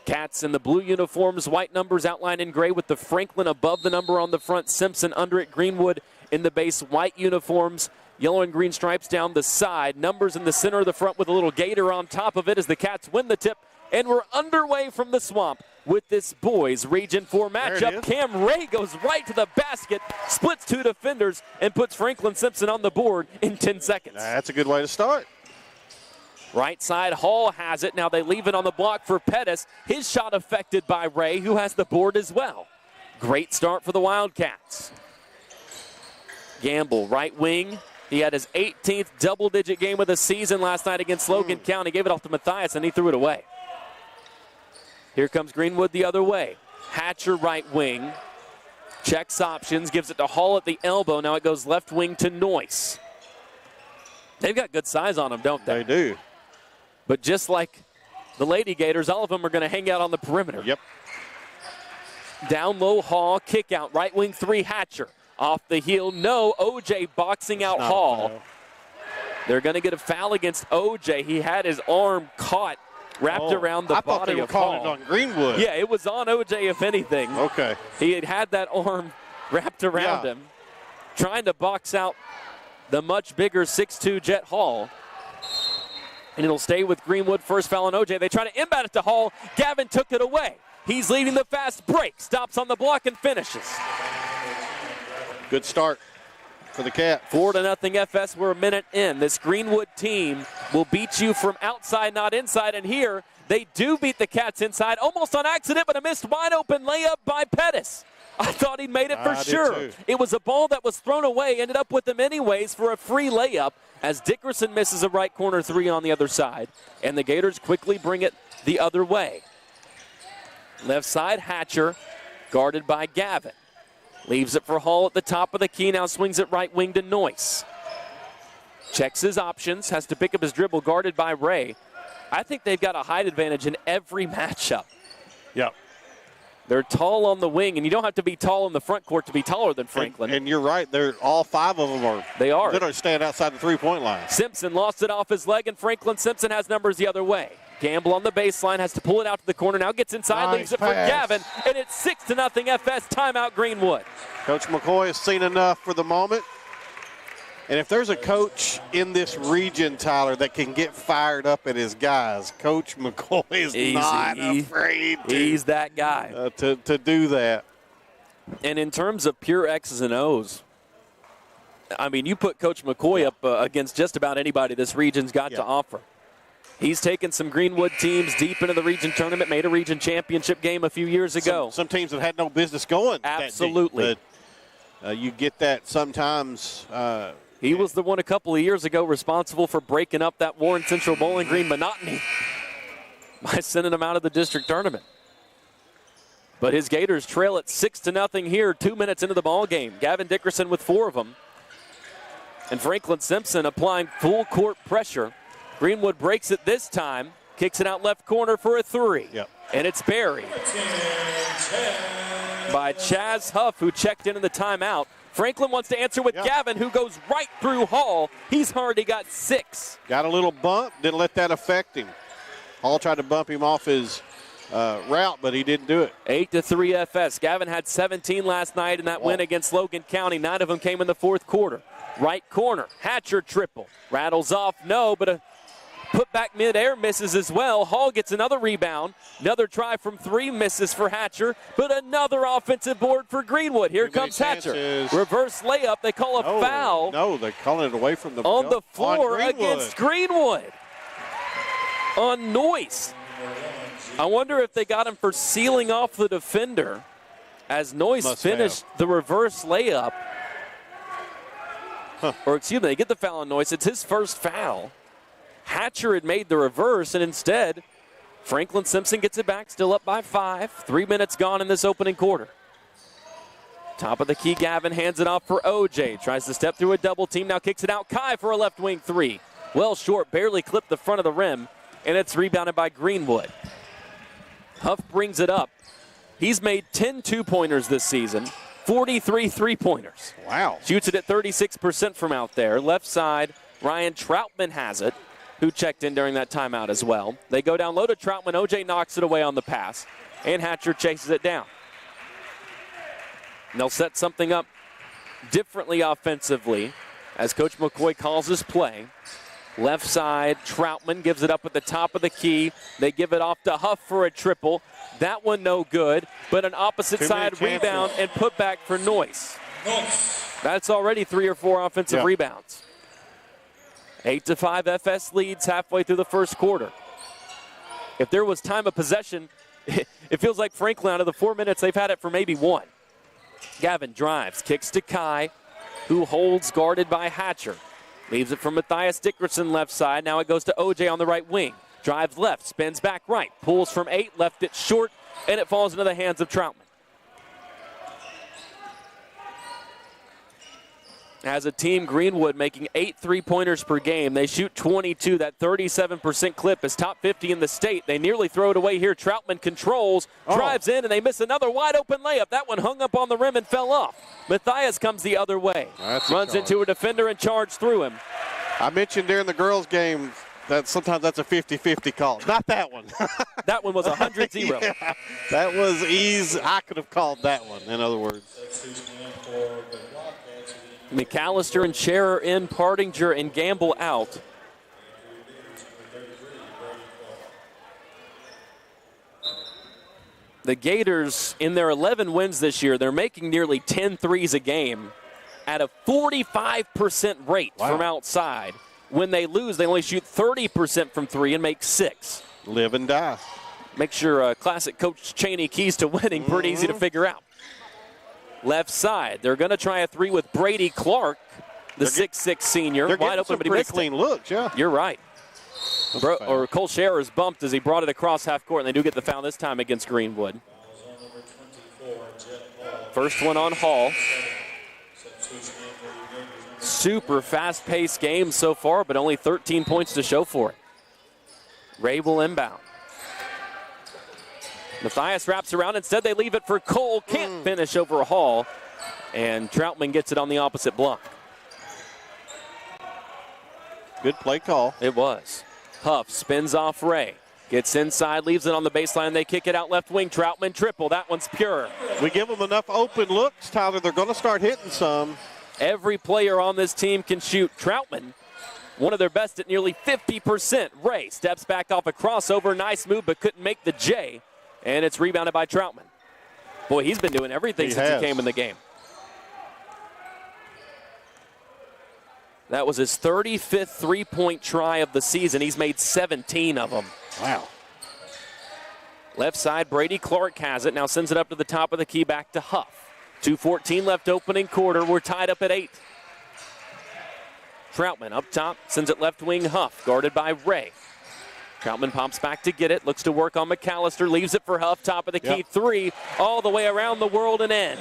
Cats in the blue uniforms, white numbers outlined in gray with the Franklin above the number on the front, Simpson under it, Greenwood in the base, white uniforms, yellow and green stripes down the side, numbers in the center of the front with a little gator on top of it as the Cats win the tip, and we're underway from the Swamp with this boys Region 4 matchup. Cam Ray goes right to the basket, splits 2 defenders, and puts Franklin-Simpson on the board in 10 seconds. That's a good way to start. Right side, Hall has it. Now they leave it on the block for Pettis. His shot affected by Ray, who has the board as well. Great start for the Wildcats. Gamble, right wing. He had his 18th double-digit game of the season last night against Logan County. Gave it off to Matthias, and he threw it away. Here comes Greenwood the other way. Hatcher right wing. Checks options, gives it to Hall at the elbow. Now it goes left wing to Noyce. They've got good size on them, don't they? They do. But just like the Lady Gators, all of them are going to hang out on the perimeter. Yep. Down low, Hall, kick out, right wing 3, Hatcher. Off the heel, no, OJ boxing out Hall. They're going to get a foul against OJ. He had his arm caught, wrapped around the body of Hall. I thought they were calling it on Greenwood. Yeah, it was on OJ, if anything. Okay. He had that arm wrapped around him, trying to box out the much bigger 6'2" Jet Hall. And it'll stay with Greenwood. First foul on OJ. They try to inbound it to Hall. Gavin took it away. He's leading the fast break. Stops on the block and finishes. Good start for the Cats. 4-0 FS. We're a minute in. This Greenwood team will beat you from outside, not inside. And here, they do beat the Cats inside, almost on accident, but a missed wide open layup by Pettis. I thought he'd made it for I did sure. too. It was a ball that was thrown away, ended up with him anyways for a free layup as Dickerson misses a right corner three on the other side, and the Gators quickly bring it the other way. Left side, Hatcher, guarded by Gavin. Leaves it for Hall at the top of the key, now swings it right wing to Noyce. Checks his options, has to pick up his dribble, guarded by Ray. I think they've got a height advantage in every matchup. Yep. They're tall on the wing, and you don't have to be tall in the front court to be taller than Franklin. And you're right. They're all five of them are. They are. Literally stand outside the three-point line. Simpson lost it off his leg, and Franklin-Simpson has numbers the other way. Gamble on the baseline, has to pull it out to the corner. Now gets inside, Nice leaves it pass. for Gavin, and it's 6-0 FS. Timeout Greenwood. Coach McCoy has seen enough for the moment. And if there's a coach in this region, Tyler, that can get fired up at his guys, Coach McCoy is not afraid He's that guy. to do that. And in terms of pure X's and O's, I mean, you put Coach McCoy up against just about anybody this region's got to offer. He's taken some Greenwood teams deep into the region tournament, made a region championship game a few years ago. Some teams that had no business going Absolutely. that deep, but you get that sometimes. He was the one a couple of years ago responsible for breaking up that Warren Central Bowling Green monotony by sending them out of the district tournament. But his Gators trail at 6-0 here, 2 minutes into the ball game. Gavin Dickerson with 4 of them. And Franklin-Simpson applying full court pressure. Greenwood breaks it this time, kicks it out left corner for a 3. Yep. And it's buried by Chaz Huff, who checked in the timeout. Franklin wants to answer with Gavin, who goes right through Hall. He's already got 6. Got a little bump, didn't let that affect him. Hall tried to bump him off his route, but he didn't do it. 8-3 FS. Gavin had 17 last night in that win against Logan County. 9 of them came in the fourth quarter. Right corner, Hatcher triple. Rattles off, no, but a put back midair misses as well. Hall gets another rebound. Another try from 3 misses for Hatcher, but another offensive board for Greenwood. Here comes Hatcher. Reverse layup. They call a foul. No, they're calling it away from the on the floor on Greenwood. against Greenwood. On Noyce. I wonder if they got him for sealing off the defender as Noyce finished the reverse layup. Or excuse me, they get the foul on Noyce. It's his first foul. Hatcher had made the reverse, and instead, Franklin-Simpson gets it back, still up by 5. 3 minutes gone in this opening quarter. Top of the key, Gavin hands it off for OJ. Tries to step through a double team, now kicks it out. Kai for a left wing 3. Well short, barely clipped the front of the rim, and it's rebounded by Greenwood. Huff brings it up. He's made 10 two-pointers this season, 43 three-pointers. Wow. Shoots it at 36% from out there. Left side, Ryan Troutman has it, who checked in during that timeout as well. They go down low to Troutman. OJ knocks it away on the pass, and Hatcher chases it down. And they'll set something up differently offensively as Coach McCoy calls his play. Left side, Troutman gives it up at the top of the key. They give it off to Huff for a triple. That one no good, but an opposite side rebound and put back for Noyce. That's already 3 or 4 offensive rebounds. 8-5 FS leads halfway through the first quarter. If there was time of possession, it feels like Franklin, out of the 4 minutes, they've had it for maybe 1. Gavin drives, kicks to Kai, who holds guarded by Hatcher. Leaves it for Matthias Dickerson left side. Now it goes to OJ on the right wing. Drives left, spins back right, pulls from 8, left it short, and it falls into the hands of Troutman. As a team, Greenwood making 8 3-pointers per game. They shoot 22. That 37% clip is top 50 in the state. They nearly throw it away here. Troutman controls, drives in, and they miss another wide-open layup. That one hung up on the rim and fell off. Matthias comes the other way. Runs into a defender and charged through him. I mentioned during the girls' game that sometimes that's a 50-50 call. Not that one. That one was 100-0. Yeah, that was easy. I could have called that one, in other words. McAllister and Scherer in, Partinger and Gamble out. The Gators, in their 11 wins this year, they're making nearly 10 threes a game at a 45% rate from outside. When they lose, they only shoot 30% from 3 and make 6. Live and die. Makes your classic Coach Cheney keys to winning pretty easy to figure out. left side. They're going to try a three with Brady Clark, the 6'6 senior. They're wide open, some but he pretty missed clean it. looks, yeah. You're right. Cole Scherer's bumped as he brought it across half court, and they do get the foul this time against Greenwood. First one on Hall. Super fast-paced game so far, but only 13 points to show for it. Ray will inbound. Matthias wraps around. Instead, they leave it for Cole. Can't finish over Hall. And Troutman gets it on the opposite block. Good play call. It was. Huff spins off Ray. Gets inside, leaves it on the baseline. They kick it out left wing. Troutman triple. That one's pure. We give them enough open looks, Tyler. They're going to start hitting some. Every player on this team can shoot. Troutman, one of their best at nearly 50%. Ray steps back off a crossover. Nice move, but couldn't make the J. And it's rebounded by Troutman. Boy, he's been doing everything since he came in the game. That was his 35th three-point try of the season. He's made 17 of them. Wow. Left side, Brady Clark has it. Now sends it up to the top of the key, back to Huff. 2:14 left opening quarter. We're tied up at 8. Troutman up top, sends it left wing Huff, guarded by Ray. Troutman pops back to get it, looks to work on McAllister, leaves it for Huff, top of the key, three, all the way around the world and in.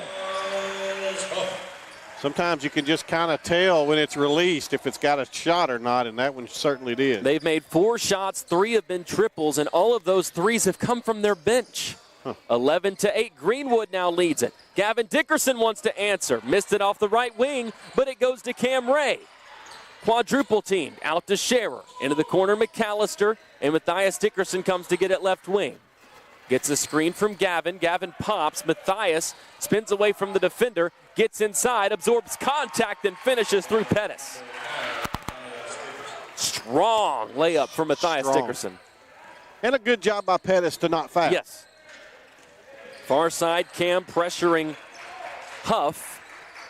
Sometimes you can just kind of tell when it's released if it's got a shot or not, and that one certainly did. They've made 4 shots, 3 have been triples, and all of those threes have come from their bench. 11-8, Greenwood now leads it. Gavin Dickerson wants to answer. Missed it off the right wing, but it goes to Cam Ray. Quadruple team, out to Scherer. Into the corner, McAllister, and Matthias Dickerson comes to get it left wing. Gets a screen from Gavin. Gavin pops. Matthias spins away from the defender, gets inside, absorbs contact, and finishes through Pettis. Strong layup from Matthias Dickerson. And a good job by Pettis to not foul. Yes. Far side, Cam pressuring Huff.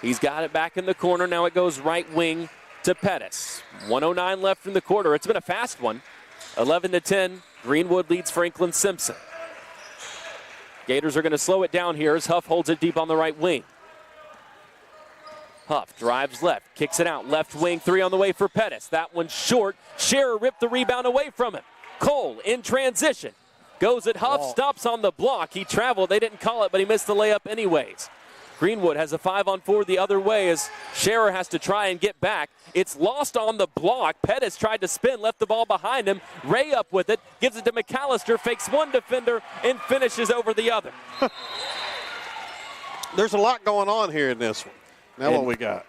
He's got it back in the corner. Now it goes right wing to Pettis. 1:09 left in the quarter. It's been a fast one. 11-10, Greenwood leads Franklin-Simpson. Gators are going to slow it down here as Huff holds it deep on the right wing. Huff drives left, kicks it out. Left wing, 3 on the way for Pettis. That one's short. Scherer ripped the rebound away from him. Cole in transition. Goes at Huff, stops on the block. He traveled. They didn't call it, but he missed the layup anyways. Greenwood has a 5-on-4 the other way as Scherer has to try and get back. It's lost on the block. Pettis tried to spin, left the ball behind him. Ray up with it, gives it to McAllister, fakes one defender, and finishes over the other. There's a lot going on here in this one. Now what we got?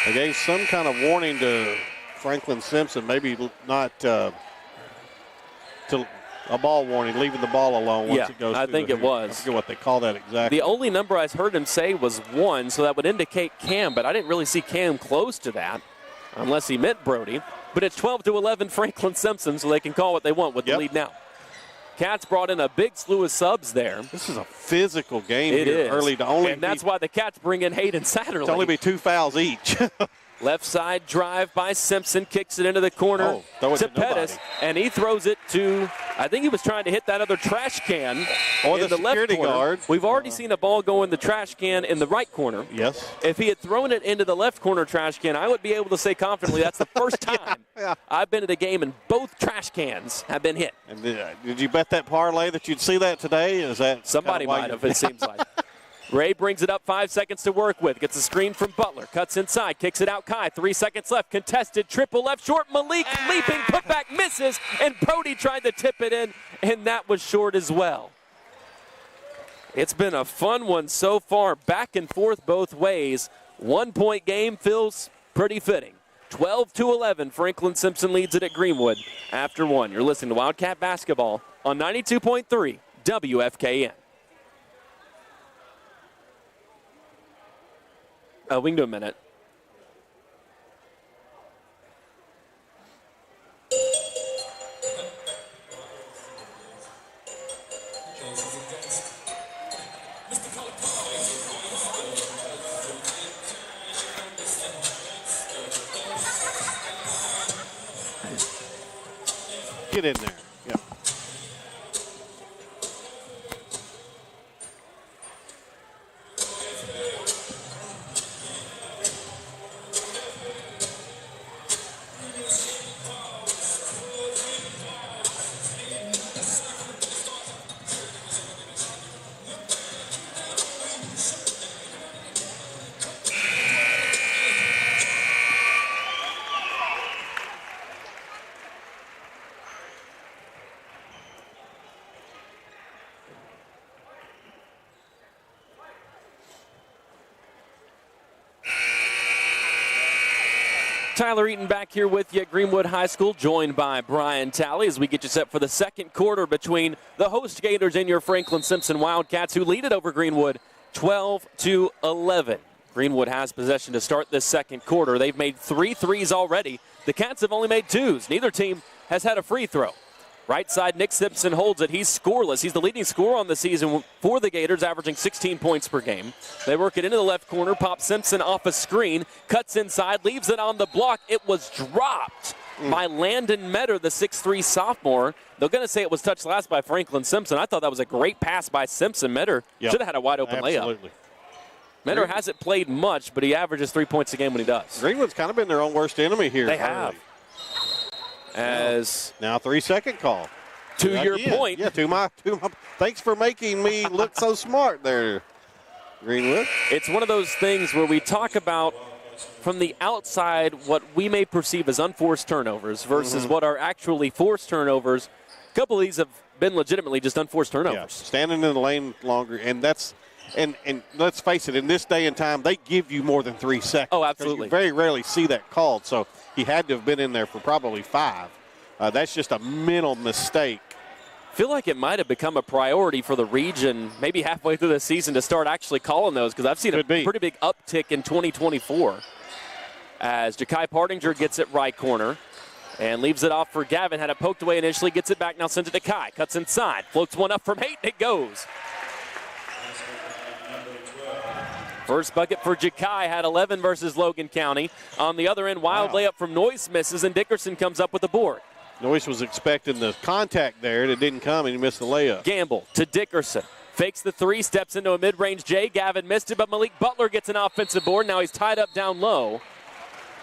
They gave some kind of warning to Franklin-Simpson, maybe not to a ball warning, leaving the ball alone once it goes through. I think it was. I forget what they call that exactly. The only number I heard him say was 1, so that would indicate Cam, but I didn't really see Cam close to that, unless he meant Brody. But it's 12-11 Franklin-Simpson, so they can call what they want with the lead now. Cats brought in a big slew of subs there. This is a physical game here early to only. And that's why the Cats bring in Hayden Satterley. To only be 2 fouls each. Left side drive by Simpson, kicks it into the corner to Pettis, and he throws it to, I think he was trying to hit that other trash can or in the left security corner. guard. We've already seen a ball go in the trash can in the right corner. Yes. If he had thrown it into the left corner trash can, I would be able to say confidently that's the first time I've been at a game and both trash cans have been hit. And did you bet that parlay that you'd see that today? Is that somebody might have? It seems like. Ray brings it up, 5 seconds to work with. Gets a screen from Butler. Cuts inside, kicks it out. Kai, 3 seconds left. Contested, triple left short. Malik leaping, putback misses, and Brody tried to tip it in, and that was short as well. It's been a fun one so far, back and forth both ways. 1-point game feels pretty fitting. 12-11, Franklin-Simpson leads it at Greenwood after 1. You're listening to Wildcat Basketball on 92.3 WFKN. We can do a minute. Get in there. Yep. Tyler Eaton back here with you at Greenwood High School, joined by Brian Talley as we get you set for the second quarter between the host Gators and your Franklin-Simpson Wildcats, who lead it over Greenwood 12-11. Greenwood has possession to start this second quarter. They've made 3 threes already. The Cats have only made 2s. Neither team has had a free throw. Right side, Nick Simpson holds it. He's scoreless. He's the leading scorer on the season for the Gators, averaging 16 points per game. They work it into the left corner. Pop Simpson off a screen. Cuts inside, leaves it on the block. It was dropped by Landon Metter, the 6'3 sophomore. They're going to say it was touched last by Franklin-Simpson. I thought that was a great pass by Simpson. Metter should have had a wide-open layup. Metter hasn't played much, but he averages 3 points a game when he does. Greenwood's kind of been their own worst enemy here. They have. As now 3-second call. To your point. Yeah, to my thanks for making me look so smart there, Greenwood. It's one of those things where we talk about from the outside what we may perceive as unforced turnovers versus what are actually forced turnovers. A couple of these have been legitimately just unforced turnovers. Yeah, standing in the lane longer, and that's and let's face it, in this day and time, they give you more than 3 seconds. Oh, absolutely. You very rarely see that called, so he had to have been in there for probably 5. That's just a mental mistake. I feel like it might have become a priority for the region maybe halfway through the season to start actually calling those, because I've seen a pretty big uptick in 2024 as Ja'Kai Partinger gets it right corner and leaves it off for Gavin. Had it poked away initially, gets it back, now sends it to Kai. Cuts inside, floats one up from Hayden, it goes. First bucket for Ja'Kai, had 11 versus Logan County. On the other end, wild layup from Noyce misses, and Dickerson comes up with the board. Noyce was expecting the contact there. It didn't come, and he missed the layup. Gamble to Dickerson. Fakes the 3, steps into a mid-range J. Gavin missed it, but Malik Butler gets an offensive board. Now he's tied up down low,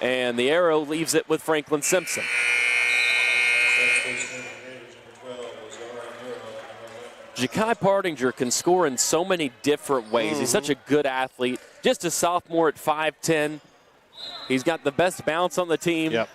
and the arrow leaves it with Franklin-Simpson. Ja'Kai Partinger can score in so many different ways. He's such a good athlete. Just a sophomore at 5'10". He's got the best bounce on the team. Yep.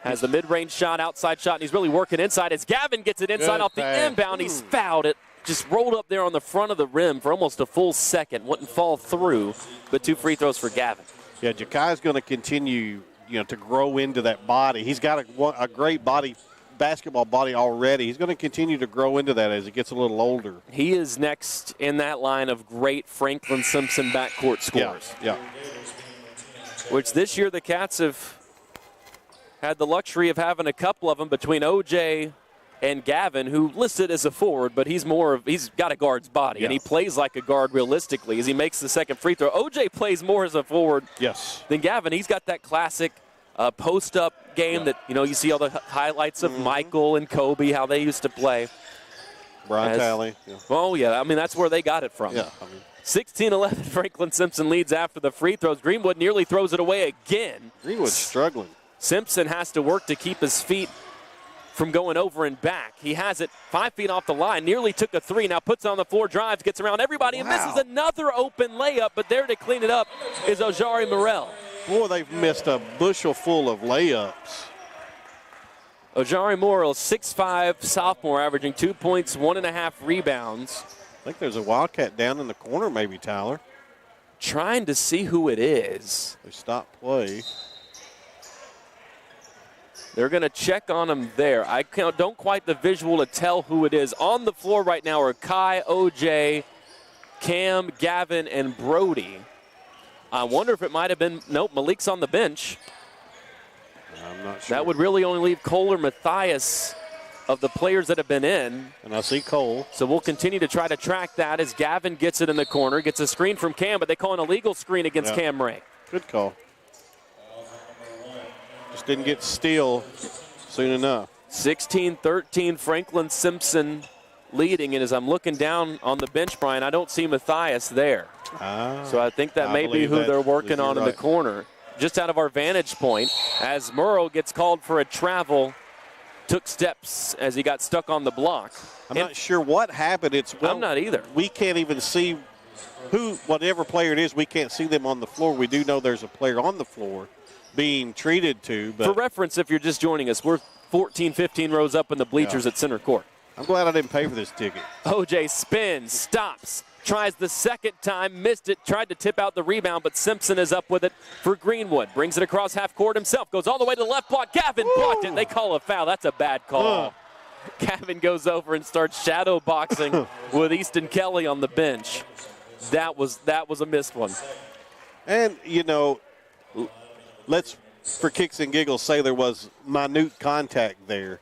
Has the mid-range shot, outside shot, and he's really working inside. As Gavin gets it inside off the inbound, he's fouled it. Just rolled up there on the front of the rim for almost a full second. Wouldn't fall through, but 2 free throws for Gavin. Yeah, Ja'Kai's going to continue, to grow into that body. He's got a great body, basketball body already. He's going to continue to grow into that as he gets a little older. He is next in that line of great Franklin-Simpson backcourt scorers. Yeah. Which this year the Cats have had the luxury of having a couple of them between OJ and Gavin, who listed as a forward, but he's got a guard's body, and he plays like a guard realistically as he makes the second free throw. OJ plays more as a forward than Gavin. He's got that classic post-up game that, you see all the highlights of Michael and Kobe, how they used to play. Brian Talley. Yeah. Oh, yeah. I mean, that's where they got it from. Yeah. 16-11, Franklin-Simpson leads after the free throws. Greenwood nearly throws it away again. Greenwood's struggling. Simpson has to work to keep his feet from going over and back. He has it 5 feet off the line, nearly took a 3, now puts it on the floor, drives, gets around everybody, and misses another open layup, but there to clean it up is Ojari Morrell. Boy, they've missed a bushel full of layups. Ojari Morrell, 6'5", sophomore, averaging 2 points, 1.5 rebounds. I think there's a Wildcat down in the corner maybe, Tyler. Trying to see who it is. They stopped play. They're going to check on him there. I don't quite the visual to tell who it is. On the floor right now are Kai, OJ, Cam, Gavin, and Brody. I wonder if it might have been, nope, Malik's on the bench. I'm not sure. That would really only leave Cole or Matthias of the players that have been in. And I see Cole. So we'll continue to try to track that as Gavin gets it in the corner, gets a screen from Cam, but they call an illegal screen against Cam Ray. Good call. Just didn't get steal soon enough. 16-13, Franklin-Simpson leading. And as I'm looking down on the bench, Brian, I don't see Matthias there. So I think that may be who they're working on in the corner. Just out of our vantage point, as Murrow gets called for a travel, took steps as he got stuck on the block. I'm not sure what happened. I'm not either. We can't even see whatever player it is, we can't see them on the floor. We do know there's a player on the floor being treated to. But for reference, if you're just joining us, we're 14, 15 rows up in the bleachers at center court. I'm glad I didn't pay for this ticket. OJ spins, stops, tries the second time, missed it, tried to tip out the rebound, but Simpson is up with it for Greenwood. Brings it across half court himself, goes all the way to the left block. Gavin blocked it. They call a foul. That's a bad call. Gavin goes over and starts shadow boxing with Easton Kelly on the bench. That was a missed one. And, you know, let's, for kicks and giggles, say there was minute contact there.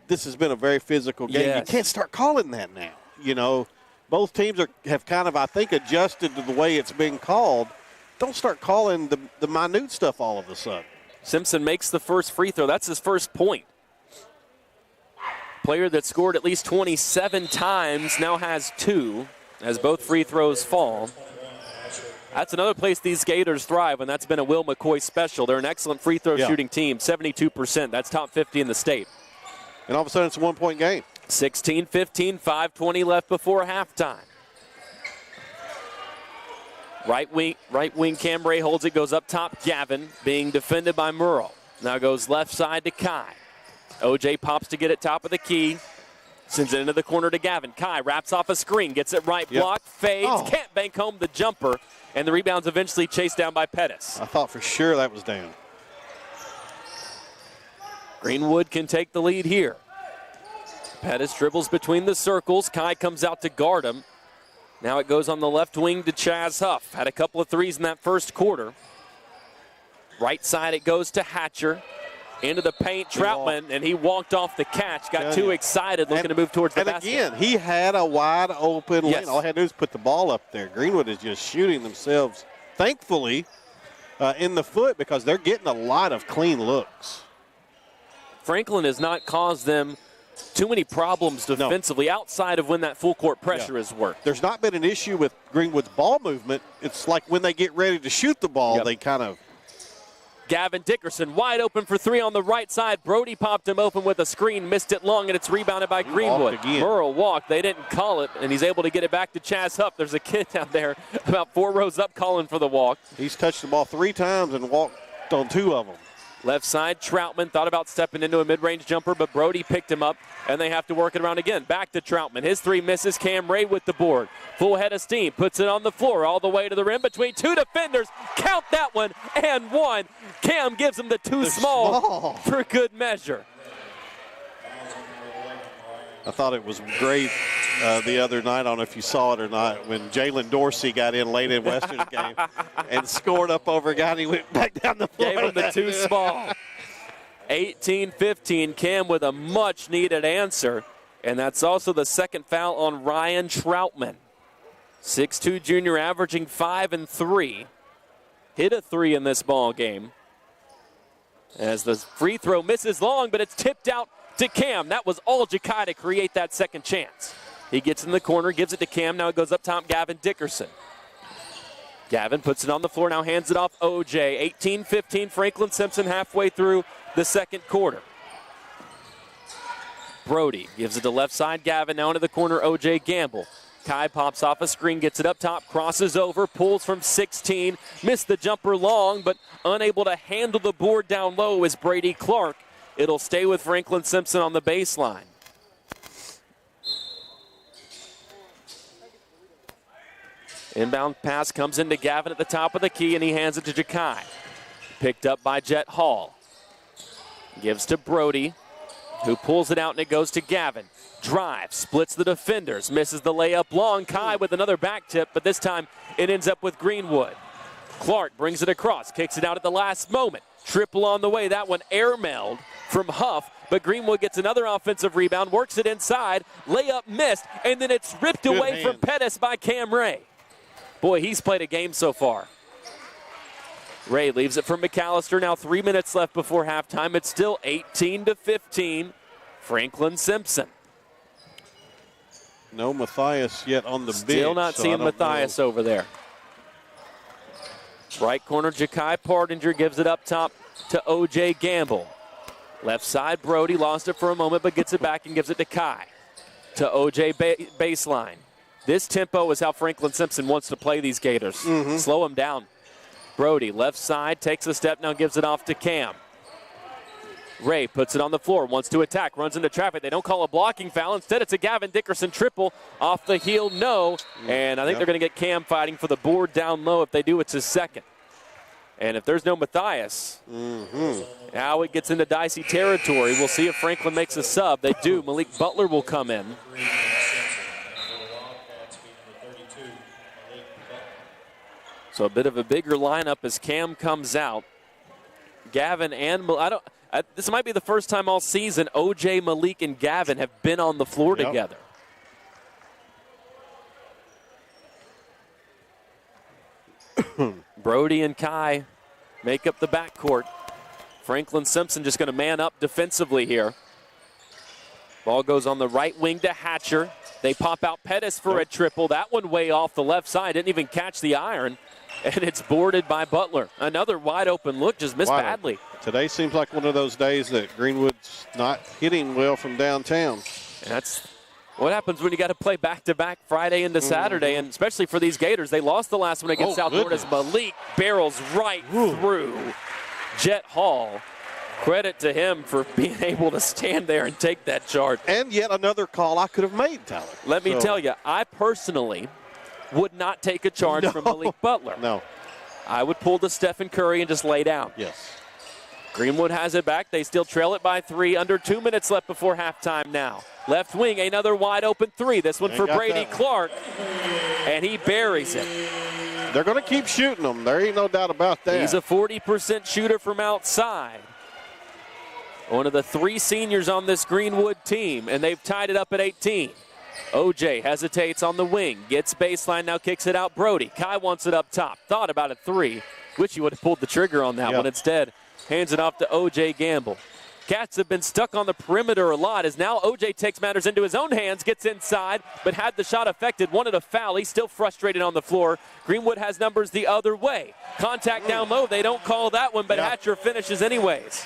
This has been a very physical game. Yes. You can't start calling that now. You know, both teams have kind of, I think, adjusted to the way it's been called. Don't start calling the minute stuff all of a sudden. Simpson makes the first free throw. That's his first point. Player that scored at least 27 times now has 2 as both free throws fall. That's another place these Gators thrive, and that's been a Will McCoy special. They're an excellent free throw shooting team, 72%. That's top 50 in the state. And all of a sudden it's a one-point game. 16-15, 5:20 left before halftime. Right wing Cam Ray holds it, goes up top. Gavin being defended by Murrell. Now goes left side to Kai. OJ pops to get it top of the key. Sends it into the corner to Gavin. Kai wraps off a screen, gets it right block, fades, can't bank home the jumper, and the rebound's eventually chased down by Pettis. I thought for sure that was down. Greenwood can take the lead here. Pettis dribbles between the circles. Kai comes out to guard him. Now it goes on the left wing to Chaz Huff. Had a couple of threes in that first quarter. Right side it goes to Hatcher. Into the paint, Troutman, and he walked off the catch. Got too excited looking to move towards the basket. And again, he had a wide open lane. All he had to do was put the ball up there. Greenwood is just shooting themselves, thankfully, in the foot because they're getting a lot of clean looks. Franklin has not caused them too many problems defensively outside of when that full court pressure has worked. There's not been an issue with Greenwood's ball movement. It's like when they get ready to shoot the ball, they kind of. Gavin Dickerson wide open for 3 on the right side. Brody popped him open with a screen, missed it long, and it's rebounded by Greenwood. Murrell walked. They didn't call it, and he's able to get it back to Chaz Huff. There's a kid down there about 4 rows up calling for the walk. He's touched the ball 3 times and walked on 2 of them. Left side, Troutman thought about stepping into a mid-range jumper, but Brody picked him up, and they have to work it around again. Back to Troutman. His 3 misses. Cam Ray with the board. Full head of steam. Puts it on the floor all the way to the rim between 2 defenders. Count that one and 1. Cam gives him the too small for good measure. I thought it was great the other night. I don't know if you saw it or not, when Jalen Dorsey got in late in Western's game and scored up over a guy and he went back down the floor. Gave him the too small. 18-15, Cam with a much-needed answer. And that's also the second foul on Ryan Troutman. 6'2 junior averaging 5 and 3. Hit a 3 in this ball game. As the free throw misses long, but it's tipped out to Cam. That was all Jakai to create that second chance. He gets in the corner, gives it to Cam. Now it goes up top, Gavin Dickerson. Gavin puts it on the floor, now hands it off OJ. 18-15, Franklin-Simpson halfway through the second quarter. Brody gives it to left side, Gavin. Now into the corner, OJ Gamble. Kai pops off a screen, gets it up top, crosses over, pulls from 16. Missed the jumper long, but unable to handle the board down low is Brady Clark. It'll stay with Franklin-Simpson on the baseline. Inbound pass comes into Gavin at the top of the key, and he hands it to Jakai. Picked up by Jet Hall. Gives to Brody, who pulls it out, and it goes to Gavin. Drive, splits the defenders, misses the layup long. Kai with another back tip, but this time it ends up with Greenwood. Clark brings it across, kicks it out at the last moment. Triple on the way, that one air-mailed from Huff, but Greenwood gets another offensive rebound, works it inside, layup missed, and then it's ripped away from Pettis by Cam Ray. Boy, he's played a game so far. Ray leaves it for McAllister, now 3 minutes left before halftime. It's still 18-15, Franklin-Simpson. No Matthias yet on the bench. Still not seeing Matthias over there. Right corner, Jakai Partinger gives it up top to O.J. Gamble. Left side, Brody lost it for a moment, but gets it back and gives it to Kai. To O.J. baseline. This tempo is how Franklin-Simpson wants to play these Gators. Slow them down. Brody, left side, takes a step, now gives it off to Cam. Ray puts it on the floor, wants to attack, runs into traffic. They don't call a blocking foul. Instead, it's a Gavin Dickerson triple off the heel, no. And I think they're going to get Cam fighting for the board down low. If they do, it's his second. And if there's no Matthias, now it gets into dicey territory. We'll see if Franklin makes a sub. They do. Malik Butler will come in. So a bit of a bigger lineup as Cam comes out. Gavin and this might be the first time all season OJ, Malik, and Gavin have been on the floor together. Brody and Kai make up the backcourt. Franklin-Simpson just going to man up defensively here. Ball goes on the right wing to Hatcher. They pop out Pettis for a triple. That one way off the left side. Didn't even catch the iron. And it's boarded by Butler. Another wide open look, just missed badly. Today seems like one of those days that Greenwood's not hitting well from downtown. And that's what happens when you got to play back-to-back Friday into Saturday, and especially for these Gators. They lost the last one against South Florida as Malik barrels right through Jet Hall. Credit to him for being able to stand there and take that charge. And yet another call I could have made, Tyler. Let me tell you, I personally would not take a charge from Malik Butler. No. I would pull the Stephen Curry and just lay down. Yes. Greenwood has it back. They still trail it by 3. Under 2 minutes left before halftime now. Left wing, another wide open 3. This one for Brady Clark. And he buries it. They're going to keep shooting them. There ain't no doubt about that. He's a 40% shooter from outside. One of the 3 seniors on this Greenwood team, and they've tied it up at 18. OJ hesitates on the wing, gets baseline, now kicks it out Brody. Kai wants it up top. Thought about a 3. Wish he would have pulled the trigger on that one. Instead, hands it off to OJ Gamble. Cats have been stuck on the perimeter a lot as now OJ takes matters into his own hands, gets inside, but had the shot affected, wanted a foul. He's still frustrated on the floor. Greenwood has numbers the other way. Contact down low. They don't call that one, but Hatcher finishes anyways.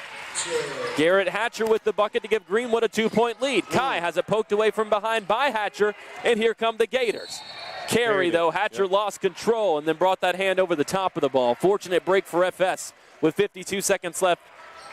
Garrett Hatcher with the bucket to give Greenwood a 2-point lead. Kai has it poked away from behind by Hatcher, and here come the Gators. Carry, though, Hatcher lost control and then brought that hand over the top of the ball. Fortunate break for FS with 52 seconds left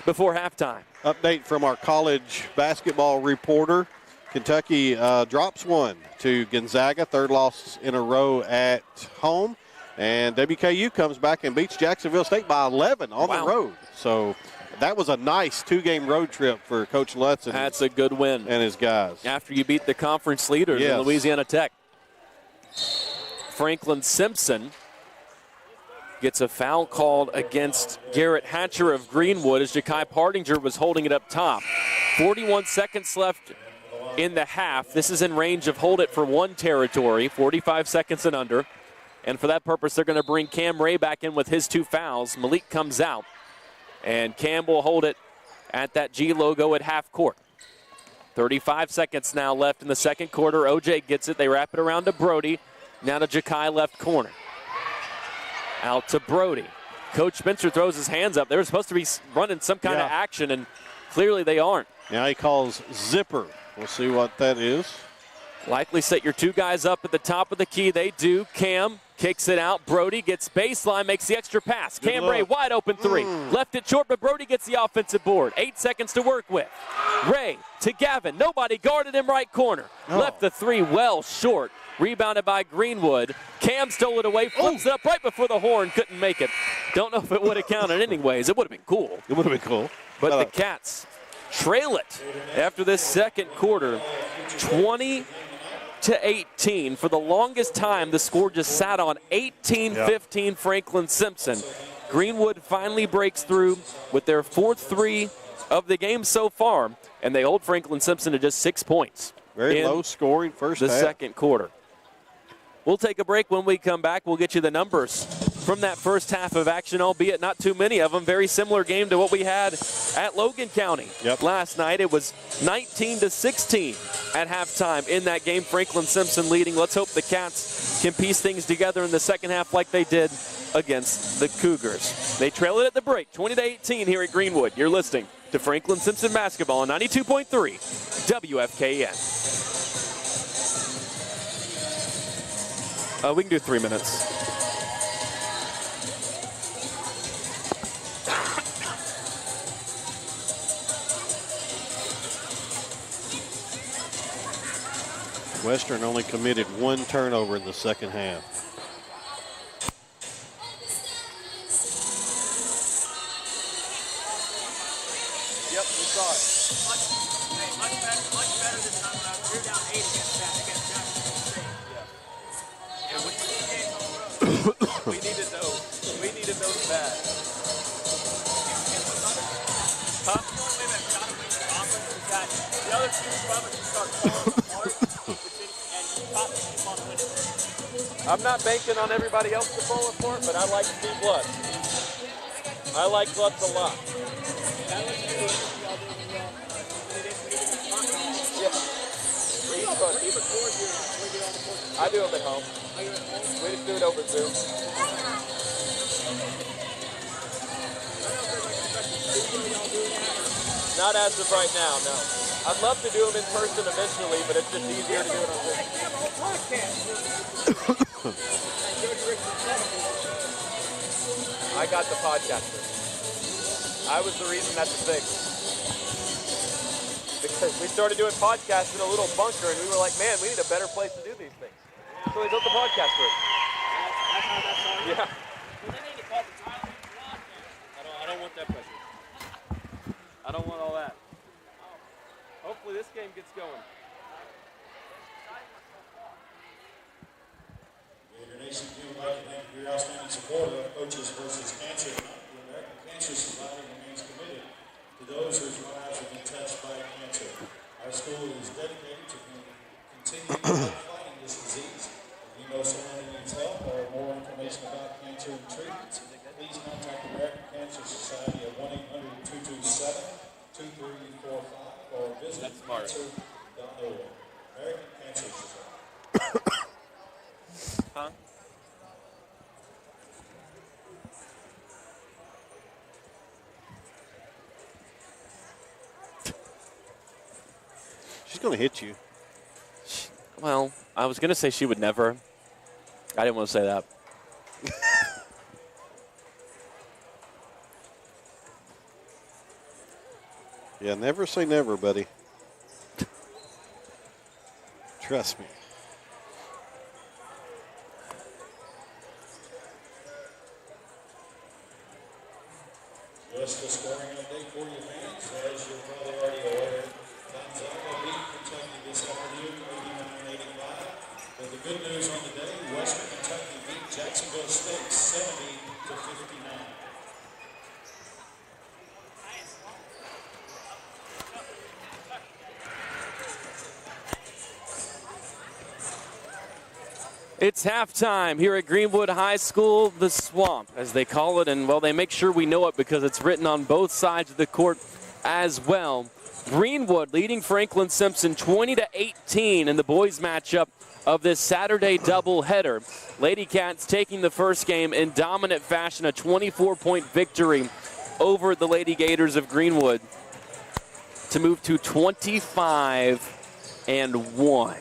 before halftime. Update from our college basketball reporter. Kentucky drops one to Gonzaga, 3rd loss in a row at home. And WKU comes back and beats Jacksonville State by 11 on the road. So that was a nice 2-game road trip for Coach Lutz. That's a good win. And his guys. After you beat the conference leaders in Louisiana Tech. Franklin-Simpson gets a foul called against Garrett Hatcher of Greenwood as Ja'Kai Pardinger was holding it up top. 41 seconds left in the half. This is in range of hold it for 1 territory, 45 seconds and under. And for that purpose, they're going to bring Cam Ray back in with his 2 fouls. Malik comes out. And Cam will hold it at that G logo at half court. 35 seconds now left in the second quarter. OJ gets it. They wrap it around to Brody. Now to Ja'Kai left corner. Out to Brody. Coach Spencer throws his hands up. They were supposed to be running some kind of action, and clearly they aren't. Now he calls zipper. We'll see what that is. Likely set your 2 guys up at the top of the key. They do. Cam kicks it out. Brody gets baseline, makes the extra pass. Cam Ray wide open 3. Left it short, but Brody gets the offensive board. 8 seconds to work with. Ray to Gavin. Nobody guarded him right corner. Left the 3 well short. Rebounded by Greenwood. Cam stole it away, flips it up right before the horn. Couldn't make it. Don't know if it would have counted anyways. It would have been cool. It would have been cool. But the Cats trail it after this second quarter. 20-18. For the longest time, the score just sat on 18-15 Franklin-Simpson. Greenwood finally breaks through with their 4th 3 of the game so far, and they hold Franklin-Simpson to just 6 points. Very low scoring first half. The second quarter. We'll take a break. When we come back, we'll get you the numbers from that first half of action, albeit not too many of them. Very similar game to what we had at Logan County last night. It was 19-16 at halftime in that game. Franklin-Simpson leading. Let's hope the Cats can piece things together in the second half like they did against the Cougars. They trail it at the break, 20-18 here at Greenwood. You're listening to Franklin-Simpson basketball on 92.3 WFKN. We can do 3 minutes. Western only committed 1 turnover in the second half. Yep, we saw it. Much better this time around. You're down 8 against Jackson State. Yeah. And we needed those. We needed those bad. Huh? The only way that got away from the offense is that the other teams probably start falling apart and you pop and keep on winning. I'm not banking on everybody else to fall apart, but I like Steve Lutz. I like Lutz a lot. I do them at home. We just do it over Zoom. Not as of right now, no. I'd love to do them in person eventually, but it's just easier to do it on Zoom. I got the podcaster. I was the reason that's a thing. Because we started doing podcasts in a little bunker, and we were like, man, we need a better place to do these things. So we built the podcast room. That's how that started? Yeah. Well, they need to call the title. I don't want that pressure. I don't want all that. Hopefully this game gets going. Gator Nation, we would like to thank you for your outstanding support of Coaches versus Cancer. The American Cancer Society remains committed to those whose lives have been touched by cancer. Our school is dedicated to continuing fighting this disease. If you know someone who needs help or more information about cancer and treatments, please contact the American Cancer Society at 1-800-227-2345 or visit cancer.org. American Cancer Society. Huh? She's going to hit you. Well, I was going to say she would never. I didn't want to say that. Yeah, never say never, buddy. Trust me. Just a scoring update for you fans. As you're probably already aware, Gonzaga beat Kentucky this afternoon, 89-85. But the good news on the day, Western Kentucky beat Jacksonville State 70-59. It's halftime here at Greenwood High School, the Swamp, as they call it. And, well, they make sure we know it because it's written on both sides of the court as well. Greenwood leading Franklin-Simpson 20-18 in the boys matchup of this Saturday doubleheader. Lady Cats taking the first game in dominant fashion, a 24-point victory over the Lady Gators of Greenwood to move to 25-1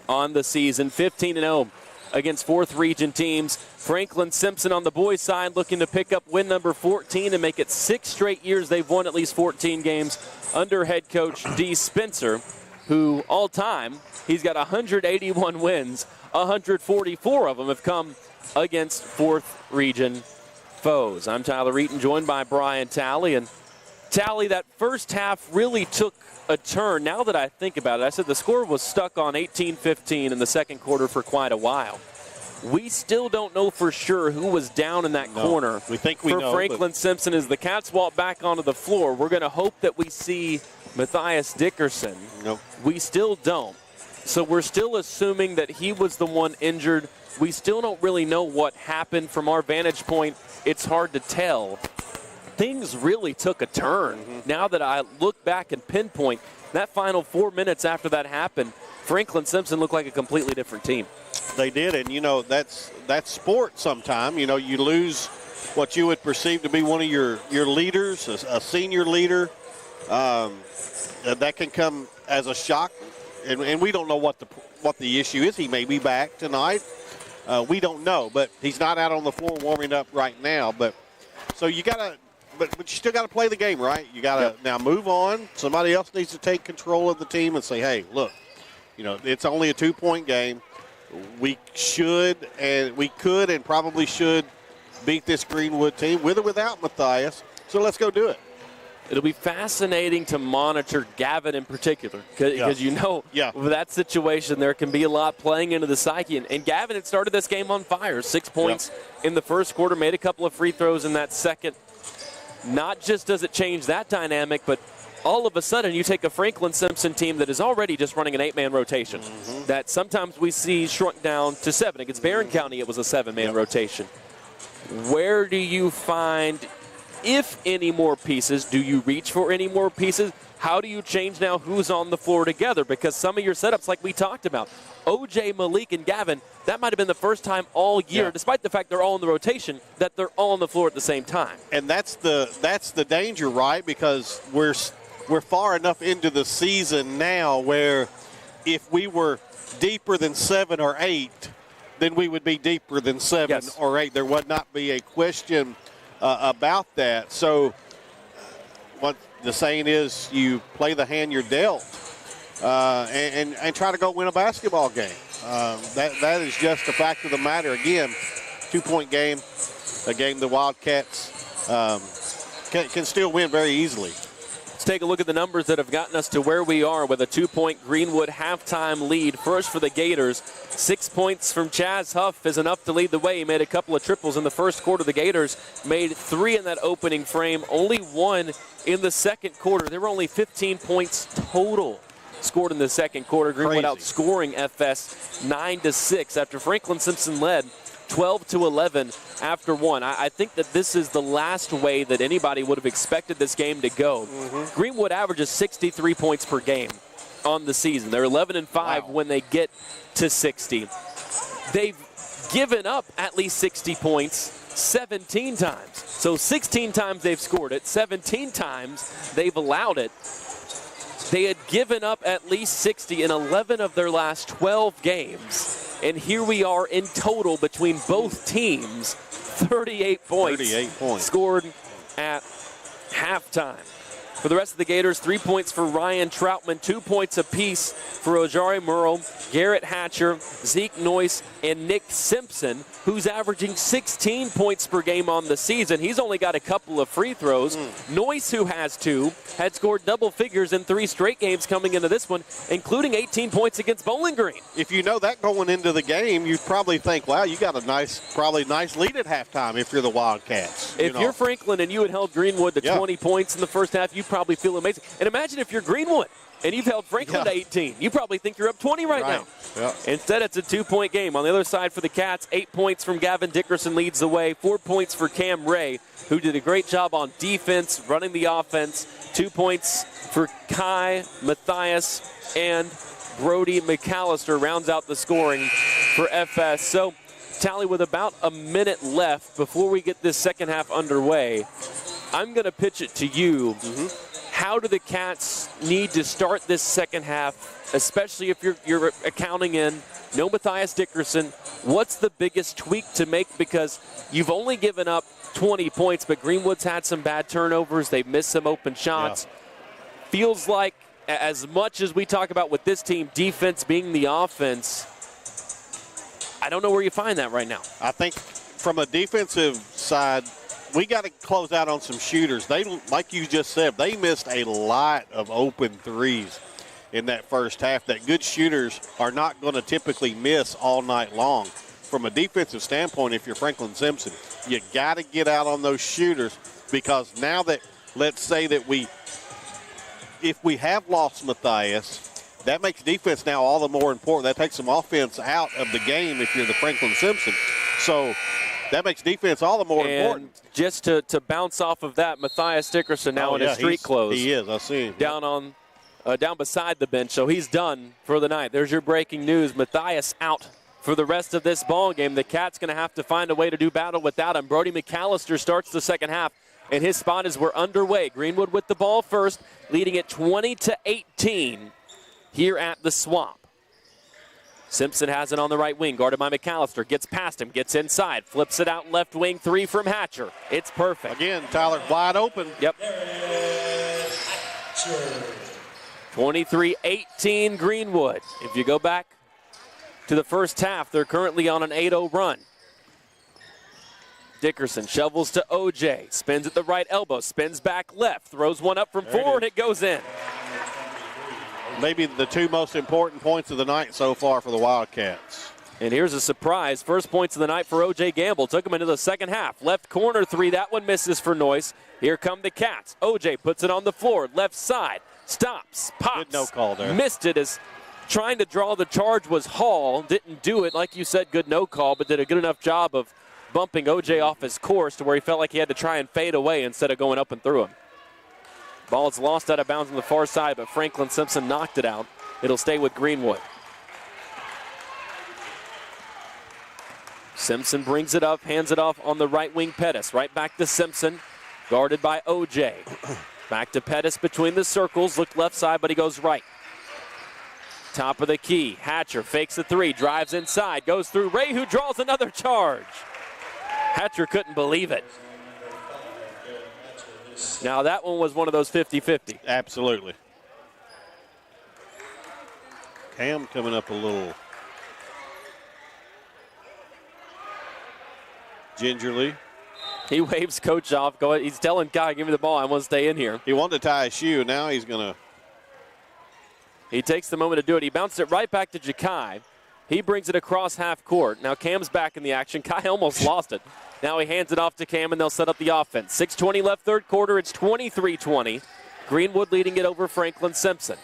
on the season, 15-0 against fourth region teams. Franklin-Simpson on the boys' side looking to pick up win number 14 and make it 6 straight years they've won at least 14 games under head coach Dee Spencer, who all time, he's got 181 wins. 144 of them have come against fourth region foes. I'm Tyler Eaton, joined by Brian Talley. And Talley, that first half really took a turn. Now that I think about it, I said the score was stuck on 18-15 in the second quarter for quite a while. We still don't know for sure who was down in that corner. We think we know. For Franklin-Simpson, as the Cats walk back onto the floor, we're going to hope that we see Matthias Dickerson. Nope. We still don't. So we're still assuming that he was the one injured. We still don't really know what happened. From our vantage point, it's hard to tell. Things really took a turn. Now that I look back and pinpoint that final 4 minutes after that happened, Franklin-Simpson looked like a completely different team. They did, and, you know, that's sport sometime. You know, you lose what you would perceive to be one of your leaders, a senior leader. That can come as a shock, and we don't know what the issue is. He may be back tonight. We don't know, but he's not out on the floor warming up right now. But so you got to – but you still got to play the game, right? You got to now move on. Somebody else needs to take control of the team and say, hey, look, It's only a 2-point game. We could and probably should beat this Greenwood team with or without Matthias. So let's go do it. It'll be fascinating to monitor Gavin in particular because with that situation there can be a lot playing into the psyche. And Gavin had started this game on fire. 6 points in the first quarter, made a couple of free throws in that second. Not just does it change that dynamic, but all of a sudden you take a Franklin-Simpson team that is already just running an 8-man rotation that sometimes we see shrunk down to 7. Against Barron County it was a 7-man rotation. Where do you find, if any more pieces, do you reach for any more pieces? How do you change now who's on the floor together? Because some of your setups, like we talked about, OJ, Malik, and Gavin, that might have been the first time all year, despite the fact they're all in the rotation, that they're all on the floor at the same time. And that's the danger, right? Because we're far enough into the season now where if we were deeper than 7 or 8, then we would be deeper than 7 or 8. There would not be a question about that. So what the saying is, you play the hand you're dealt and try to go win a basketball game. That is just the fact of the matter. Again, 2-point game, a game the Wildcats can still win very easily. Let's take a look at the numbers that have gotten us to where we are with a 2-point Greenwood halftime lead. First for the Gators, 6 points from Chaz Huff is enough to lead the way. He made a couple of triples in the first quarter. The Gators made 3 in that opening frame, only 1 in the second quarter. There were only 15 points total scored in the second quarter. Greenwood outscoring FS 9-6 after Franklin-Simpson led 12-11 after 1. I think that this is the last way that anybody would have expected this game to go. Greenwood averages 63 points per game on the season. They're 11-5 when they get to 60. They've given up at least 60 points 17 times. So 16 times they've scored it, 17 times they've allowed it. They had given up at least 60 in 11 of their last 12 games. And here we are in total between both teams, 38 points scored at halftime. For the rest of the Gators, 3 points for Ryan Troutman, 2 points apiece for Ojari Murrow, Garrett Hatcher, Zeke Noyce, and Nick Simpson, who's averaging 16 points per game on the season. He's only got a couple of free throws. Noyce, who has 2, had scored double figures in 3 straight games coming into this one, including 18 points against Bowling Green. If you know that going into the game, you'd probably think, wow, you got a nice lead at halftime if you're the Wildcats. If you're Franklin and you had held Greenwood to 20 points in the first half, you probably feel amazing. And imagine if you're Greenwood and you've held Franklin to 18. You probably think you're up 20 right now. Instead, it's a 2-point game. On the other side for the Cats, 8 points from Gavin Dickerson leads the way, 4 points for Cam Ray, who did a great job on defense, running the offense, 2 points for Kai, Matthias, and Brody McAllister rounds out the scoring for FS. So, Tally, with about a minute left before we get this second half underway, I'm going to pitch it to you. How do the Cats need to start this second half, especially if you're accounting in no Matthias Dickerson? What's the biggest tweak to make? Because you've only given up 20 points, but Greenwood's had some bad turnovers. They've missed some open shots. Feels like, as much as we talk about with this team, defense being the offense, I don't know where you find that right now. I think from a defensive side, we got to close out on some shooters. They, like you just said, they missed a lot of open threes in that first half that good shooters are not going to typically miss all night long. From a defensive standpoint, if you're Franklin-Simpson, you got to get out on those shooters, because now that, let's say that if we have lost Matthias, that makes defense now all the more important. That takes some offense out of the game if you're the Franklin-Simpson. So that makes defense all the more important. Just to bounce off of that, Matthias Dickerson now in his street clothes. He is, I see him. Down beside the bench, so he's done for the night. There's your breaking news. Matthias out for the rest of this ball game. The Cats going to have to find a way to do battle without him. Brody McAllister starts the second half, and his spot is we're underway. Greenwood with the ball first, leading it 20-18 here at the Swamp. Simpson has it on the right wing, guarded by McAllister. Gets past him, gets inside, flips it out left wing, 3 from Hatcher. It's perfect. Again, Tyler wide open. Yep. 23-18 Greenwood. If you go back to the first half, they're currently on an 8-0 run. Dickerson shovels to OJ, spins at the right elbow, spins back left, throws one up from 4, and it goes in. Maybe the 2 most important points of the night so far for the Wildcats. And here's a surprise. First points of the night for O.J. Gamble. Took him into the second half. Left corner 3. That one misses for Noyce. Here come the Cats. O.J. puts it on the floor. Left side. Stops. Pops. Good no call there. Missed it as trying to draw the charge was Hall. Didn't do it. Like you said, good no call, but did a good enough job of bumping O.J. off his course to where he felt like he had to try and fade away instead of going up and through him. Ball is lost out of bounds on the far side, but Franklin-Simpson knocked it out. It'll stay with Greenwood. Simpson brings it up, hands it off on the right wing. Pettis right back to Simpson, guarded by O.J. Back to Pettis between the circles, looked left side, but he goes right. Top of the key, Hatcher fakes the 3, drives inside, goes through Ray, who draws another charge. Hatcher couldn't believe it. Now that one was one of those 50-50. Absolutely. Cam coming up a little gingerly. He waves coach off. Go ahead. He's telling Guy, give me the ball. I want to stay in here. He wanted to tie a shoe. Now he's going to. He takes the moment to do it. He bounced it right back to Jakai. He brings it across half court. Now Cam's back in the action. Kai almost lost it. Now he hands it off to Cam, and they'll set up the offense. 6:20 left third quarter. It's 23-20. Greenwood leading it over Franklin-Simpson.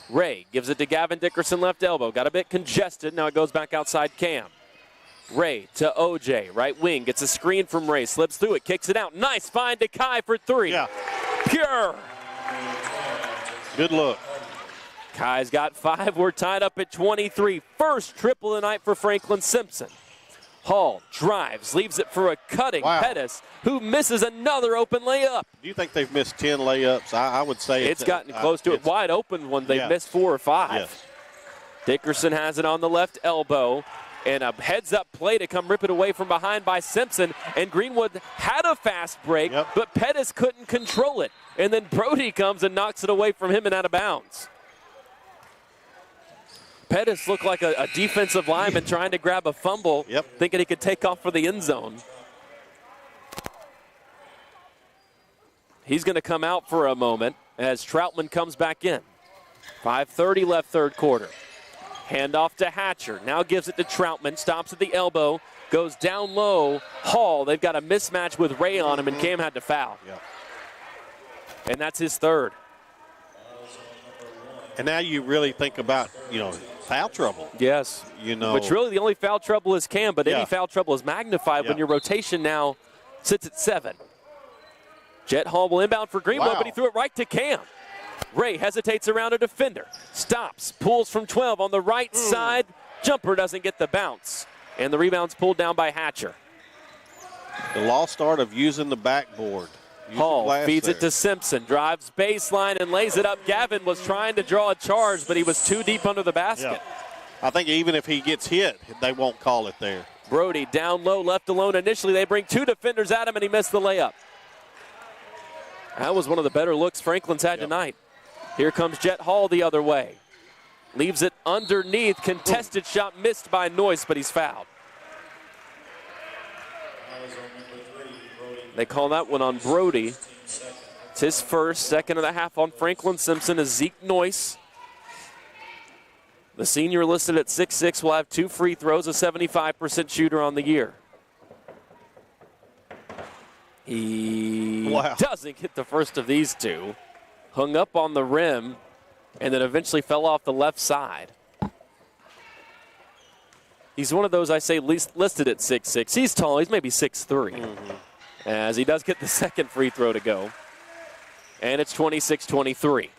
Ray gives it to Gavin Dickerson, left elbow. Got a bit congested. Now it goes back outside Cam. Ray to O.J. Right wing. Gets a screen from Ray. Slips through it. Kicks it out. Nice find to Kai for 3. Yeah. Pure. Good look. Kai's got 5. We're tied up at 23. First triple of the night for Franklin-Simpson. Hall drives, leaves it for a cutting Pettis, who misses another open layup. Do you think they've missed 10 layups? I would say it's gotten close to it. Wide open one. They've missed 4 or 5. Yes. Dickerson has it on the left elbow. And a heads-up play to come rip it away from behind by Simpson. And Greenwood had a fast break, but Pettis couldn't control it. And then Brody comes and knocks it away from him and out of bounds. Pettis looked like a defensive lineman trying to grab a fumble, thinking he could take off for the end zone. He's going to come out for a moment as Troutman comes back in. 5:30 left third quarter. Handoff to Hatcher. Now gives it to Troutman. Stops at the elbow. Goes down low. Hall. They've got a mismatch with Ray on him, and Cam had to foul. And that's his 3rd. And now you really think about, foul trouble. Yes. Which really the only foul trouble is Cam, but any foul trouble is magnified when your rotation now sits at 7. Jet Hall will inbound for Greenwood, but he threw it right to Cam. Ray hesitates around a defender. Stops, pulls from 12 on the right side. Jumper doesn't get the bounce. And the rebound's pulled down by Hatcher. The lost art of using the backboard. Hall feeds it to Simpson. Drives baseline and lays it up. Gavin was trying to draw a charge, but he was too deep under the basket. I think even if he gets hit, they won't call it there. Brody down low, left alone initially. They bring 2 defenders at him, and he missed the layup. That was one of the better looks Franklin's had tonight. Here comes Jet Hall the other way. Leaves it underneath. Contested shot missed by Noyce, but he's fouled. They call that one on Brody. It's his first, second of the half on Franklin-Simpson is Zeke Noyce. The senior listed at 6'6", will have 2 free throws, a 75% shooter on the year. He doesn't get the first of these 2. Hung up on the rim, and then eventually fell off the left side. He's one of those, I say, listed at 6'6". He's tall. He's maybe 6'3", as he does get the second free throw to go. And it's 26-23.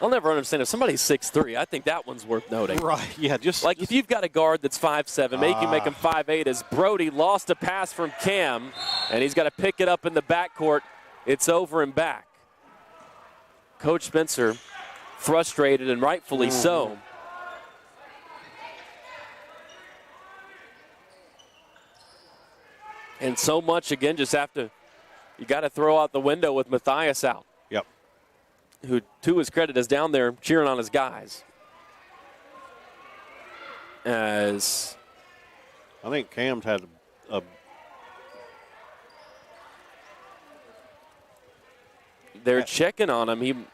I'll never understand if somebody's 6'3", I think that one's worth noting. Right, yeah. Like if you've got a guard that's 5'7", maybe you can make him 5'8", as Brody lost a pass from Cam, and he's got to pick it up in the backcourt. It's over and back. Coach Spencer frustrated, and rightfully so. And so much, again, just have to you got to throw out the window with Matthias out. Yep. Who, to his credit, is down there cheering on his guys. As I think Cam's had a they're checking on him.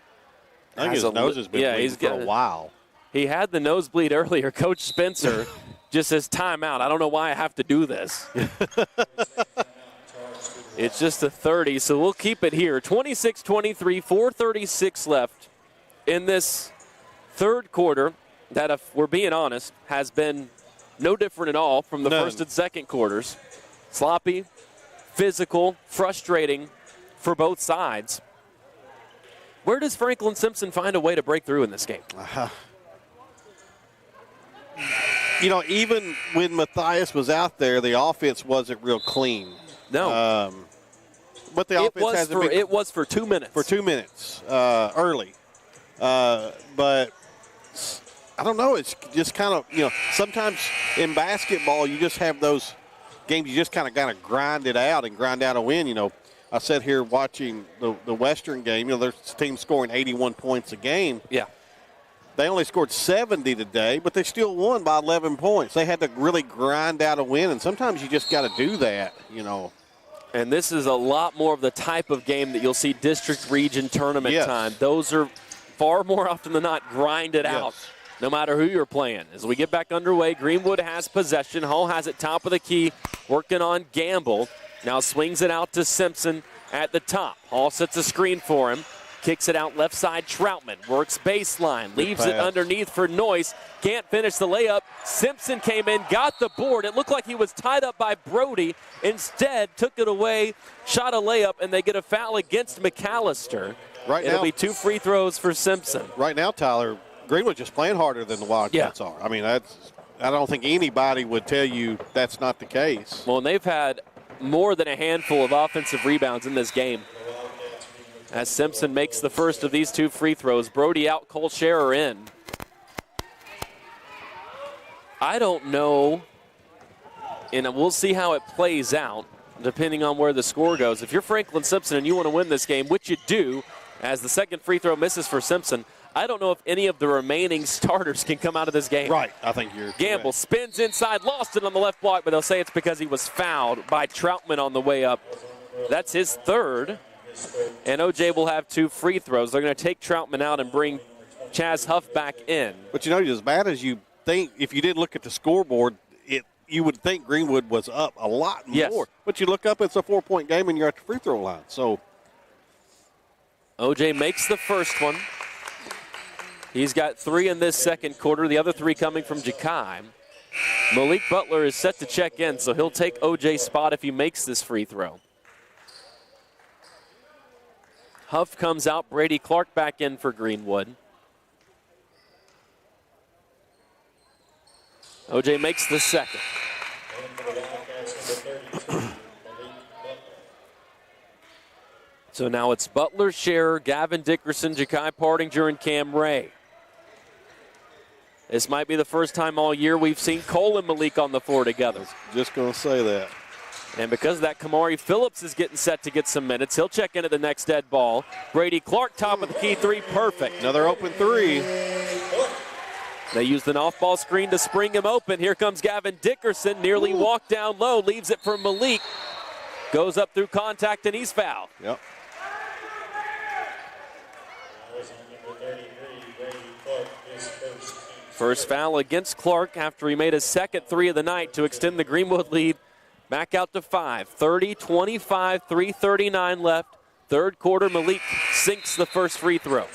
I think his nose has been bleeding for a while. He had the nosebleed earlier. Coach Spencer just says timeout. I don't know why I have to do this. It's just a 30, so we'll keep it here. 26-23, 4:36 left in this third quarter that, if we're being honest, has been no different at all from the first and second quarters. Sloppy, physical, frustrating for both sides. Where does Franklin-Simpson find a way to break through in this game? You know, even when Matthias was out there, the offense wasn't real clean. No. But the offense hasn't been. It was for 2 minutes. For 2 minutes early. But I don't know. It's just kind of, you know, sometimes in basketball you just have those games you just kind of grind it out and grind out a win. You know, I sat here watching the Western game. You know, there's teams scoring 81 points a game. Yeah. They only scored 70 today, but they still won by 11 points. They had to really grind out a win, and sometimes you just got to do that, you know. And this is a lot more of the type of game that you'll see district region tournament time. Those are far more often than not grinded out, no matter who you're playing. As we get back underway, Greenwood has possession. Hall has it top of the key, working on Gamble. Now swings it out to Simpson at the top. Hall sets a screen for him. Kicks it out left side, Troutman. Works baseline. Leaves it underneath for Noyce. Can't finish the layup. Simpson came in, got the board. It looked like he was tied up by Brody. Instead, took it away, shot a layup, and they get a foul against McAllister. It'll be 2 free throws for Simpson. Right now, Tyler, Greenwood's just playing harder than the Wildcats are. I mean, I don't think anybody would tell you that's not the case. Well, and they've had more than a handful of offensive rebounds in this game. As Simpson makes the first of these 2 free throws. Brody out, Cole Scherer in. I don't know, and we'll see how it plays out depending on where the score goes. If you're Franklin-Simpson and you want to win this game, which you do, as the second free throw misses for Simpson, I don't know if any of the remaining starters can come out of this game. Right, I think you're Gamble spins inside, lost it on the left block, but they'll say it's because he was fouled by Troutman on the way up. That's his third. And OJ will have 2 free throws. They're going to take Troutman out and bring Chaz Huff back in. But, you know, as bad as you think, if you didn't look at the scoreboard, you would think Greenwood was up a lot more. But you look up, it's a 4-point game, and you're at the free throw line. So OJ makes the first one. He's got 3 in this second quarter, the other 3 coming from Ja'Kai. Malik Butler is set to check in, so he'll take OJ's spot if he makes this free throw. Huff comes out, Brady Clark back in for Greenwood. OJ makes the second. So now it's Butler, Scherer, Gavin Dickerson, Ja'Kai Partinger, and Cam Ray. This might be the first time all year we've seen Cole and Malik on the floor together. Just going to say that. And because of that, Kamari Phillips is getting set to get some minutes. He'll check in at the next dead ball. Brady Clark, top of the key, 3, perfect. Another open 3. They used an off-ball screen to spring him open. Here comes Gavin Dickerson, nearly walked down low, leaves it for Malik. Goes up through contact, and he's fouled. Yep. First foul against Clark after he made his second 3 of the night to extend the Greenwood lead back out to 5. 30-25, 3:39 left. Third quarter, Malik sinks the first free throw.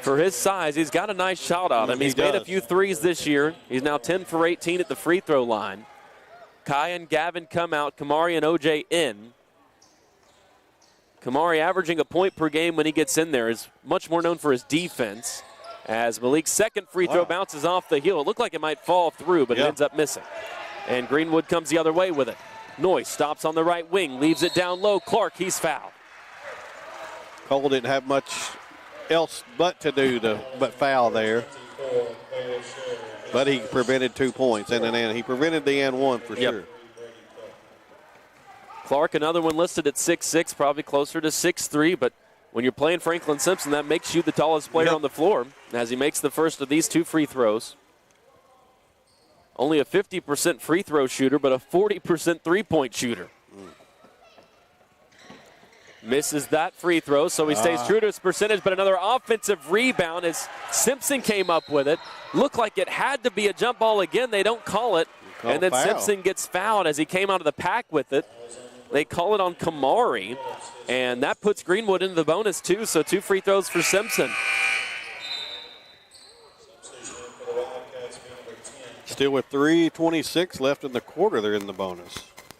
For his size, he's got a nice shot on him. He's made a few threes this year. He's now 10 for 18 at the free throw line. Kai and Gavin come out. Kamari and OJ in. Kamari averaging a point per game when he gets in there, is much more known for his defense. As Malik's second free throw bounces off the heel. It looked like it might fall through, but it ends up missing. And Greenwood comes the other way with it. Noyce stops on the right wing, leaves it down low. Clark, he's fouled. Cole didn't have much else but to do but foul there. But he prevented 2 points, and then he prevented the and one for sure. Clark, another one listed at 6'6", probably closer to 6'3", but when you're playing Franklin-Simpson, that makes you the tallest player on the floor as he makes the first of these 2 free throws. Only a 50% free throw shooter, but a 40% three-point shooter. Misses that free throw, so he stays true to his percentage, but another offensive rebound as Simpson came up with it. Looked like it had to be a jump ball again. They don't call it. And then Simpson gets fouled as he came out of the pack with it. They call it on Kamari, and that puts Greenwood into the bonus too, so 2 free throws for Simpson. Still with 3:26 left in the quarter, they're in the bonus.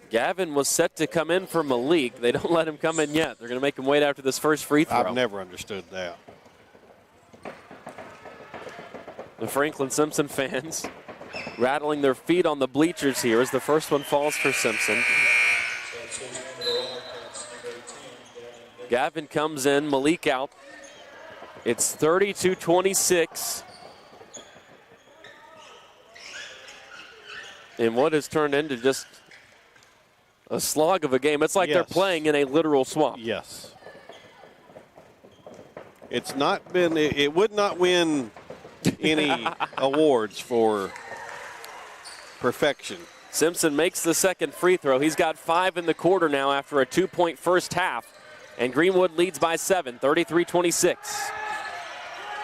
Gavin was set to come in for Malik. They don't let him come in yet. They're going to make him wait after this first free throw. I've never understood that. The Franklin-Simpson fans rattling their feet on the bleachers here as the first one falls for Simpson. Gavin comes in, Malik out. It's 32-26. In what has turned into just a slog of a game. It's like they're playing in a literal swamp. Yes. It's not been, it would not win any awards for perfection. Simpson makes the second free throw. He's got 5 in the quarter now after a 2-point first half. And Greenwood leads by 7, 33-26.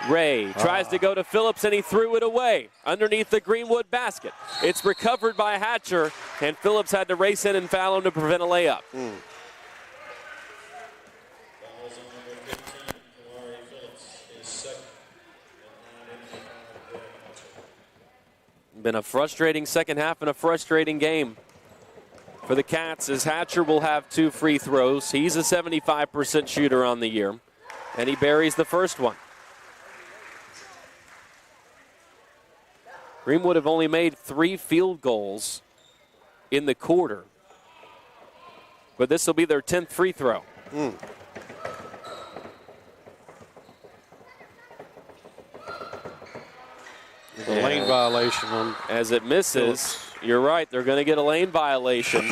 Ray tries to go to Phillips, and he threw it away underneath the Greenwood basket. It's recovered by Hatcher, and Phillips had to race in and foul him to prevent a layup. Been a frustrating second half and a frustrating game for the Cats as Hatcher will have 2 free throws. He's a 75% shooter on the year, and he buries the first one. Greenwood have only made 3 field goals in the quarter, but this will be their 10th free throw. The lane violation on as it misses. You're right, they're going to get a lane violation.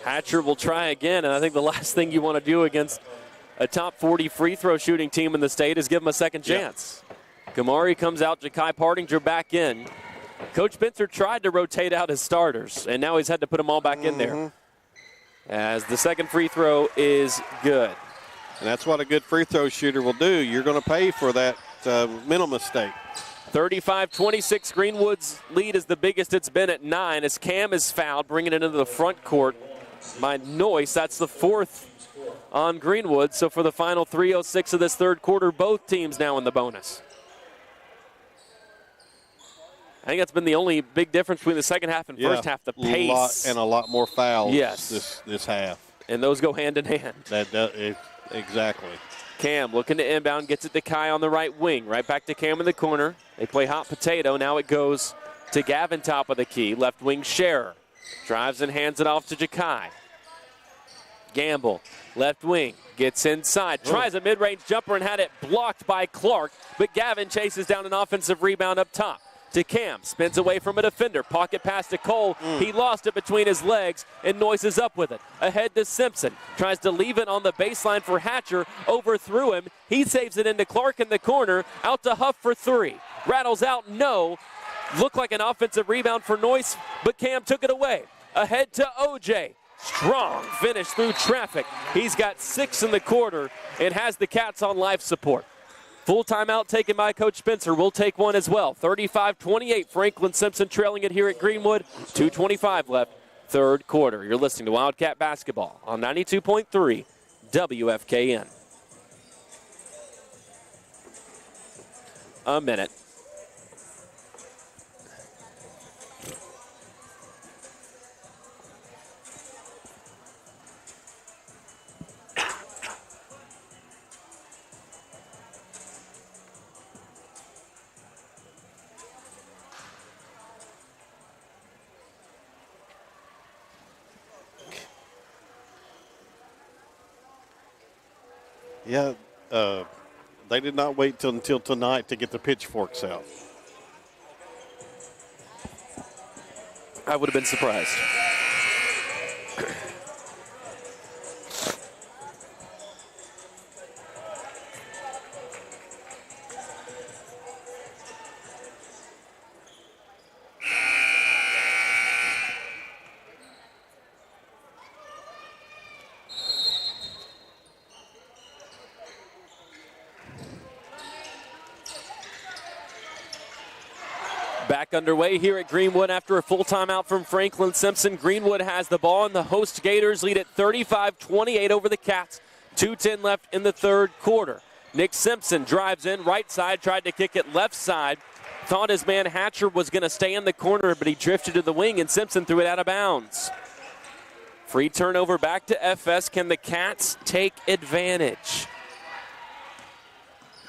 Hatcher will try again, and I think the last thing you want to do against a top 40 free throw shooting team in the state is give them a second chance. Kamari comes out, Ja'Kai Partinger back in. Coach Spencer tried to rotate out his starters, and now he's had to put them all back in there. As the second free throw is good. And that's what a good free throw shooter will do. You're going to pay for that mental mistake. 35-26, Greenwood's lead is the biggest it's been at 9 as Cam is fouled, bringing it into the front court by Noyce. That's the 4th on Greenwood. So for the final 3:06 of this third quarter, both teams now in the bonus. I think that's been the only big difference between the second half and first half, the pace. A lot more fouls this half. And those go hand in hand. Exactly. Cam looking to inbound, gets it to Kai on the right wing. Right back to Cam in the corner. They play hot potato. Now it goes to Gavin, top of the key. Left wing Scherer. Drives and hands it off to Ja'Kai. Gamble, left wing, gets inside. Tries a mid-range jumper and had it blocked by Clark. But Gavin chases down an offensive rebound up top. To Cam, spins away from a defender, pocket pass to Cole. He lost it between his legs, and Noyce is up with it. Ahead to Simpson, tries to leave it on the baseline for Hatcher, overthrew him. He saves it into Clark in the corner, out to Huff for 3. Rattles out, no. Looked like an offensive rebound for Noyce, but Cam took it away. Ahead to OJ. Strong finish through traffic. He's got 6 in the quarter and has the Cats on life support. Full timeout taken by Coach Spencer. We'll take one as well. 35-28, Franklin-Simpson trailing it here at Greenwood. 2:25 left, third quarter. You're listening to Wildcat Basketball on 92.3 WFKN. A minute. Yeah, they did not wait until tonight to get the pitchforks out. I would have been surprised. Back underway here at Greenwood after a full timeout from Franklin-Simpson. Greenwood has the ball, and the host Gators lead at 35-28 over the Cats. 2:10 left in the third quarter. Nick Simpson drives in, right side, tried to kick it left side. Thought his man Hatcher was going to stay in the corner, but he drifted to the wing, and Simpson threw it out of bounds. Free turnover back to FS. Can the Cats take advantage?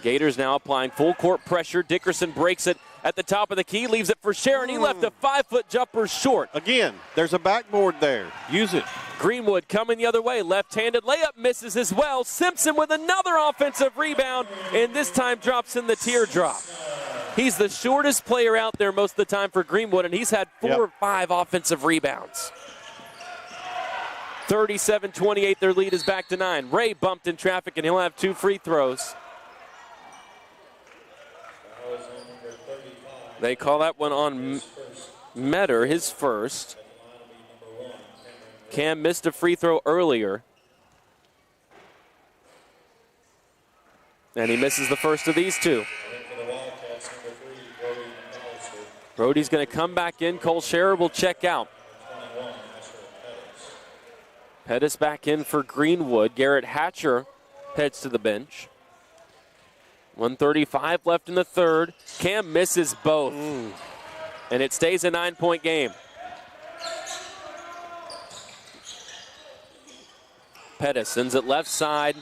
Gators now applying full court pressure. Dickerson breaks it at the top of the key, leaves it for Sharon. He left a 5-foot jumper short. Again, there's a backboard there. Use it. Greenwood coming the other way. Left-handed layup misses as well. Simpson with another offensive rebound, and this time drops in the teardrop. He's the shortest player out there most of the time for Greenwood, and he's had 4 or 5 offensive rebounds. 37-28, their lead is back to 9. Ray bumped in traffic, and he'll have 2 free throws. They call that one on Metter, his first. Cam missed a free throw earlier. And he misses the first of these 2. Brody's going to come back in. Cole Scherer will check out. Pettis back in for Greenwood. Garrett Hatcher heads to the bench. 1:35 left in the third. Cam misses both. And it stays a 9-point game. Pettis sends it left side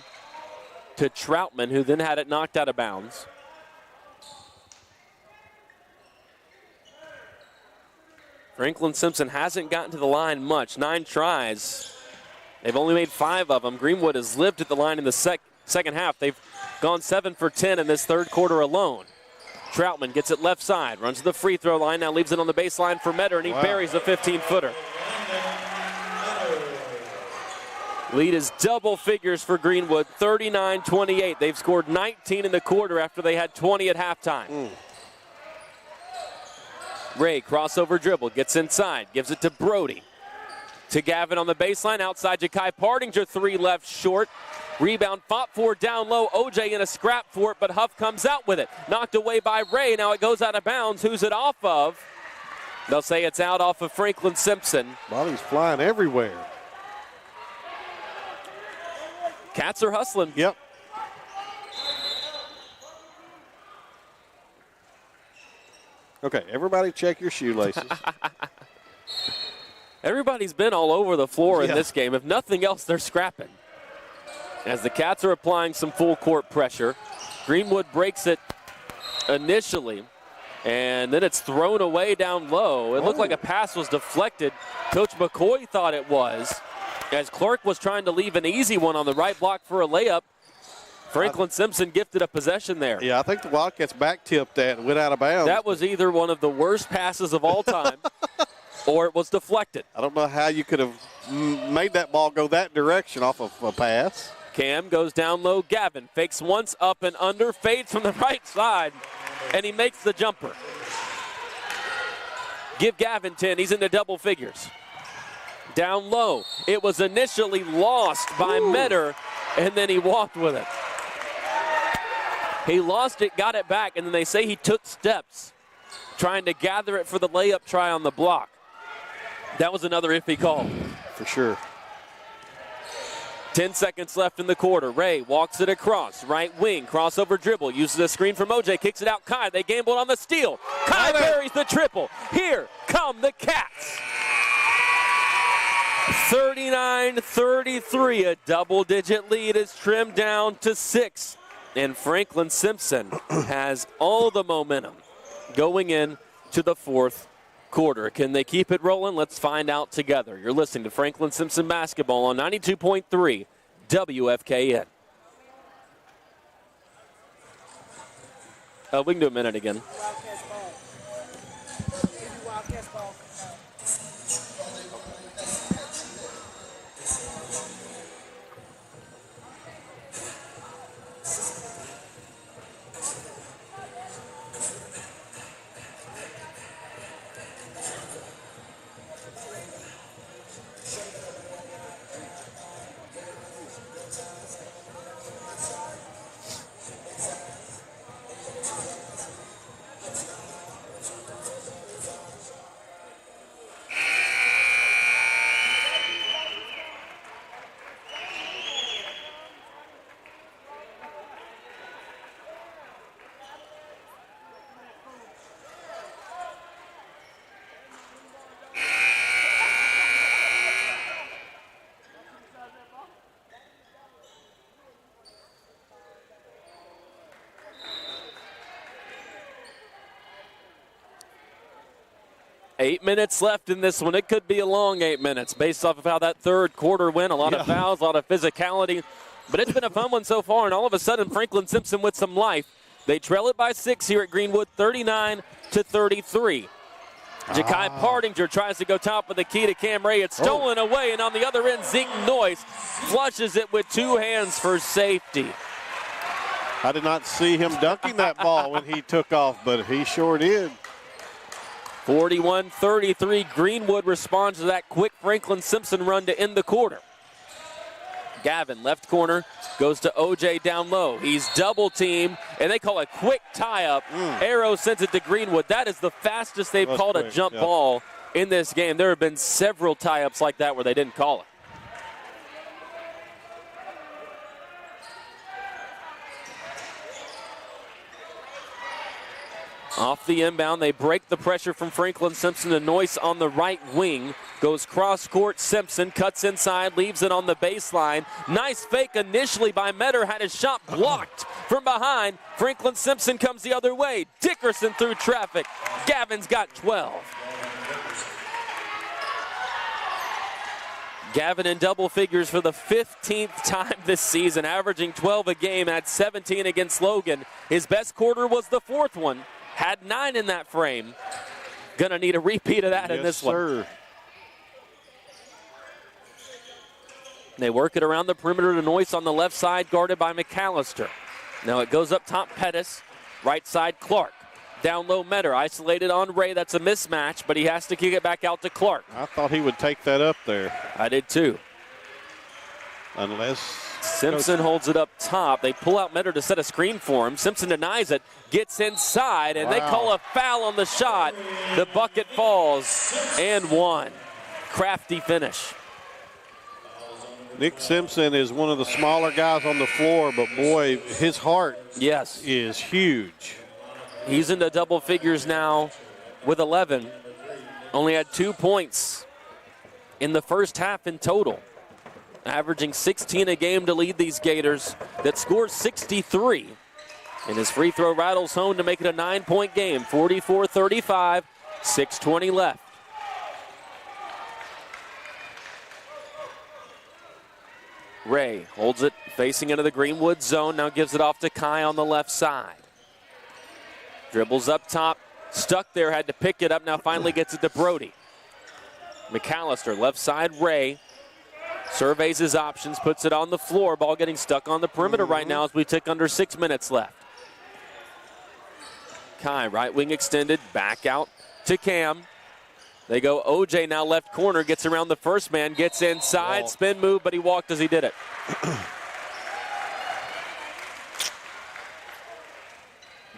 to Troutman, who then had it knocked out of bounds. Franklin-Simpson hasn't gotten to the line much. 9 tries. They've only made 5 of them. Greenwood has lived at the line in the second half. They've gone 7 for 10 in this third quarter alone. Troutman gets it left side, runs to the free throw line, now leaves it on the baseline for Metter, and he buries a 15-footer. Lead is double figures for Greenwood, 39-28. They've scored 19 in the quarter after they had 20 at halftime. Ray, crossover dribble, gets inside, gives it to Brody. To Gavin on the baseline, outside Ja'Kai Pardinger, 3 left short. Rebound fought for down low. OJ in a scrap for it, but Huff comes out with it. Knocked away by Ray. Now it goes out of bounds. Who's it off of? They'll say it's out off of Franklin-Simpson. Ball's flying everywhere. Cats are hustling. Yep. Okay, everybody check your shoelaces. Everybody's been all over the floor in this game. If nothing else, they're scrapping. As the Cats are applying some full court pressure, Greenwood breaks it initially, and then it's thrown away down low. It looked like a pass was deflected. Coach McCoy thought it was, as Clark was trying to leave an easy one on the right block for a layup. Franklin-Simpson gifted a possession there. Yeah, I think the Wildcats back-tipped that and went out of bounds. That was either one of the worst passes of all time or it was deflected. I don't know how you could have made that ball go that direction off of a pass. Cam goes down low. Gavin fakes once, up and under, fades from the right side, and he makes the jumper. Give Gavin 10. He's into double figures. Down low. It was initially lost by Metter, and then he walked with it. He lost it, got it back, and then they say he took steps trying to gather it for the layup try on the block. That was another iffy call. For sure. 10 seconds left in the quarter. Ray walks it across. Right wing, crossover dribble. Uses a screen from OJ. Kicks it out. Kai. They gambled on the steal. Kai buries the triple. Here come the Cats. 39-33. A double-digit lead is trimmed down to 6. And Franklin-Simpson has all the momentum going in to the fourth quarter. Can they keep it rolling? Let's find out together. You're listening to Franklin-Simpson basketball on 92.3 WFKN. We can do a minute again. 8 minutes left in this one. It could be a long 8 minutes based off of how that third quarter went. A lot of fouls, a lot of physicality. But it's been a fun one so far, and all of a sudden Franklin-Simpson with some life. They trail it by 6 here at Greenwood, 39-33. Ja'Kai Pardinger tries to go top of the key to Cam Ray. It's stolen away, and on the other end, Zeke Noyce flushes it with 2 hands for safety. I did not see him dunking that ball when he took off, but he sure did. 41-33. Greenwood responds to that quick Franklin-Simpson run to end the quarter. Gavin, left corner, goes to O.J. down low. He's double teamed, and they call a quick tie-up. Arrow sends it to Greenwood. That is the fastest they've called a jump ball in this game. There have been several tie-ups like that where they didn't call it. Off the inbound, they break the pressure from Franklin-Simpson to Noyce on the right wing. Goes cross-court, Simpson cuts inside, leaves it on the baseline. Nice fake initially by Metter, had his shot blocked from behind. Franklin-Simpson comes the other way. Dickerson through traffic. Gavin's got 12. Gavin in double figures for the 15th time this season, averaging 12 a game, had 17 against Logan. His best quarter was the 4th one. Had 9 in that frame. Gonna need a repeat of that in this one. They work it around the perimeter to Noyce on the left side, guarded by McAllister. Now it goes up top, Pettis. Right side, Clark. Down low, Metter. Isolated on Ray. That's a mismatch, but he has to kick it back out to Clark. I thought he would take that up there. I did too. Unless Simpson holds it up top. They pull out Metter to set a screen for him. Simpson denies it, gets inside, and they call a foul on the shot. The bucket falls, and 1. Crafty finish. Nick Simpson is one of the smaller guys on the floor, but boy, his heart is huge. He's into double figures now with 11. Only had 2 points in the first half in total. Averaging 16 a game to lead these Gators that score 63. And his free throw rattles home to make it a 9-point game. 44-35, 6:20 left. Ray holds it facing into the Greenwood zone. Now gives it off to Kai on the left side. Dribbles up top. Stuck there, had to pick it up. Now finally gets it to Brody. McAllister, left side, Ray. Surveys his options, puts it on the floor. Ball getting stuck on the perimeter right now as we tick under 6 minutes left. Kai, right wing extended, back out to Cam. They go OJ now left corner, gets around the first man, gets inside, spin move, but he walked as he did it.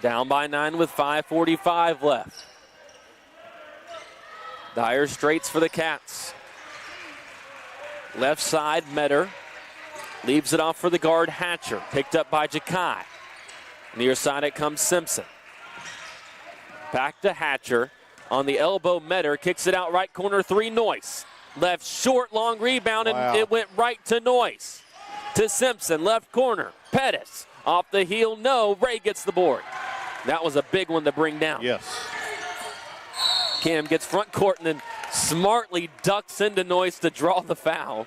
Down by 9 with 5:45 left. Dyer straights for the Cats. Left side, Metter. Leaves it off for the guard, Hatcher. Picked up by Ja'Kai. Near side it comes Simpson. Back to Hatcher. On the elbow, Metter. Kicks it out right corner, 3, Noyce. Left short, long rebound, and it went right to Noyce. To Simpson, left corner. Pettis. Off the heel, no. Ray gets the board. That was a big one to bring down. Yes. Cam gets front court and then smartly ducks into Noyce to draw the foul.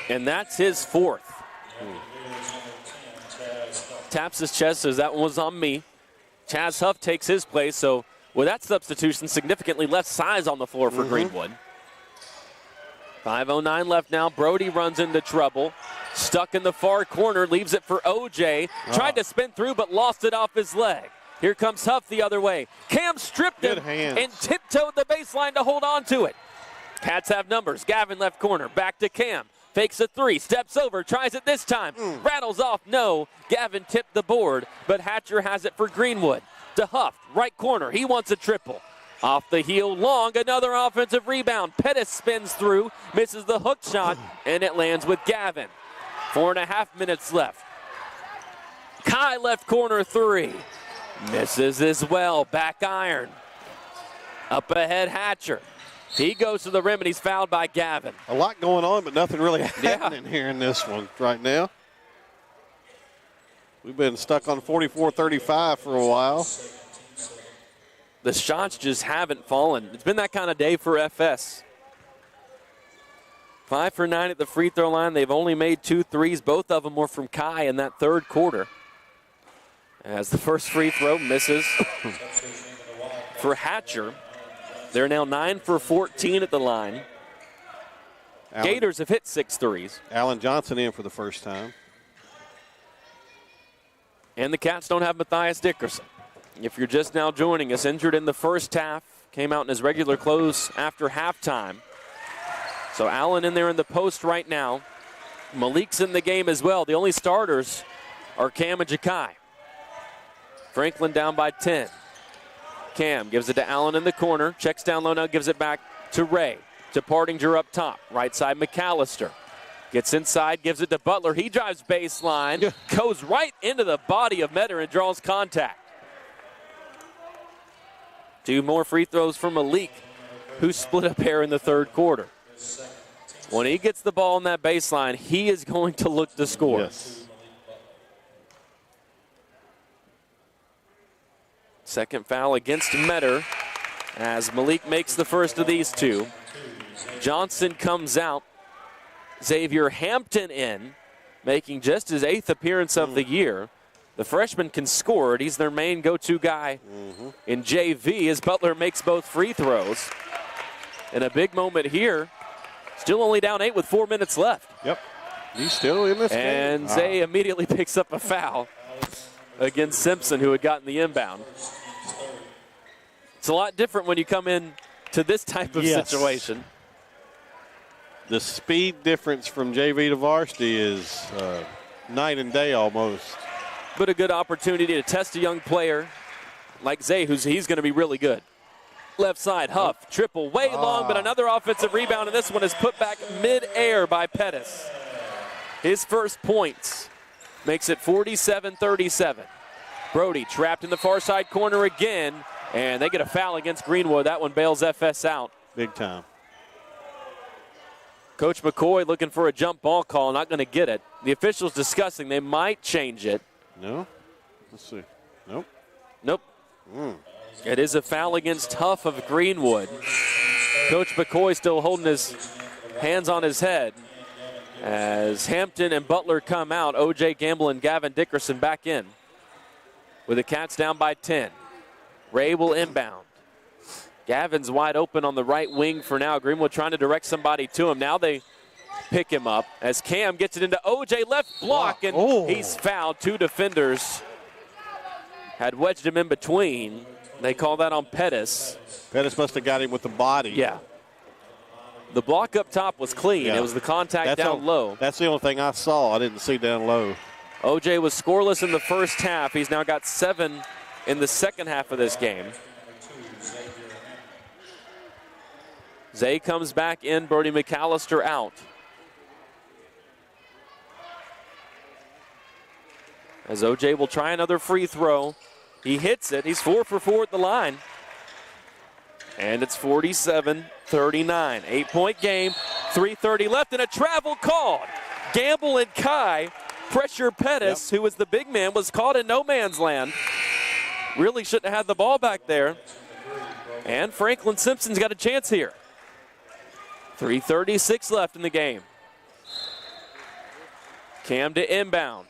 And that's his 4th. Taps his chest, says that one was on me. Chaz Huff takes his place, so with that substitution, significantly less size on the floor for Greenwood. 5:09 left now. Brody runs into trouble. Stuck in the far corner, leaves it for OJ. Tried to spin through, but lost it off his leg. Here comes Huff the other way. Cam stripped him and tiptoed the baseline to hold on to it. Cats have numbers. Gavin left corner, back to Cam. Fakes a 3, steps over, tries it this time. Rattles off, no. Gavin tipped the board, but Hatcher has it for Greenwood. To Huff, right corner, he wants a triple. Off the heel, long, another offensive rebound. Pettis spins through, misses the hook shot, and it lands with Gavin. 4.5 minutes left. Kai left corner 3. Misses as well, back iron. Up ahead, Hatcher. He goes to the rim and he's fouled by Gavin. A lot going on, but nothing really happening here in this one right now. We've been stuck on 44-35 for a while. The shots just haven't fallen. It's been that kind of day for FS. 5 for 9 at the free throw line. They've only made 2 threes. Both of them were from Kai in that third quarter. As the first free throw misses for Hatcher. They're now 9 for 14 at the line. Gators have hit 6 threes. Alan Johnson in for the first time. And the Cats don't have Matthias Dickerson. If you're just now joining us, injured in the first half, came out in his regular clothes after halftime. So Allen in there in the post right now. Malik's in the game as well. The only starters are Cam and Jakai. Franklin down by 10. Cam gives it to Allen in the corner. Checks down low now, gives it back to Ray. To Partinger up top. Right side McAllister. Gets inside, gives it to Butler. He drives baseline, goes right into the body of Metter and draws contact. 2 more free throws from Malik, who split up here in the third quarter. When he gets the ball on that baseline, he is going to look to score. Yes. Second foul against Metter as Malik makes the first of these 2. Johnson comes out. Xavier Hampton in, making just his 8th appearance of the year. The freshman can score it. He's their main go-to guy in JV as Butler makes both free throws. And a big moment here. Still only down 8 with 4 minutes left. Yep. He's still in this game. And Zay immediately picks up a foul against Simpson, who had gotten the inbound. It's a lot different when you come in to this type of situation. The speed difference from JV to varsity is night and day almost. But a good opportunity to test a young player like Zay, he's going to be really good. Left side, Huff, triple, way long, but another offensive rebound, and this one is put back mid-air by Pettis. His first points makes it 47-37. Brody trapped in the far side corner again, and they get a foul against Greenwood. That one bails FS out. Big time. Coach McCoy looking for a jump ball call, not going to get it. The officials discussing they might change it. No? Let's see. Nope. Nope. It is a foul against Huff of Greenwood. Coach McCoy still holding his hands on his head as Hampton and Butler come out. O.J. Gamble and Gavin Dickerson back in with the Cats down by 10. Ray will inbound. Gavin's wide open on the right wing for now. Greenwood trying to direct somebody to him. Now they pick him up as Cam gets it into O.J. left block, and he's fouled. 2 defenders had wedged him in between. They call that on Pettis. Pettis must have got him with the body. Yeah. The block up top was clean. Yeah. It was the contact down low. That's the only thing I saw. I didn't see down low. O.J. was scoreless in the first half. He's now got 7 in the second half of this game. Zay comes back in, Brody McAllister out. As O.J. will try another free throw. He hits it. He's 4 for 4 at the line. And it's 47-39. 8-point game, 3:30 left, and a travel called. Gamble and Kai pressure Pettis, who was the big man, was caught in no man's land. Really shouldn't have had the ball back there. And Franklin-Simpson's got a chance here. 3:36 left in the game. Cam to inbound.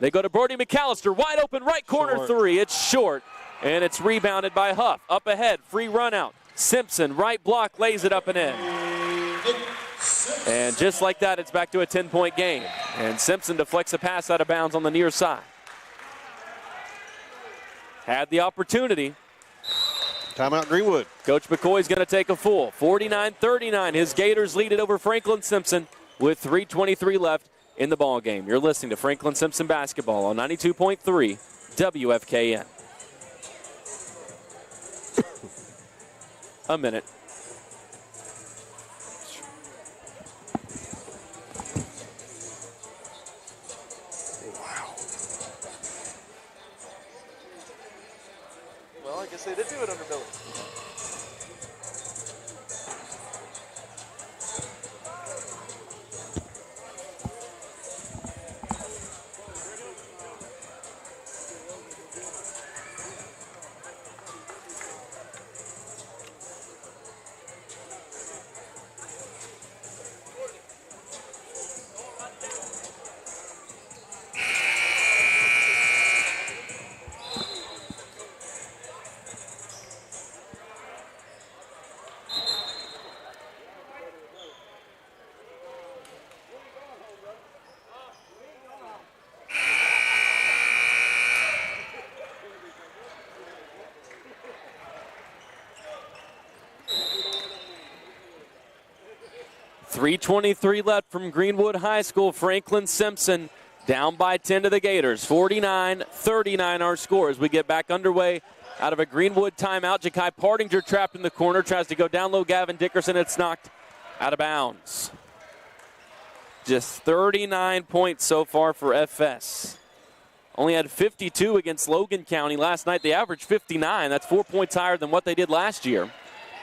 They go to Brody McAllister, wide open right corner three. It's short, and it's rebounded by Huff. Up ahead, free run out. Simpson, right block, lays it up and in. And just like that, it's back to a 10-point game. And Simpson deflects a pass out of bounds on the near side. Had the opportunity. Timeout Greenwood. Coach McCoy's going to take a full. 49-39. His Gators lead it over Franklin-Simpson with 3:23 left in the ball game. You're listening to Franklin-Simpson basketball on 92.3 WFKN. A minute. Well, I guess they did do it under Billy. 3:23 left from Greenwood High School. Franklin-Simpson down by 10 to the Gators. 49-39 our score as we get back underway out of a Greenwood timeout. Ja'Kai Partinger trapped in the corner, tries to go down low. Gavin Dickerson, it's knocked out of bounds. Just 39 points so far for FS. Only had 52 against Logan County last night. They averaged 59. That's 4 points higher than what they did last year.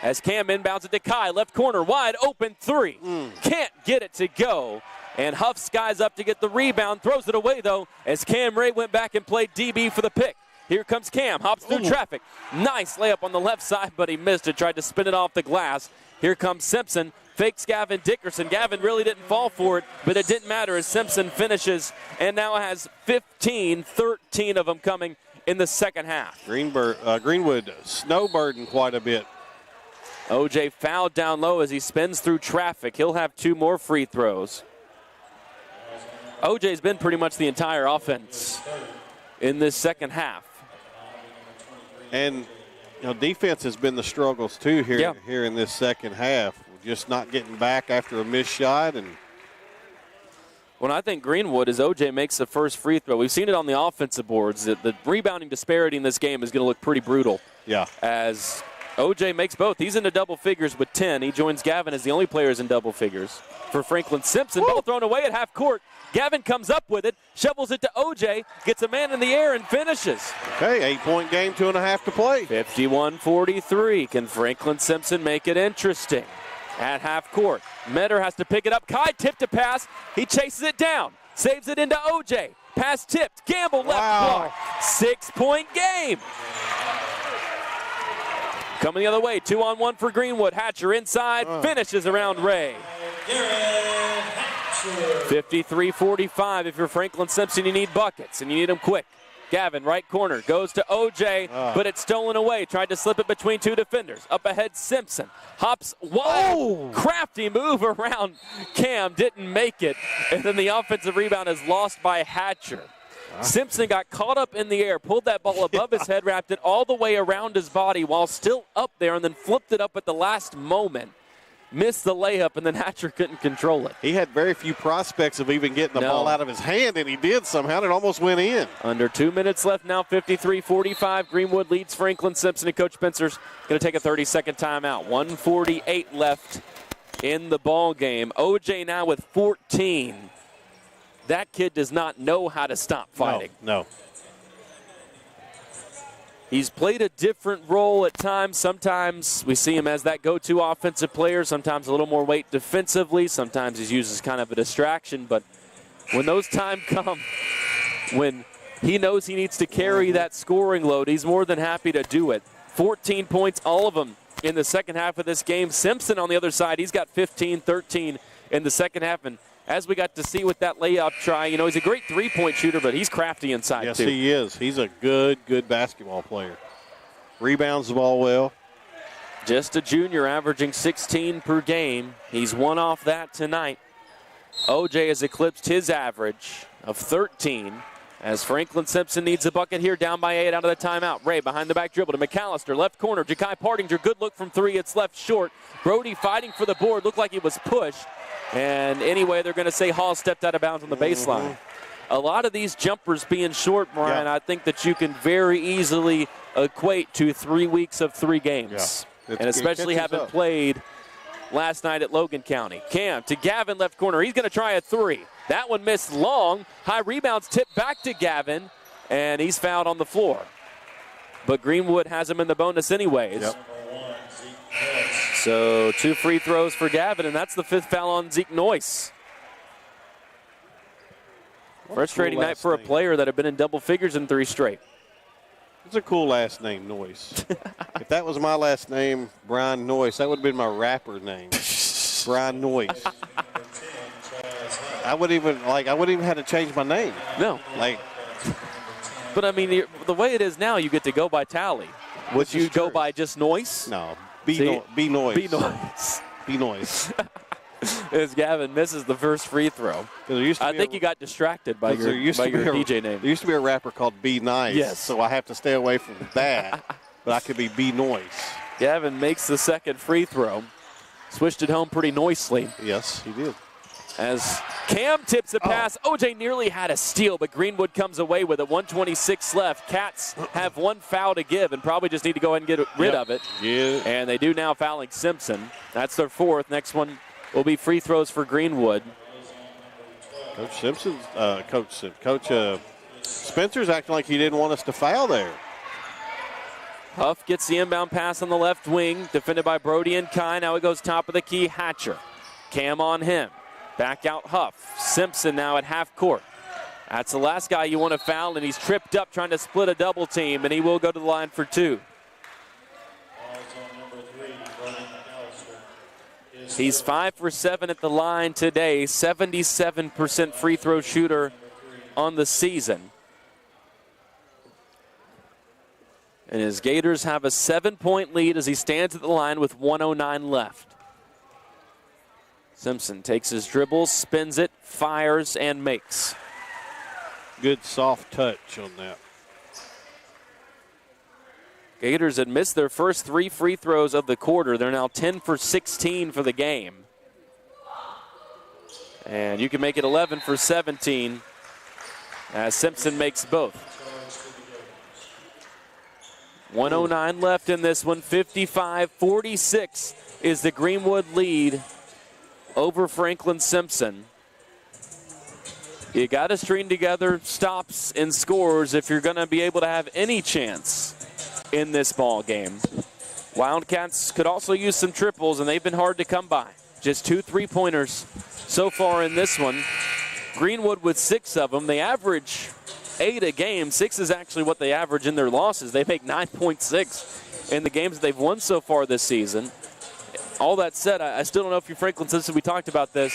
As Cam inbounds it to Kai, left corner, wide open three. Can't get it to go. And Huff skies up to get the rebound, throws it away though, as Cam Ray went back and played DB for the pick. Here comes Cam, hops through traffic. Nice layup on the left side, but he missed it, tried to spin it off the glass. Here comes Simpson, fakes Gavin Dickerson. Gavin really didn't fall for it, but it didn't matter as Simpson finishes and now has 15, 13 of them coming in the second half. Greenwood snowbirding quite a bit. OJ fouled down low as he spins through traffic. He'll have 2 more free throws. OJ's been pretty much the entire offense in this second half. And, defense has been the struggles, too, here in this second half. Just not getting back after a missed shot. Well, I think Greenwood, as OJ makes the first free throw, we've seen it on the offensive boards. The rebounding disparity in this game is going to look pretty brutal. Yeah. As OJ makes both. He's into double figures with 10. He joins Gavin as the only players in double figures. For Franklin-Simpson, ball thrown away at half court. Gavin comes up with it, shovels it to OJ, gets a man in the air and finishes. Okay, 8-point game, 2.5 to play. 51-43. Can Franklin-Simpson make it interesting? At half court, Metter has to pick it up. Kai tipped a pass. He chases it down, saves it into OJ. Pass tipped. Gamble left block. 6-point game. Coming the other way, 2-on-1 for Greenwood. Hatcher inside, finishes around Ray. 53-45. If you're Franklin-Simpson, you need buckets, and you need them quick. Gavin, right corner, goes to OJ, but it's stolen away. Tried to slip it between 2 defenders. Up ahead, Simpson. Hops wide. Crafty move around Cam. Didn't make it. And then the offensive rebound is lost by Hatcher. Simpson got caught up in the air, pulled that ball above his head, wrapped it all the way around his body while still up there, and then flipped it up at the last moment. Missed the layup, and then Hatcher couldn't control it. He had very few prospects of even getting the ball out of his hand, and he did somehow, and it almost went in. Under 2 minutes left now, 53-45. Greenwood leads Franklin-Simpson, and Coach Spencer's going to take a 30-second timeout. 1:48 left in the ball game. OJ now with 14. That kid does not know how to stop fighting. No. He's played a different role at times. Sometimes we see him as that go-to offensive player, sometimes a little more weight defensively. Sometimes he's used as kind of a distraction. But when those times come, when he knows he needs to carry that scoring load, he's more than happy to do it. 14 points, all of them in the second half of this game. Simpson on the other side, he's got 15, 13 in the second half. And as we got to see with that layup try, he's a great three-point shooter, but he's crafty inside, yes, too. Yes, he is. He's a good basketball player. Rebounds the ball well. Just a junior, averaging 16 per game. He's one off that tonight. OJ has eclipsed his average of 13 as Franklin-Simpson needs a bucket here, down by 8 out of the timeout. Ray behind the back dribble to McAllister, left corner. Ja'Kai Partinger, good look from 3. It's left short. Brody fighting for the board. Looked like he was pushed. And anyway, they're going to say Hall stepped out of bounds on the baseline. A lot of these jumpers being short, Brian, I think that you can very easily equate to 3 weeks of 3 games. Yeah. And especially having played last night at Logan County. Cam to Gavin, left corner. He's going to try a 3. That one missed long. High rebounds tipped back to Gavin, and he's fouled on the floor. But Greenwood has him in the bonus anyways. Yep. So 2 free throws for Gavin, and that's the 5th foul on Zeke Noyce. Frustrating night for a player that had been in double figures in 3 straight. It's a cool last name, Noyce. If that was my last name, Brian Noyce, that would have been my rapper name. Brian Noyce. I wouldn't even have to change my name. No. But I mean, the way it is now, you get to go by Tally. Would you go by just Noyce? No. Be Noyce. Be Noyce. As Gavin misses the first free throw. I think you got distracted by your DJ name. There used to be a rapper called Be Nice. Yes. So I have to stay away from that. But I could be Noyce. Gavin makes the second free throw. Switched it home pretty nicely. Yes, he did. As Cam tips a pass, OJ nearly had a steal, but Greenwood comes away with it. 1:26 left. Cats have one foul to give and probably just need to go ahead and get rid of it. Yeah. And they do now, fouling Simpson. That's their fourth. Next one will be free throws for Greenwood. Coach Spencer's acting like he didn't want us to foul there. Huff gets the inbound pass on the left wing, defended by Brody and Kai. Now it goes top of the key, Hatcher. Cam on him. Back out Huff. Simpson now at half court. That's the last guy you want to foul, and he's tripped up trying to split a double team, and he will go to the line for two. He's 5 for 7 at the line today, 77% free throw shooter on the season. And his Gators have a 7-point lead as he stands at the line with 1:09 left. Simpson takes his dribble, spins it, fires, and makes. Good soft touch on that. Gators had missed their first 3 free throws of the quarter. They're now 10 for 16 for the game. And you can make it 11 for 17 as Simpson makes both. 1:09 left in this one. 55-46 is the Greenwood lead over Franklin-Simpson. You got to string together stops and scores if you're going to be able to have any chance in this ball game. Wildcats could also use some triples, and they've been hard to come by. Just 2 3-pointers so far in this one. Greenwood with 6 of them. They average 8 a game. 6 is actually what they average in their losses. They make 9.6 in the games that they've won so far this season. All that said, I still don't know if you're Franklin-Simpson. We talked about this.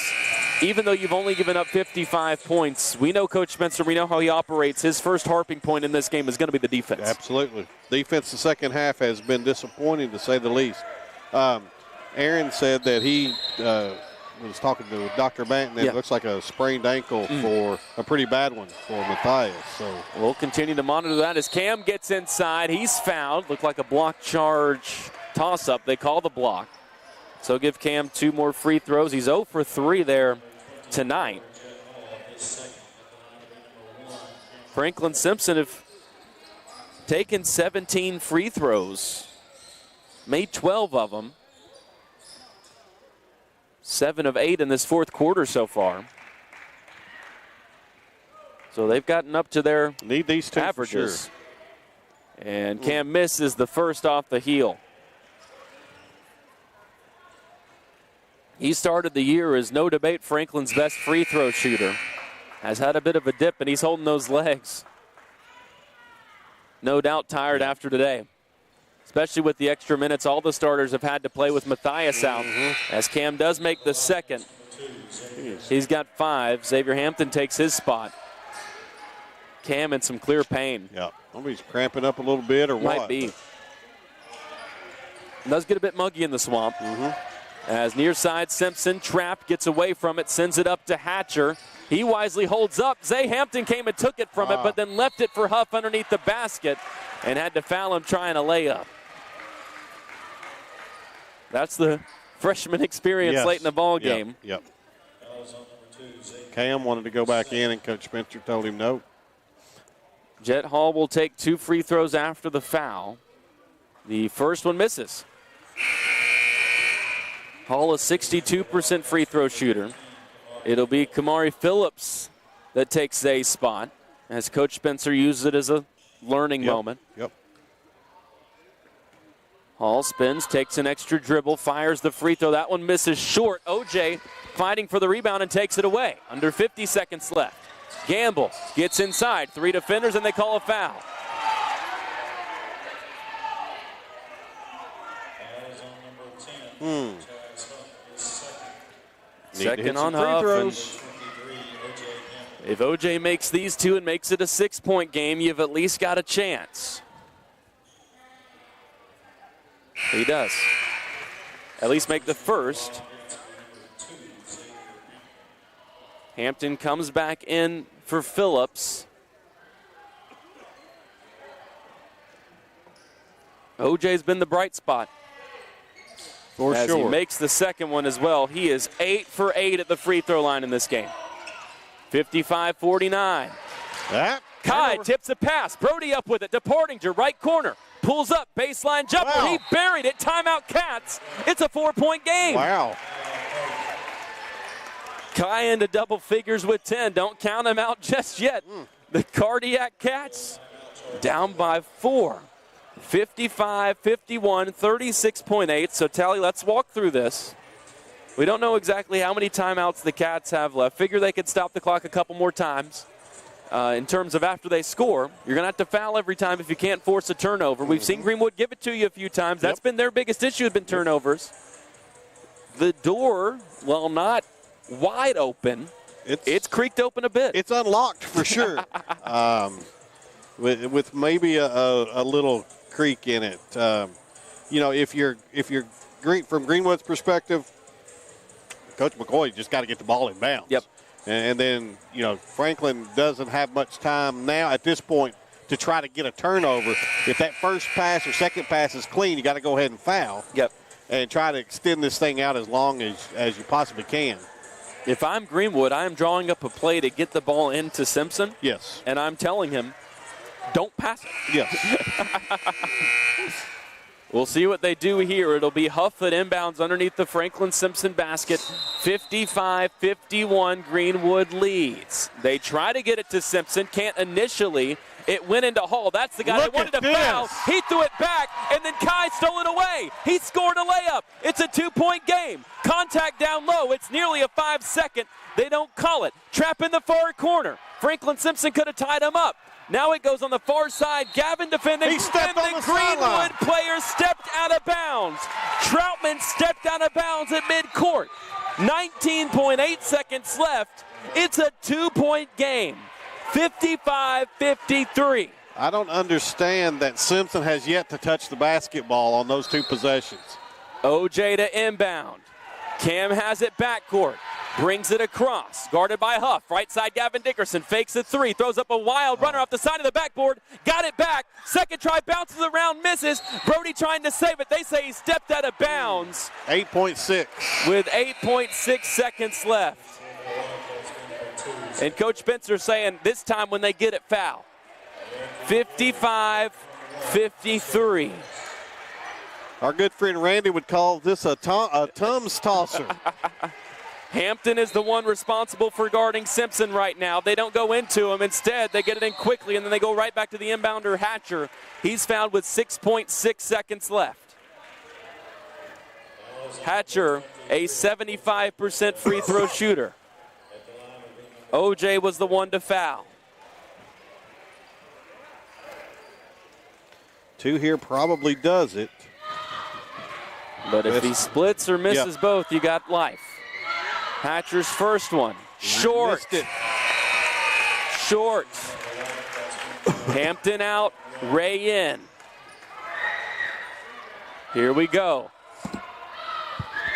Even though you've only given up 55 points, we know Coach Spencer, we know how he operates. His first harping point in this game is going to be the defense. Absolutely. Defense the second half has been disappointing, to say the least. Aaron said that he was talking to Dr. Banton, and it looks like a sprained ankle for a pretty bad one for Matthias. So we'll continue to monitor that as Cam gets inside. He's fouled. Looked like a block charge toss-up. They call the block. So give Cam 2 more free throws. He's 0 for 3 there tonight. Franklin-Simpson have taken 17 free throws, made 12 of them. 7 of 8 in this fourth quarter so far. So they've gotten up to their need these 2 averages. For sure. And Cam misses the first off the heel. He started the year as no debate Franklin's best free throw shooter. Has had a bit of a dip, and he's holding those legs. No doubt tired after today, especially with the extra minutes all the starters have had to play with Matthias out. As Cam does make the second. He's got 5. Xavier Hampton takes his spot. Cam in some clear pain. Yeah, somebody's cramping up a little bit or what? Might be. It does get a bit muggy in the swamp. As near side, Simpson trapped, gets away from it, sends it up to Hatcher. He wisely holds up. Zay Hampton came and took it from it, but then left it for Huff underneath the basket and had to foul him trying a layup. That's the freshman experience late in the ball game. Yep. Cam wanted to go back in, and Coach Spencer told him no. Jet Hall will take 2 free throws after the foul. The first one misses. Hall, a 62% free throw shooter. It'll be Kamari Phillips that takes Zay's spot as Coach Spencer uses it as a learning moment. Yep. Hall spins, takes an extra dribble, fires the free throw. That one misses short. OJ fighting for the rebound and takes it away. Under 50 seconds left. Gamble gets inside. 3 defenders, and they call a foul. Second on Huff. If OJ makes these 2 and makes it a 6-point game, you've at least got a chance. He does. At least make the first. Hampton comes back in for Phillips. OJ's been the bright spot. For as sure. he makes the second one as well. He is 8 for 8 at the free throw line in this game. 55-49. Kai tips a pass. Brody up with it. Departing to right corner. Pulls up. Baseline jumper. Wow. He buried it. Timeout Cats. It's a 4-point game. Wow. Kai into double figures with 10. Don't count him out just yet. The Cardiac Cats down by 4. 55-51, 36.8. So, Tally, let's walk through this. We don't know exactly how many timeouts the Cats have left. Figure they could stop the clock a couple more times. In terms of after they score, you're going to have to foul every time if you can't force a turnover. We've seen Greenwood give it to you a few times. That's been their biggest issue, has been turnovers. The door, while not wide open, it's creaked open a bit. It's unlocked for sure. With maybe a little creak in it. If you're from Greenwood's perspective, Coach McCoy just got to get the ball in bounds. Yep. And then, Franklin doesn't have much time now at this point to try to get a turnover. If that first pass or second pass is clean, you got to go ahead and foul. Yep. And try to extend this thing out as long as you possibly can. If I'm Greenwood, I am drawing up a play to get the ball into Simpson. Yes. And I'm telling him, don't pass it. Yes. We'll see what they do here. It'll be Huff at inbounds underneath the Franklin-Simpson basket. 55-51, Greenwood leads. They try to get it to Simpson. Can't initially. It went into Hall. That's the guy they wanted to foul. He threw it back, and then Kai stole it away. He scored a layup. It's a 2-point game. Contact down low. It's nearly a 5-second. They don't call it. Trap in the far corner. Franklin-Simpson could have tied him up. Now it goes on the far side. Gavin defending. He stepped on the Greenwood sideline. player stepped out of bounds. Troutman stepped out of bounds at midcourt. 19.8 seconds left. It's a 2-point game. 55-53. I don't understand that Simpson has yet to touch the basketball on those two possessions. OJ to inbound. Cam has it backcourt. Brings it across. Guarded by Huff. Right side, Gavin Dickerson fakes a three. Throws up a wild runner off the side of the backboard. Got it back. Second try, bounces around, misses. Brody trying to save it. They say he stepped out of bounds. 8.6. With 8.6 seconds left. And Coach Spencer saying this time when they get it, foul. 55-53. Our good friend Randy would call this a Tums tosser. Hampton is the one responsible for guarding Simpson right now. They don't go into him. Instead, they get it in quickly, and then they go right back to the inbounder, Hatcher. He's fouled with 6.6 seconds left. Hatcher, a 75% free throw shooter. OJ was the one to foul. 2 here probably does it. But if he splits or misses both, you got life. Hatcher's first one. Short. Missed it. Short. Hampton out. Ray in. Here we go.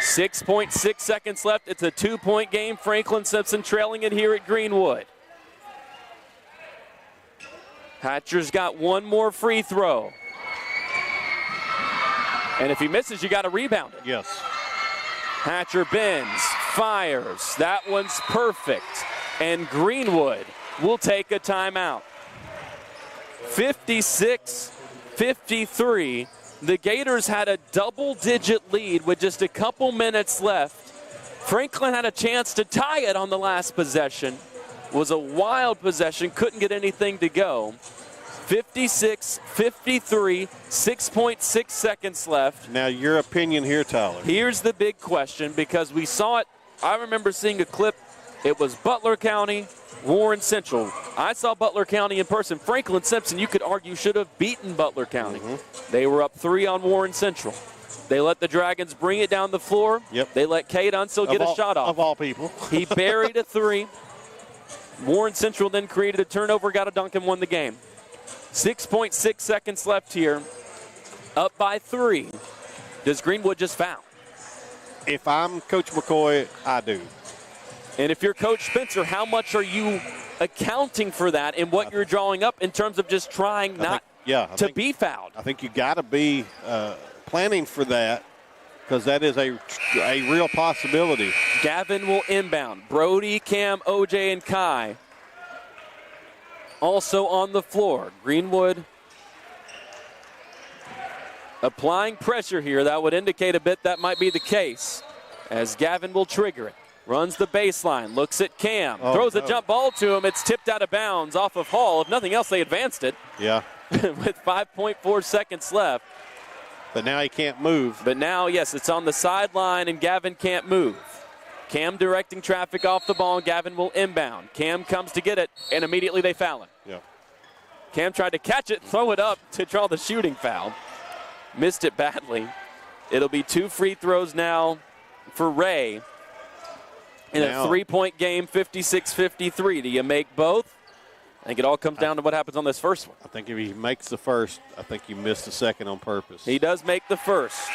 6.6 seconds left. It's a 2-point game. Franklin-Simpson trailing it here at Greenwood. Hatcher's got one more free throw. And if he misses, you got to rebound it. Yes. Hatcher bends, fires. That one's perfect. And Greenwood will take a timeout. 56-53. The Gators had a double-digit lead with just a couple minutes left. Franklin had a chance to tie it on the last possession. Was a wild possession, couldn't get anything to go. 56-53, 6.6 seconds left. Now, your opinion here, Tyler. Here's the big question, because we saw it. I remember seeing a clip. It was Butler County, Warren Central. I saw Butler County in person. Franklin-Simpson, you could argue, should have beaten Butler County. They were up 3 on Warren Central. They let the Dragons bring it down the floor. Yep. They let Cade Unseld get a shot off. Of all people. He buried a 3. Warren Central then created a turnover, got a dunk, and won the game. 6.6 seconds left here. Up by 3. Does Greenwood just foul? If I'm Coach McCoy, I do. And if you're Coach Spencer, how much are you accounting for that in what you're drawing up in terms of just trying to be fouled? I think you got to be planning for that. because that is a real possibility. Gavin will inbound. Brody, Cam, OJ, and Kai also on the floor. Greenwood applying pressure here. That would indicate a bit that might be the case, as Gavin will trigger it. Runs the baseline, looks at Cam, throws a jump ball to him. It's tipped out of bounds off of Hall. If nothing else, they advanced it. Yeah. With 5.4 seconds left. But now he can't move. But now, yes, it's on the sideline, and Gavin can't move. Cam directing traffic off the ball, and Gavin will inbound. Cam comes to get it, and immediately they foul him. Yeah. Cam tried to catch it, throw it up to draw the shooting foul. Missed it badly. It'll be 2 free throws now for Ray. In a 3-point game, 56-53. Do you make both? I think it all comes down to what happens on this first one. I think if he makes the first, I think he missed the second on purpose. He does make the first.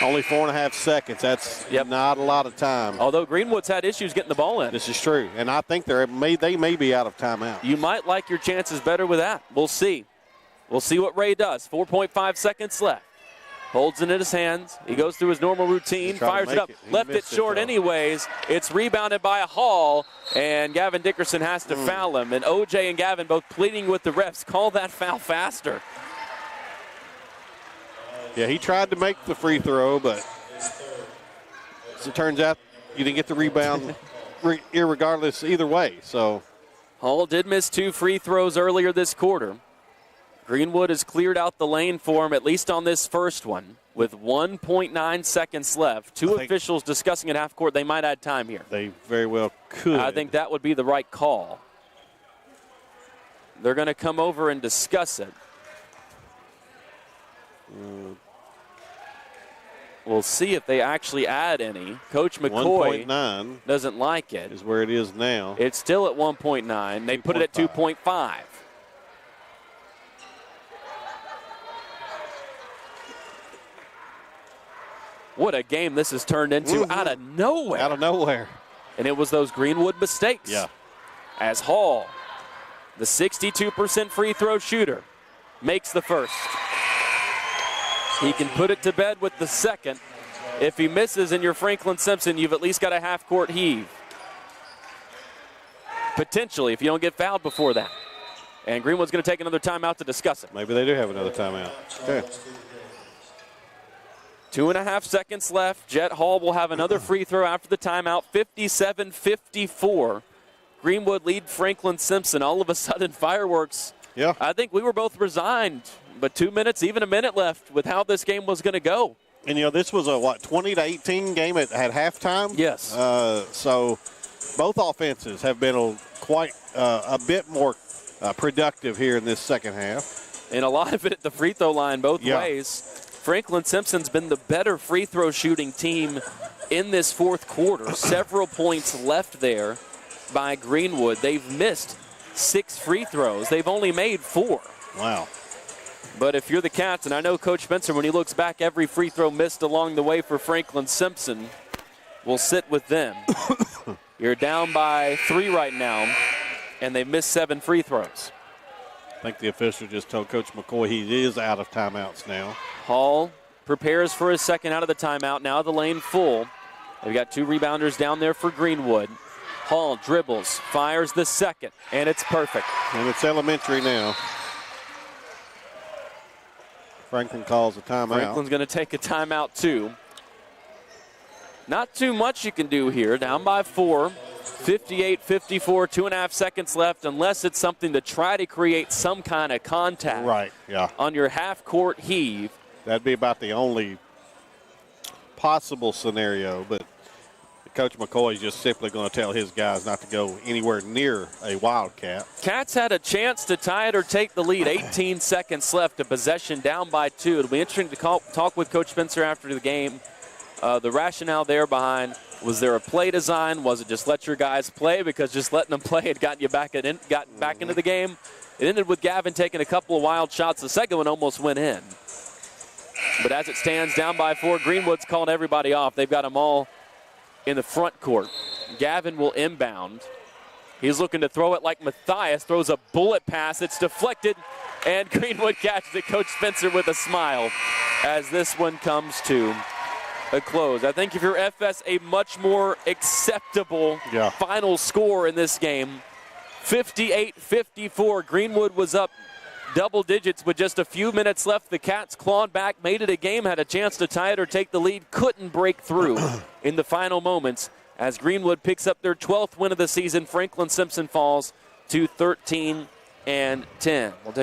Only 4.5 seconds. That's not a lot of time. Although Greenwood's had issues getting the ball in. This is true. And I think they may be out of timeout. You might like your chances better with that. We'll see. We'll see what Ray does. 4.5 seconds left. Holds it in his hands. He goes through his normal routine, fires it up. Left it short anyways. It's rebounded by a Hall, and Gavin Dickerson has to foul him. And OJ and Gavin both pleading with the refs. Call that foul faster. Yeah, he tried to make the free throw, but as it turns out, you didn't get the rebound irregardless either way. So Hall did miss 2 free throws earlier this quarter. Greenwood has cleared out the lane for him, at least on this first one, with 1.9 seconds left. Two officials discussing at half court they might add time here. They very well could. I think that would be the right call. They're going to come over and discuss it. We'll see if they actually add any. Coach McCoy 1.9 doesn't like it. Is where it is now. It's still at 1.9. They put it at 2.5. What a game this has turned into out of nowhere. Out of nowhere. And it was those Greenwood mistakes. Yeah. As Hall, the 62% free throw shooter, makes the first. He can put it to bed with the second. If he misses and you're Franklin-Simpson, you've at least got a half-court heave. Potentially, if you don't get fouled before that. And Greenwood's going to take another timeout to discuss it. Maybe they do have another timeout. Okay. 2.5 seconds left. Jet Hall will have another free throw after the timeout. 57-54. Greenwood lead Franklin-Simpson. All of a sudden, fireworks. Yeah. I think we were both resigned, but 2 minutes, even a minute left with how this game was going to go. And, this was a, 20-18 game at halftime? Yes. So both offenses have been quite a bit more productive here in this second half. And a lot of it at the free throw line both ways. Franklin-Simpson's been the better free throw shooting team in this fourth quarter. Several points left there by Greenwood. They've missed 6 free throws. They've only made 4. Wow. But if you're the Cats, and I know Coach Spencer, when he looks back, every free throw missed along the way for Franklin-Simpson will sit with them. You're down by 3 right now, and they've missed 7 free throws. I think the official just told Coach McCoy he is out of timeouts now. Hall prepares for his second out of the timeout. Now the lane full. They've got 2 rebounders down there for Greenwood. Hall dribbles, fires the second, and it's perfect. And it's elementary now. Franklin calls a timeout. Franklin's going to take a timeout too. Not too much you can do here. Down by 4. 58-54, 2.5 seconds left, unless it's something to try to create some kind of contact. Right, yeah. On your half-court heave. That'd be about the only possible scenario, but Coach McCoy is just simply going to tell his guys not to go anywhere near a Wildcat. Cats had a chance to tie it or take the lead. 18 seconds left, a possession down by 2. It'll be interesting to talk with Coach Spencer after the game. The rationale there behind, was there a play design? Was it just let your guys play? Because just letting them play had gotten you back into the game. It ended with Gavin taking a couple of wild shots. The second one almost went in. But as it stands, down by 4, Greenwood's called everybody off. They've got them all in the front court. Gavin will inbound. He's looking to throw it like Matthias. Throws a bullet pass. It's deflected, and Greenwood catches it. Coach Spencer with a smile as this one comes to a close. I think if you're FS, a much more acceptable final score in this game. 58-54. Greenwood was up double digits with just a few minutes left. The Cats clawed back, made it a game, had a chance to tie it or take the lead, couldn't break through in the final moments. As Greenwood picks up their 12th win of the season, Franklin-Simpson falls to 13-10. We'll take a